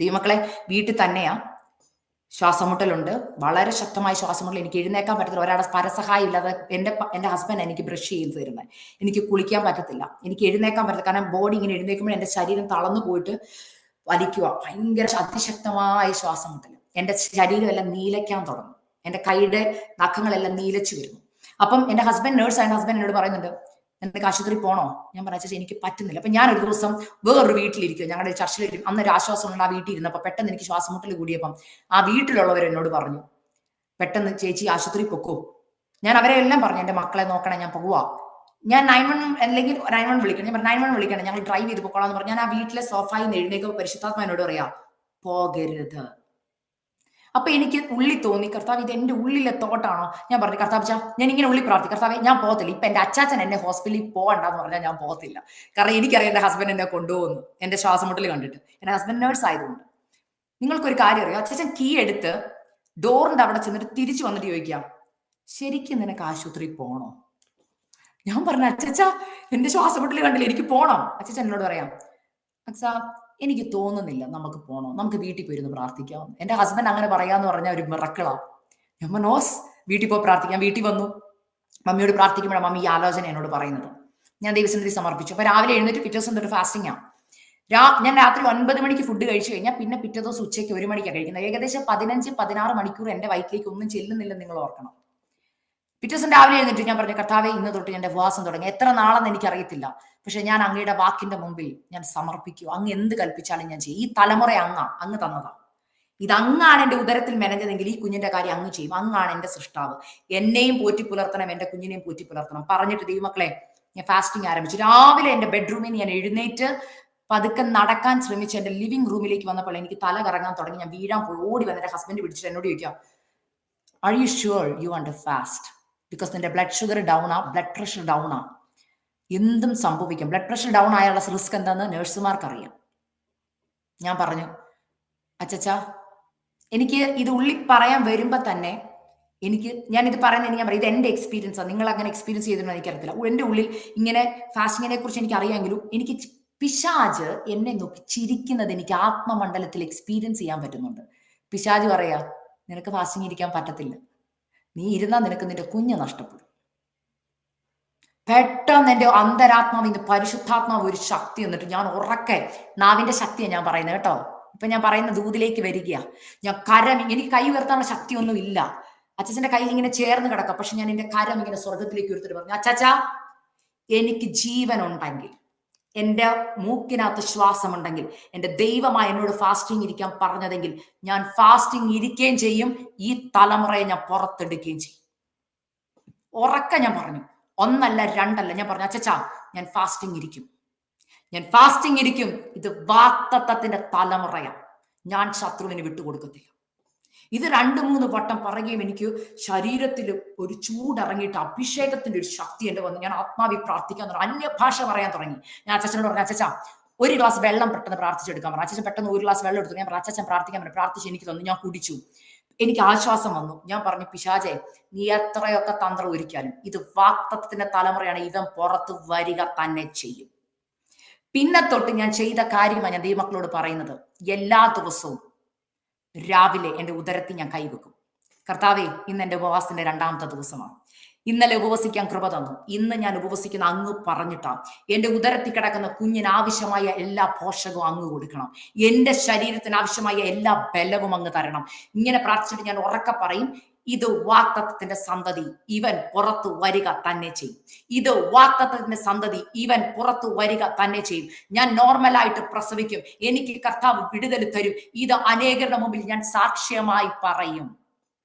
ദൈവമക്കളെ, വീട്ടിൽ തന്നെയാ. ശ്വാസമുട്ടലുണ്ട്, വളരെ ശക്തമായ ശ്വാസമുട്ടൽ. എനിക്ക് എഴുന്നേക്കാൻ പറ്റത്തില്ല, ഒരാളുടെ പരസഹായം ഇല്ലാതെ. എൻ്റെ ഹസ്ബൻഡ് എനിക്ക് ബ്രഷ് ചെയ്ത് തരുന്നത്. എനിക്ക് കുളിക്കാൻ പറ്റത്തില്ല, എനിക്ക് എഴുന്നേക്കാൻ പറ്റത്തില്ല. കാരണം ബോഡി ഇങ്ങനെ എഴുന്നേക്കുമ്പോൾ എൻ്റെ ശരീരം തളർന്നു പോയിട്ട് വലിക്കുക. ഭയങ്കര അതിശക്തമായ ശ്വാസമുട്ടൽ. എൻ്റെ ശരീരം എല്ലാം നീലയ്ക്കാൻ തുടങ്ങും. എൻ്റെ കൈയുടെ നഖങ്ങളെല്ലാം നീലച്ചു വരുന്നു. അപ്പം എൻ്റെ ഹസ്ബൻഡ് നേഴ്സാണ്. ഹസ്ബൻഡ് എന്നോട് പറയുന്നുണ്ട്, നിനക്ക് ആശുപത്രി പോണോ? ഞാൻ പറഞ്ഞു, ചേച്ചി എനിക്ക് പറ്റുന്നില്ല. അപ്പൊ ഞാൻ ഒരു ദിവസം വേറൊരു വീട്ടിലിരിക്കും, ഞങ്ങളുടെ ചർച്ചിൽ. അന്ന് ഒരു ആശ്വാസം ഉണ്ട് ആ വീട്ടിൽ ഇരുന്നപ്പോ. പെട്ടെന്ന് എനിക്ക് ശ്വാസമുട്ടൽ കൂടിയപ്പം ആ വീട്ടിലുള്ളവർ എന്നോട് പറഞ്ഞു, പെട്ടെന്ന് ചേച്ചി ആശുപത്രി പൊക്കോ. ഞാൻ അവരെ എല്ലാം പറഞ്ഞു, എൻ്റെ മക്കളെ നോക്കണേ, ഞാൻ പോവാ. ഞാൻ 911 അല്ലെങ്കിൽ 911 വിളിക്കണം. ഞാൻ പറഞ്ഞു 911 വിളിക്കണം, ഞങ്ങൾ ഡ്രൈവ് ചെയ്ത് പൊക്കോളാന്ന് പറഞ്ഞു. ഞാൻ ആ വീട്ടിലെ സോഫായിൽ നിന്ന് എഴുന്നേക്കുമ്പോൾ പരിശുദ്ധാത്മാ എന്നോട് പറയാ, പോകരുത്. അപ്പൊ എനിക്ക് ഉള്ളി തോന്നി, കർത്താവ് ഇത് എന്റെ ഉള്ളിലെ തോട്ടാണോ? ഞാൻ പറഞ്ഞു, കർത്താവ് ഞാൻ ഇങ്ങനെ ഉള്ളി പ്രാർത്ഥിക്കും, കർത്താവെ ഞാൻ പോകത്തില്ല. ഇപ്പൊ എന്റെ അച്ചാച്ചൻ എന്നെ ഹോസ്പിറ്റലിൽ പോകണ്ടെന്ന് പറഞ്ഞാൽ ഞാൻ പോകത്തില്ല. കാരണം എനിക്കറിയാം എന്റെ ഹസ്ബൻഡ് എന്നെ കൊണ്ടുപോകുന്നു, എന്റെ ശ്വാസമുട്ടൽ കണ്ടിട്ട്. എന്റെ ഹസ്ബൻഡ് നേഴ്സ് ആയതുകൊണ്ട്. നിങ്ങൾക്കൊരു കാര്യം അറിയാം, അച്ചാച്ചൻ കീ എടുത്ത് ഡോറിന്റെ അവിടെ ചെന്നിട്ട് തിരിച്ചു വന്നിട്ട് ചോദിക്കാം, ശരിക്കും നിനക്ക് ആശുപത്രിയിൽ പോകണോ? ഞാൻ പറഞ്ഞു, അച്ചച്ച എന്റെ ശ്വാസമുട്ടൽ കണ്ടില്ല, എനിക്ക് പോകണം. അച്ചച്ചൻ എന്നോട് പറയാം, അച്ഛാ എനിക്ക് തോന്നുന്നില്ല നമുക്ക് പോണോ, നമുക്ക് വീട്ടിൽ പോയിരുന്ന് പ്രാർത്ഥിക്കാം. എന്റെ ഹസ്ബൻഡ് അങ്ങനെ പറയാന്ന് പറഞ്ഞ ഒരു മിറക്കിളാ. ഞാൻ നോസ് വീട്ടിൽ പോയി പ്രാർത്ഥിക്കാം. വീട്ടിൽ വന്നു മമ്മിയോട് പ്രാർത്ഥിക്കുമ്പോഴാണ് മമ്മി ഈ ആലോചന എന്നോട് പറയുന്നത്. ഞാൻ ദൈവസന്നിധി സമർപ്പിച്ചു. അപ്പൊ രാവിലെ എഴുന്നേറ്റ് പിറ്റേ ദിവസം തൊട്ട് ഫാസ്റ്റിംഗ് ആണ്. ഞാൻ രാത്രി 9 മണിക്ക് ഫുഡ് കഴിച്ചു കഴിഞ്ഞാൽ പിന്നെ പിറ്റേ ദിവസം ഉച്ചയ്ക്ക് 1 മണിക്കാണ് കഴിക്കുന്നത്. ഏകദേശം 15-16 മണിക്കൂർ എന്റെ വയറ്റിലേക്ക് ഒന്നും ചെല്ലുന്നില്ല, നിങ്ങൾ ഓർക്കണം. പിറ്റേ ദിവസം രാവിലെ എഴുന്നേറ്റ് ഞാൻ പറഞ്ഞു, കർത്താവെ ഇന്ന് തൊട്ട് എന്റെ ഉപവാസം തുടങ്ങി. എത്ര നാളെന്ന് എനിക്കറിയത്തില്ല, പക്ഷെ ഞാൻ അങ്ങയുടെ വാക്കിന്റെ മുമ്പിൽ ഞാൻ സമർപ്പിക്കൂ. അങ്ങ് എന്ത് കൽപ്പിച്ചാലും ഞാൻ ചെയ്യും. ഈ തലമുറ അങ്ങ് തന്നതാ. ഇത് അങ്ങാണ് എന്റെ ഉദരത്തിൽ മെനഞ്ഞതെങ്കിൽ ഈ കുഞ്ഞിന്റെ കാര്യം അങ്ങ് ചെയ്യും. അങ്ങാണ് എന്റെ സൃഷ്ടാവ്. എന്നെയും പോറ്റി പുലർത്തണം, എന്റെ കുഞ്ഞിനെയും പോറ്റി പുലർത്തണം പറഞ്ഞിട്ട് ദൈവമക്കളെ ഞാൻ ഫാസ്റ്റിംഗ് ആരംഭിച്ചു. രാവിലെ എന്റെ ബെഡ്റൂമിൽ ഞാൻ എഴുന്നേറ്റ് പതുക്കെ നടക്കാൻ ശ്രമിച്ച് എന്റെ ലിവിംഗ് റൂമിലേക്ക് വന്നപ്പോൾ എനിക്ക് തല കറങ്ങാൻ തുടങ്ങി. ഞാൻ വീഴാൻ പോയി. ഓടി വന്ന് എന്റെ ഹസ്ബൻഡ് പിടിച്ചിട്ട് എന്നോട് ചോദിക്കാം, are you sure you want to fast? Because നിന്റെ ബ്ലഡ് ഷുഗർ ഡൗൺ ആ, ബ്ലഡ് പ്രഷർ ഡൗൺ ആ, എന്തും സംഭവിക്കും. ബ്ലഡ് പ്രഷർ ഡൗൺ ആയുള്ള റിസ്ക് എന്താണെന്ന് നഴ്സുമാർക്ക് അറിയാം. ഞാൻ പറഞ്ഞു, അച്ചച്ച എനിക്ക് ഇത് ഉള്ളി പറയാൻ വരുമ്പോ തന്നെ ഞാനിത് പറയുന്നത് ഞാൻ പറയും ഇത് എൻ്റെ എക്സ്പീരിയൻസാണ്. നിങ്ങൾ അങ്ങനെ എക്സ്പീരിയൻസ് ചെയ്തിട്ടുണ്ടോ എനിക്കറിയത്തില്ല. എൻ്റെ ഉള്ളിൽ ഇങ്ങനെ ഫാസ്റ്റിങ്ങിനെ കുറിച്ച് എനിക്ക് അറിയാമെങ്കിലും എനിക്ക് പിശാജ് എന്നെ നോക്കി ചിരിക്കുന്നത് എനിക്ക് ആത്മമണ്ഡലത്തിൽ എക്സ്പീരിയൻസ് ചെയ്യാൻ പറ്റുന്നുണ്ട്. പിശാജ് പറയാ, നിനക്ക് ഫാസ്റ്റിംഗ് ഇരിക്കാൻ പറ്റത്തില്ല, നീ ഇരുന്നാൽ നിനക്ക് നിന്റെ കുഞ്ഞ് നഷ്ടപ്പെടും. പെട്ടെന്ന് എൻ്റെ അന്തരാത്മാവിന്റെ പരിശുദ്ധാത്മാവ് ഒരു ശക്തി എന്നിട്ട് ഞാൻ ഉറക്കെ, നാവിന്റെ ശക്തിയാണ് ഞാൻ പറയുന്നത് കേട്ടോ, ഇപ്പൊ ഞാൻ പറയുന്ന ദൂതിലേക്ക് വരിക. ഞാൻ എനിക്ക് കൈ ഉയർത്താനുള്ള ശക്തിയൊന്നും ഇല്ല. അച്ഛന്റെ കയ്യിൽ ഇങ്ങനെ ചേർന്ന് കിടക്കാം. പക്ഷെ ഞാൻ എന്റെ കരം ഇങ്ങനെ സ്വർഗത്തിലേക്ക് ഉയർത്തിട്ട് പറഞ്ഞു, അച്ചാച്ചാ, എനിക്ക് ജീവൻ ഉണ്ടെങ്കിൽ, എൻ്റെ മൂക്കിനകത്ത് ശ്വാസമുണ്ടെങ്കിൽ, എൻ്റെ ദൈവമായി എന്നോട് ഫാസ്റ്റിംഗ് ഇരിക്കാൻ പറഞ്ഞതെങ്കിൽ ഞാൻ ഫാസ്റ്റിംഗ് ഇരിക്കുകയും ചെയ്യും, ഈ തലമുറയെ ഞാൻ പുറത്തെടുക്കുകയും ചെയ്യും. ഉറക്കെ ഞാൻ പറഞ്ഞു, ഒന്നല്ല രണ്ടല്ല, ഞാൻ പറഞ്ഞു, അച്ചച്ചാ, ഞാൻ ഫാസ്റ്റിംഗ് ഇരിക്കും, ഞാൻ ഫാസ്റ്റിംഗ് ഇരിക്കും. ഇത് വാഗ്ദത്തത്തിന്റെ തലമുറയാണ്, ഞാൻ ശത്രുവിന് വിട്ടുകൊടുക്കത്തില്ല. ഇത് 2-3 വട്ടം പറയുകയും എനിക്ക് ശരീരത്തിൽ ഒരു ചൂടിറങ്ങിയിട്ട് അഭിഷേകത്തിന്റെ ഒരു ശക്തി എന്റെ വന്നു. ഞാൻ ആത്മാവി പ്രാർത്ഥിക്കാൻ തുടങ്ങി, അന്യഭാഷ പറയാൻ തുടങ്ങി. ഞാൻ അച്ഛനോട് പറഞ്ഞു, അച്ഛാ, ഒരു ഗ്ലാസ് വെള്ളം പെട്ടെന്ന് പ്രാർത്ഥിച്ചെടുക്കാൻ പറഞ്ഞു. അച്ഛൻ പെട്ടെന്ന് ഒരു ഗ്ലാസ് വെള്ളം എടുത്തു. ഞാൻ പറഞ്ഞു, അച്ഛൻ പ്രാർത്ഥിക്കാൻ പറഞ്ഞു. പ്രാർത്ഥിച്ച് എനിക്ക് തന്നു, ഞാൻ കുടിച്ചു. എനിക്ക് ആശ്വാസം വന്നു. ഞാൻ പറഞ്ഞു, പിശാചേ, നീ എത്രയൊക്കെ തന്ത്രം ഒരുക്കാനും ഇത് വാഗ്ദത്തത്തിന്റെ തലമുറയാണ്, ഇവൻ പുറത്ത് വരിക തന്നെ ചെയ്യും. പിന്നെ തൊട്ട് ഞാൻ ചെയ്ത കാര്യമാണ് ഞാൻ ദൈവമക്കളോട് പറയുന്നത്. എല്ലാ ദിവസവും രാവിലെ എൻ്റെ ഉദരത്തിൽ ഞാൻ കൈവെക്കും. കർത്താവേ, ഇന്ന് എൻ്റെ ഉപവാസത്തിന്റെ 2ാമത്തെ ദിവസമാണ്. ഇന്നലെ ഉപവസിക്കാൻ കൃപ തന്നു, ഇന്ന് ഞാൻ ഉപവസിക്കുന്ന അങ്ങ് പറഞ്ഞിട്ടാ. എൻ്റെ ഉദരത്തിൽ കിടക്കുന്ന കുഞ്ഞിന് ആവശ്യമായ എല്ലാ പോഷകവും അങ്ങ് കൊടുക്കണം. എൻ്റെ ശരീരത്തിന് ആവശ്യമായ എല്ലാ ബലവും അങ്ങ് തരണം. ഇങ്ങനെ പ്രാർത്ഥിച്ചിട്ട് ഞാൻ ഉറക്കെ പറയും, ഇത് വാഗ്ദത്തത്തിന്റെ സന്തതി, ഇവൻ പുറത്തു വരിക തന്നെ ചെയ്യും. ഇത് വാഗ്ദത്തത്തിന്റെ സന്തതി, ഇവൻ പുറത്തു വരിക തന്നെ ചെയ്യും. ഞാൻ നോർമലായിട്ട് പ്രസവിക്കും, എനിക്ക് കർത്താവ് വിടുതൽ തരും. ഇത് അനേകരുടെ മുമ്പിൽ ഞാൻ സാക്ഷ്യമായി പറയും.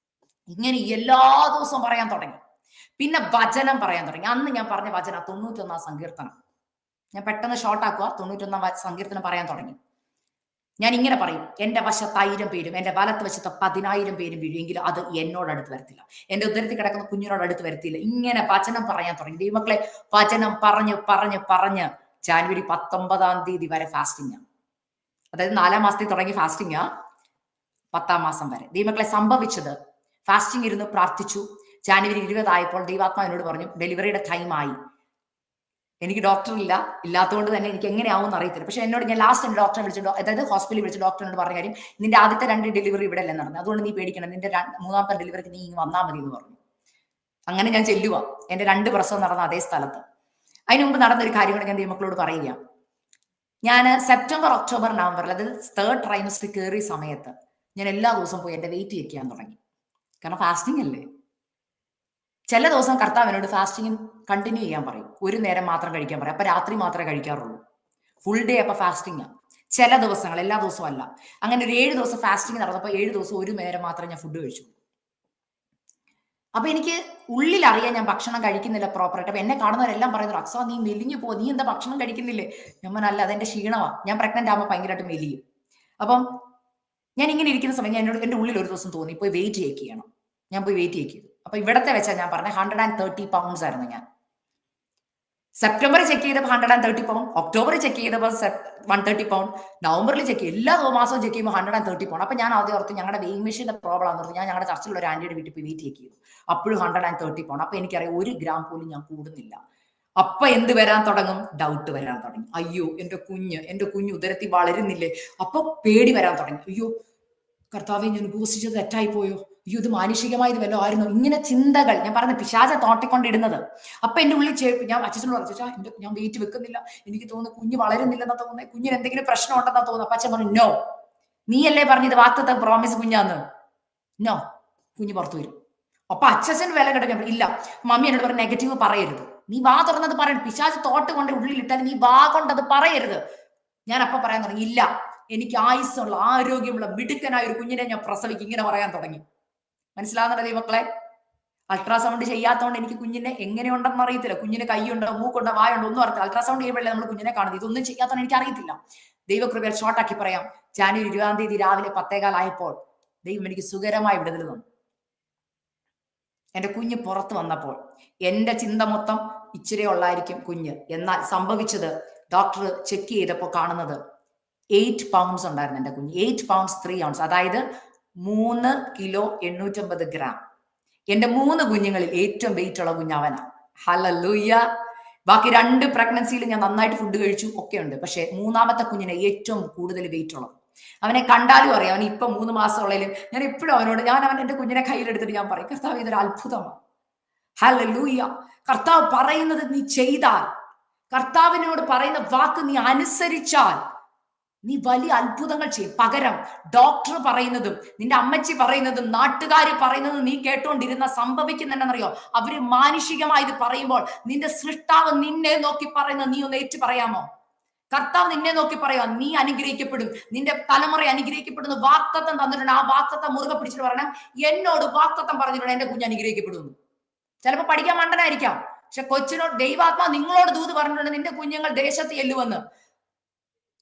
ഇങ്ങനെ എല്ലാ ദിവസവും പറയാൻ തുടങ്ങി. പിന്നെ വചനം പറയാൻ തുടങ്ങി. അന്ന് ഞാൻ പറഞ്ഞ വചനം 91 സങ്കീർത്തനം. ഞാൻ പെട്ടെന്ന് ഷോർട്ടാക്കുക. 91 സങ്കീർത്തനം പറയാൻ തുടങ്ങി. ഞാൻ ഇങ്ങനെ പറയും, എന്റെ വശത്ത് 1000 പേരും എന്റെ വലത്ത് വശത്ത് 10,000 പേരും വീഴുമെങ്കിലും അത് എന്നോട് അടുത്ത് വരത്തില്ല, എന്റെ ഉദരത്തിൽ കിടക്കുന്ന കുഞ്ഞിനോട് അടുത്ത് വരത്തില്ല. ഇങ്ങനെ വചനം പറയാൻ തുടങ്ങി. ദൈവമക്കളെ, വചനം പറഞ്ഞ് ജാനുവരി 19 വരെ ഫാസ്റ്റിംഗ്. അതായത് 4 മാസത്തിൽ തുടങ്ങി ഫാസ്റ്റിംഗ് 10 മാസം വരെ. ദൈവമക്കളെ, സംഭവിച്ചത്, ഫാസ്റ്റിംഗ് ഇരുന്ന് പ്രാർത്ഥിച്ചു. ജാനുവരി 20 ആയപ്പോൾ ദൈവാത്മാ എന്നോട് പറഞ്ഞു, ഡെലിവറിയുടെ ടൈമായി. എനിക്ക് ഡോക്ടർ ഇല്ലാത്തതുകൊണ്ട് തന്നെ എനിക്ക് എങ്ങനെയാവും അറിയത്തില്ല. പക്ഷെ എന്നോട് ഞാൻ ലാസ്റ്റ് ഡോക്ടറെ വിളിച്ചു, അതായത് ഹോസ്പിറ്റലിൽ വിളിച്ച് ഡോക്ടറിനോട് പറഞ്ഞ കാര്യം, നിന്റെ ആദ്യത്തെ 2 ഡെലിവറി ഇവിടെ അല്ലെന്ന് പറഞ്ഞു, അതുകൊണ്ട് നീ പേടിക്കണം, നിന്റെ 3ാമത്തെ ഡെലിവറിക്ക് നീ ഇങ്ങ് വന്നാൽ മതി എന്ന് പറഞ്ഞു. അങ്ങനെ ഞാൻ ചെല്ലുക. എന്റെ 2 പ്രസവം നടന്ന അതേ സ്ഥലത്ത്. അതിനു മുമ്പ് നടന്നൊരു കാര്യം കൂടെ ഞാൻ ദൈവമക്കളോട് പറയുക. ഞാൻ സെപ്റ്റംബർ, ഒക്ടോബർ, നവംബറിൽ, അതായത് 3rd ട്രൈമസ്റ്റർ കയറിയ സമയത്ത് ഞാൻ എല്ലാ ദിവസവും പോയി എന്റെ വെയിറ്റ് ചെക്ക് ചെയ്യാൻ തുടങ്ങി. കാരണം ഫാസ്റ്റിംഗ് അല്ലേ. ചില ദിവസം കർത്താവ് എന്നോട് ഫാസ്റ്റിംഗ് കണ്ടിന്യൂ ചെയ്യാൻ പറയും, ഒരു നേരം മാത്രം കഴിക്കാൻ പറയും. അപ്പൊ രാത്രി മാത്രമേ കഴിക്കാറുള്ളൂ, ഫുൾ ഡേ അപ്പൊ ഫാസ്റ്റിംഗ്. ചില ദിവസങ്ങൾ, എല്ലാ ദിവസവും അല്ല. അങ്ങനെ ഒരു 7 ദിവസം ഫാസ്റ്റിംഗ് നടന്നപ്പോൾ 7 ദിവസം ഒരു നേരം മാത്രമേ ഞാൻ ഫുഡ് കഴിച്ചു. അപ്പൊ എനിക്ക് ഉള്ളിൽ അറിയാൻ ഞാൻ ഭക്ഷണം കഴിക്കുന്നില്ല പ്രോപ്പറായിട്ട്. അപ്പൊ എന്നെ കാണുന്നവരെല്ലാം പറയുന്നു, അക്സ നീ മെലിഞ്ഞു പോ, നീ എന്താ ഭക്ഷണം കഴിക്കുന്നില്ലേ? ഞാൻ അല്ല, അതെന്റെ ക്ഷീണമാണ്, ഞാൻ പ്രഗ്നന്റ് ആകുമ്പോൾ ഭയങ്കരമായിട്ട് മെലിയും. അപ്പം ഞാൻ ഇങ്ങനെ ഇരിക്കുന്ന സമയം എന്നോട് എന്റെ ഉള്ളിൽ ഒരു ദിവസം തോന്നി, പോയി വെയിറ്റ് ചെക്ക് ചെയ്യണം. ഞാൻ പോയി വെയിറ്റ് ചെക്ക് ചെയ്തു. അപ്പൊ ഇവിടത്തെ വെച്ചാൽ ഞാൻ പറഞ്ഞ 130 pounds ആയിരുന്നു ഞാൻ. സെപ്റ്റംബറിൽ ചെക്ക് ചെയ്തപ്പോൾ 130 pound, ഒക്ടോബറിൽ ചെക്ക് ചെയ്തപ്പോൾ 130 pound, നവംബറിൽ ചെക്ക് ചെയ്യും, എല്ലാ മാസവും ചെക്ക് ചെയ്യുമ്പോൾ 130 pound. അപ്പൊ ഞാൻ ആദ്യം ഓർത്ത് ഞങ്ങളുടെ വെയിങ് മെഷീന്റെ പ്രോബ്ലം ആണെന്ന് പറഞ്ഞു. ഞാൻ ഞങ്ങളുടെ ചർച്ചിലുള്ള ഒരു ആന്റിയുടെ വീട്ടിൽ പോയി വെയിറ്റ് ചെക്ക് ചെയ്തു. അപ്പോഴും 130 pound. അപ്പൊ എനിക്കറിയാം 1 ഗ്രാം പോലും ഞാൻ കൂടുന്നില്ല. അപ്പൊ എന്ത് വരാൻ തുടങ്ങും? ഡൗട്ട് വരാൻ തുടങ്ങി. അയ്യോ, എന്റെ കുഞ്ഞ് ഉദരത്തിൽ വളരുന്നില്ലേ? അപ്പൊ പേടി വരാൻ തുടങ്ങി. അയ്യോ കർത്താവെ, ഞാൻ ഉപവസിച്ചത് തെറ്റായി പോയോ? അയ്യോ, ഇത് മാനുഷികമായത് വല്ലോ ആയിരുന്നു? ഇങ്ങനെ ചിന്തകൾ, ഞാൻ പറഞ്ഞ പിശാച തോട്ടിക്കൊണ്ടിടുന്നത്. അപ്പൊ എന്റെ ഉള്ളിൽ ഞാൻ അച്ഛനോട് പറഞ്ഞു, ഞാൻ വെയിറ്റ് വെക്കുന്നില്ല, എനിക്ക് തോന്നുന്നു കുഞ്ഞ് വളരുന്നില്ലെന്നാ തോന്നുന്നത്, കുഞ്ഞിന് എന്തെങ്കിലും പ്രശ്നം ഉണ്ടെന്നാ തോന്നുന്നു. അപ്പൊ അച്ഛൻ പറഞ്ഞു, നോ, നീയല്ലേ പറഞ്ഞത് വാക്തത്തെ പ്രോമിസ് കുഞ്ഞാന്ന്, നോ, കുഞ്ഞ് പുറത്തു വരും. അപ്പൊ അച്ഛൻ വില കിടക്കാൻ ഇല്ല. മമ്മി എന്നോട് പറഞ്ഞു, നെഗറ്റീവ് പറയരുത്, നീ വാ തുറന്നത് പറയരുത്, പിശാച് തോട്ട് കൊണ്ട് ഉള്ളിൽ ഇട്ടാൽ നീ വാ കൊണ്ടത് പറയരുത്. ഞാൻ അപ്പൊ പറയാൻ തുടങ്ങി, ഇല്ല, എനിക്ക് ആയുസ്സുള്ള, ആരോഗ്യമുള്ള, മിടുക്കനായ ഒരു കുഞ്ഞിനെ ഞാൻ പ്രസവിക്കും. ഇങ്ങനെ പറയാൻ തുടങ്ങി. മനസ്സിലാവുന്നുണ്ടോ ദൈവമക്കളെ? അൾട്രാസൗണ്ട് ചെയ്യാത്തതുകൊണ്ട് എനിക്ക് കുഞ്ഞിനെ എങ്ങനെയുണ്ടെന്ന് അറിയത്തില്ല. കുഞ്ഞിന് കൈയുണ്ടോ, മൂക്കുണ്ടോ, വായുണ്ടോ ഒന്നും അറിയത്തില്ല. അൾട്രാസൗണ്ട് ചെയ്യുമ്പോഴല്ലേ നമ്മൾ കുഞ്ഞിനെ കാണുന്നത്. ഇതൊന്നും ചെയ്യാത്തതുകൊണ്ട് എനിക്ക് അറിയത്തില്ല. ദൈവകൃപയിൽ ഷോർട്ടാക്കി പറയാം, ജാനുവരി 20 രാവിലെ 10:15 ആയപ്പോൾ ദൈവം എനിക്ക് സുഖകരമായി വിടുതൽ തന്നു. എന്റെ കുഞ്ഞ് പുറത്ത് വന്നപ്പോൾ എന്റെ ചിന്ത മൊത്തം ഇച്ചിരി ഉള്ളായിരിക്കും കുഞ്ഞ്. എന്നാൽ സംഭവിച്ചത്, ഡോക്ടർ ചെക്ക് ചെയ്തപ്പോൾ കാണുന്നത് 8 pounds ഉണ്ടായിരുന്നു എന്റെ കുഞ്ഞ്. 8 pounds 3 ounces, അതായത് 3 കിലോ 850 ഗ്രാം. എന്റെ 3 കുഞ്ഞുങ്ങളിൽ ഏറ്റവും വെയിറ്റ് ഉള്ള കുഞ്ഞവനാ. ഹല്ലേലൂയ. ബാക്കി 2 പ്രഗ്നൻസിയിൽ ഞാൻ നന്നായിട്ട് ഫുഡ് കഴിച്ചു, ഒക്കെ ഉണ്ട്. പക്ഷെ 3ാമത്തെ കുഞ്ഞിനെ ഏറ്റവും കൂടുതൽ വെയിറ്റ് ഉള്ളത്. അവനെ കണ്ടാലും അറിയാം. അവൻ ഇപ്പൊ 3 മാസമുള്ളതിലും ഞാൻ എപ്പോഴും അവനോട്, അവൻ എന്റെ കുഞ്ഞിനെ കയ്യിലെടുത്തിട്ട് ഞാൻ പറയും, കർത്താവ് ഇതൊരു അത്ഭുതമാണ്. ഹല്ലേലൂയ. കർത്താവ് പറയുന്നത് നീ ചെയ്താൽ, കർത്താവിനോട് പറയുന്ന വാക്ക് നീ അനുസരിച്ചാൽ നീ വലിയ അത്ഭുതങ്ങൾ ചെയ്യും. പകരം ഡോക്ടർ പറയുന്നതും നിന്റെ അമ്മച്ചി പറയുന്നതും നാട്ടുകാർ പറയുന്നതും നീ കേട്ടോണ്ടിരുന്ന സംഭവിക്കുന്നെന്നറിയോ? അവര് മാനുഷികമായി ഇത് പറയുമ്പോൾ നിന്റെ സൃഷ്ടാവ് നിന്നെ നോക്കി പറയുന്നത് നീ ഒന്ന് ഏറ്റു പറയാമോ? കർത്താവ് നിന്നെ നോക്കി പറയാ, നീ അനുഗ്രഹിക്കപ്പെടും, നിന്റെ തലമുറ അനുഗ്രഹിക്കപ്പെടുന്നു. വാക്തത്വം തന്നിട്ടുണ്ട്. ആ വാക്തത്വം മുറുകെ പിടിച്ചിട്ട് പറയണം, എന്നോട് വാക്തത്വം പറഞ്ഞിട്ടുണ്ട് എന്റെ കുഞ്ഞ് അനുഗ്രഹിക്കപ്പെടുന്നു. ചിലപ്പോൾ പഠിക്കാൻ മണ്ടനായിരിക്കാം, പക്ഷെ കൊച്ചിനോട് ദൈവാത്മാ നിങ്ങളോട് ദൂത് പറഞ്ഞിട്ടുണ്ട് നിന്റെ കുഞ്ഞുങ്ങൾ ദേശത്ത് ചെല്ലുമെന്ന്.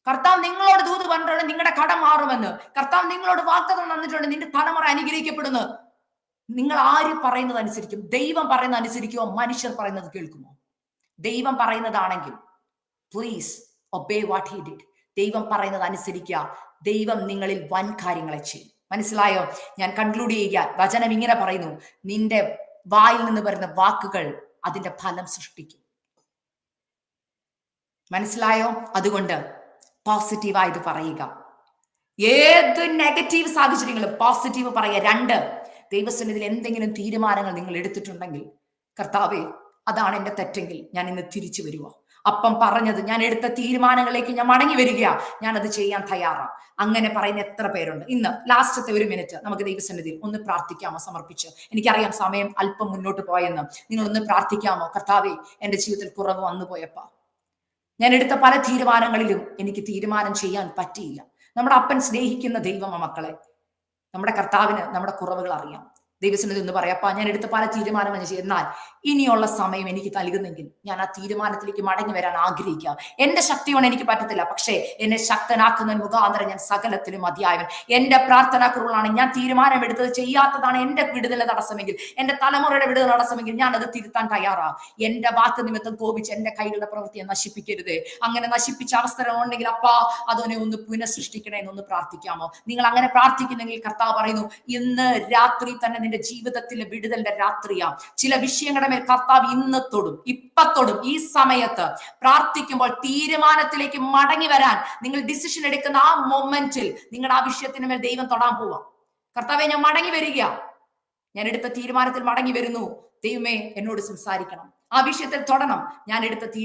കർത്താവ് നിങ്ങളോട് ദൂത് പറഞ്ഞിട്ടുണ്ട് നിങ്ങളുടെ കടം മാറുമെന്ന്. കർത്താവ് നിങ്ങളോട് വാഗ്ദത്തം തന്നിട്ടുണ്ട് നിന്റെ തലമുറ അനുഗ്രഹിക്കപ്പെടുന്നു. നിങ്ങൾ ആര് പറയുന്നത് അനുസരിക്കും? ദൈവം പറയുന്നത് അനുസരിക്കുമോ മനുഷ്യർ പറയുന്നത് കേൾക്കുമോ? ദൈവം പറയുന്നതാണെങ്കിൽ please obey what he did. ദൈവം പറയുന്നത് അനുസരിക്കുക. ദൈവം നിങ്ങളിൽ വൻ കാര്യങ്ങളെ ചെയ്യും. മനസ്സിലായോ? ഞാൻ കൺക്ലൂഡ് ചെയ്യുക. വചനം ഇങ്ങനെ പറയുന്നു, നിന്റെ വായിൽ നിന്ന് വരുന്ന വാക്കുകൾ അതിന്റെ ഫലം സൃഷ്ടിക്കും. മനസ്സിലായോ? അതുകൊണ്ട് പോസിറ്റീവായിട്ട് പറയുക. ഏത് നെഗറ്റീവ് സാഹചര്യങ്ങളും പോസിറ്റീവ് പറയുക. 2, ദൈവസന്നിധിയിൽ എന്തെങ്കിലും തീരുമാനങ്ങൾ നിങ്ങൾ എടുത്തിട്ടുണ്ടെങ്കിൽ, കർത്താവേ അതാണ് എന്റെ തെറ്റെങ്കിൽ ഞാൻ ഇന്ന് തിരിച്ചു വരുക. അപ്പം പറഞ്ഞത് ഞാൻ എടുത്ത തീരുമാനങ്ങളിലേക്ക് ഞാൻ മടങ്ങി വരിക, ഞാൻ അത് ചെയ്യാൻ തയ്യാറാണ്. അങ്ങനെ പറയുന്ന എത്ര പേരുണ്ട്? ഇന്ന് ലാസ്റ്റത്തെ 1 മിനിറ്റ് നമുക്ക് ദൈവസന്നിധിയിൽ ഒന്ന് പ്രാർത്ഥിക്കാമോ സമർപ്പിച്ച്? എനിക്കറിയാം സമയം അല്പം മുന്നോട്ട് പോയെന്ന്. നിങ്ങളൊന്ന് പ്രാർത്ഥിക്കാമോ? കർത്താവേ എന്റെ ജീവിതത്തിൽ കുറവ് വന്നു പോയപ്പാ, ഞാൻ എടുത്ത പല തീരുമാനങ്ങളിലും എനിക്ക് തീരുമാനം ചെയ്യാൻ പറ്റിയില്ല. നമ്മുടെ അപ്പൻ സ്നേഹിക്കുന്ന ദൈവമാ മക്കളെ. നമ്മുടെ കർത്താവിന് നമ്മുടെ കുറവുകൾ അറിയാം. ദൈവസന്നിധി ഒന്ന് പറയാപ്പാ, ഞാൻ എടുത്ത പല തീരുമാനങ്ങൾ ചെയ്യും, എന്നാൽ ഇനിയുള്ള സമയം എനിക്ക് നൽകുന്നെങ്കിൽ ഞാൻ ആ തീരുമാനത്തിലേക്ക് മടങ്ങി വരാൻ ആഗ്രഹിക്കുക. എന്റെ ശക്തി കൊണ്ട് എനിക്ക് പറ്റത്തില്ല, പക്ഷേ എന്നെ ശക്തനാക്കുന്ന മുഖാന്തരം ഞാൻ സകലത്തിലും മതിയായവൻ. എന്റെ പ്രാർത്ഥനാ കുറവുകളാണ്. ഞാൻ തീരുമാനം എടുത്തത് ചെയ്യാത്തതാണ് എന്റെ വിടുതലിന്റെ തടസ്സമെങ്കിൽ, എന്റെ തലമുറയുടെ വിടുതൽ തടസ്സമെങ്കിൽ ഞാൻ അത് തിരുത്താൻ തയ്യാറാ. എന്റെ വാക്ക് നിമിത്തം കോപിച്ച് എന്റെ കൈകളുടെ പ്രവൃത്തിയെ നശിപ്പിക്കരുത്. അങ്ങനെ നശിപ്പിച്ച അവസരം ഉണ്ടെങ്കിൽ അപ്പാ അതിനെ ഒന്ന് പുനഃസൃഷ്ടിക്കണേ എന്നൊന്ന് പ്രാർത്ഥിക്കാമോ? നിങ്ങൾ അങ്ങനെ പ്രാർത്ഥിക്കുന്നെങ്കിൽ കർത്താവ് പറയുന്നു, ഇന്ന് രാത്രി തന്നെ നിന്റെ ജീവിതത്തിലെ വിടുതലിന്റെ രാത്രിയാ. ചില വിഷയങ്ങളുടെ മേൽ കർത്താവ് ഇന്ന് തൊടും, ഇപ്പൊ തൊടും. ഈ സമയത്ത് പ്രാർത്ഥിക്കുമ്പോൾ തീരുമാനത്തിലേക്ക് മടങ്ങി വരാൻ നിങ്ങൾ ഡിസിഷൻ എടുക്കുന്ന ആ മൊമെന്റിൽ നിങ്ങളുടെ ആ വിഷയത്തിന് മേൽ ദൈവം തൊടാൻ പോവാം. കർത്താവെ ഞാൻ മടങ്ങി വരിക, ഞാൻ എടുത്ത തീരുമാനത്തിൽ മടങ്ങി വരുന്നു. ദൈവമേ എന്നോട് സംസാരിക്കണം, ആ വിഷയത്തിൽ തൊടണം. ഞാൻ എടുത്ത